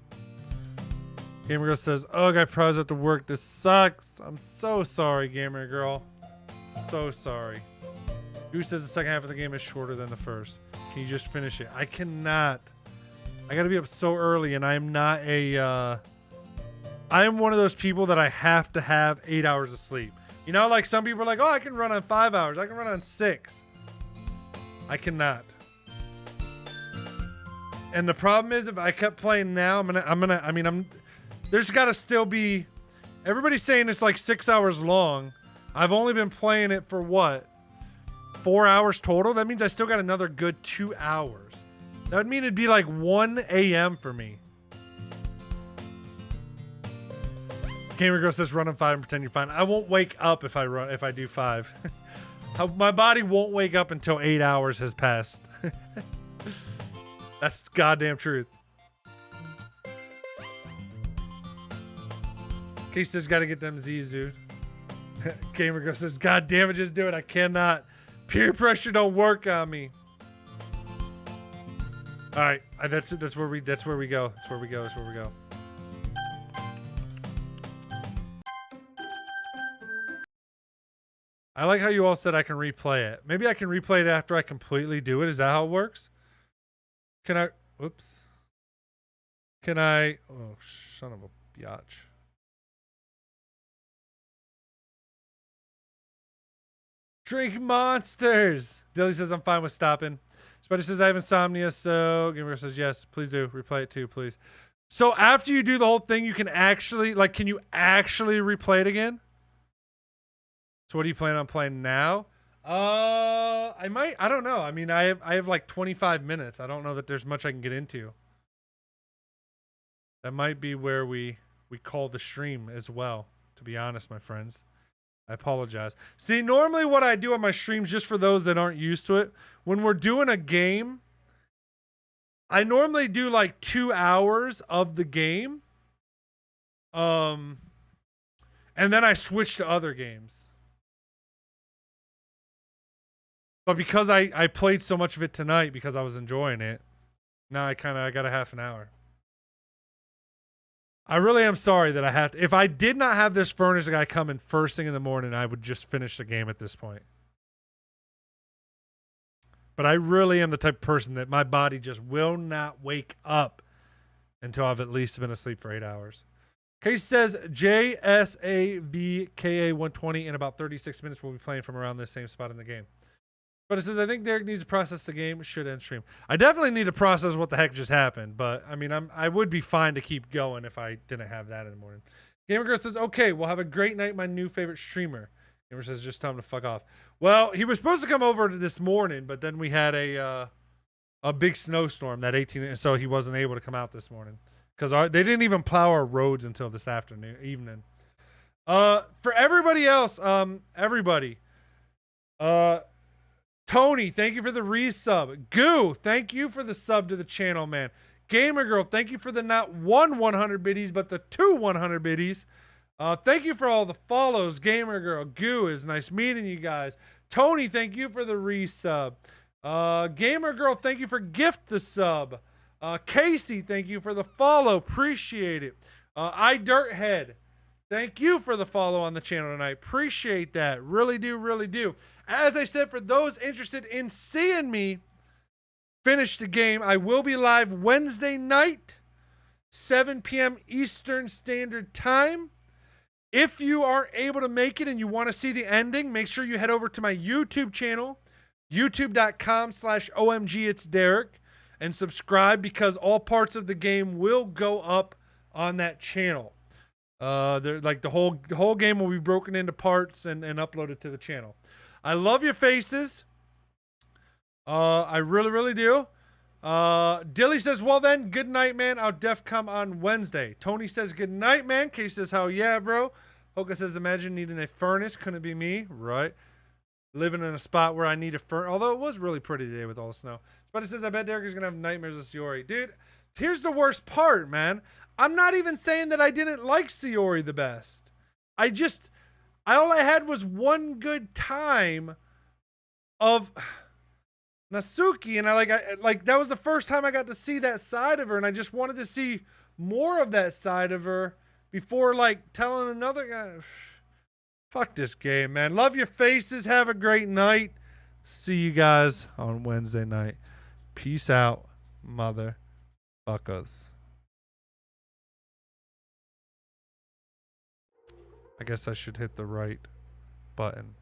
Gamer Girl says, ugh, I probably have to work. This sucks. I'm so sorry, Gamer Girl. So sorry. Goose says the second half of the game is shorter than the first. Can you just finish it? I cannot. I gotta be up so early, and I'm not I am one of those people that I have to have 8 hours of sleep. You know, like some people are like, oh, I can run on 5 hours. I can run on 6. I cannot. And the problem is, if I kept playing now, there's got to still be, everybody's saying it's like 6 hours long. I've only been playing it for what? 4 hours total? That means I still got another good 2 hours. That would mean it'd be like 1 a.m. for me. Gamer Girl says run on 5 and pretend you're fine. I won't wake up if I do 5. My body won't wake up until 8 hours has passed. That's goddamn truth. Case says gotta get them Z's, dude. Gamer Girl says, God damn it, just do it. I cannot. Peer pressure don't work on me. All right, that's it. That's where we go. That's where we go. I like how you all said I can replay it. Maybe I can replay it after I completely do it. Is that how it works? Can I? Oops. Can I? Oh, son of a biatch. Drink monsters. Dilly says I'm fine with stopping. Spider says I have insomnia, so Gamer says yes, please do. Replay it too, please. So after you do the whole thing, you can actually, can you actually replay it again? So what do you plan on playing now? I don't know. I mean, I have like 25 minutes. I don't know that there's much I can get into. That might be where we call the stream as well, to be honest, my friends. I apologize. See, normally what I do on my streams, just for those that aren't used to it, when we're doing a game, I normally do like 2 hours of the game. And then I switch to other games. But because I played so much of it tonight because I was enjoying it, now I got a half an hour. I really am sorry that I have to. If I did not have this furnace guy coming first thing in the morning, I would just finish the game at this point. But I really am the type of person that my body just will not wake up until I've at least been asleep for 8 hours. Case says JSAVKA120 in about 36 minutes. We'll be playing from around this same spot in the game. But it says, I think Derek needs to process the game. Should end stream. I definitely need to process what the heck just happened. But, I mean, I would be fine to keep going if I didn't have that in the morning. Gamer Girl says, okay, we'll have a great night, my new favorite streamer. Gamer says, just tell him to fuck off. Well, he was supposed to come over this morning, but then we had a big snowstorm, that 18, so he wasn't able to come out this morning. Because they didn't even plow our roads until this evening. For everybody else, Tony, thank you for the resub. Goo, thank you for the sub to the channel, man. Gamer Girl, thank you for the not 100 biddies, but the 100 biddies. Thank you for all the follows. Gamer Girl, Goo, is nice meeting you guys. Tony, thank you for the resub. Gamer Girl, thank you for gift the sub. Casey, thank you for the follow. Appreciate it. iDirthead, thank you for the follow on the channel tonight. Appreciate that. Really do, really do. As I said, for those interested in seeing me finish the game, I will be live Wednesday night, 7 p.m. Eastern Standard Time. If you are able to make it and you want to see the ending, make sure you head over to my YouTube channel, youtube.com/OMGIt'sDerek, and subscribe because all parts of the game will go up on that channel. They're like the whole game will be broken into parts and uploaded to the channel. I love your faces. I really, really do. Dilly says, well then, good night, man. I'll come on Wednesday. Tony says, good night, man. Case says, hell yeah, bro. Hoka says, imagine needing a furnace. Couldn't it be me? Right. Living in a spot where I need a furnace. Although it was really pretty today with all the snow. But it says, I bet Derek is going to have nightmares of Siori. Dude, here's the worst part, man. I'm not even saying that I didn't like Siori the best. All I had was one good time of Natsuki, and I that was the first time I got to see that side of her, and I just wanted to see more of that side of her before like telling another guy. Fuck this game, man. Love your faces. Have a great night. See you guys on Wednesday night. Peace out, motherfuckers. I guess I should hit the right button.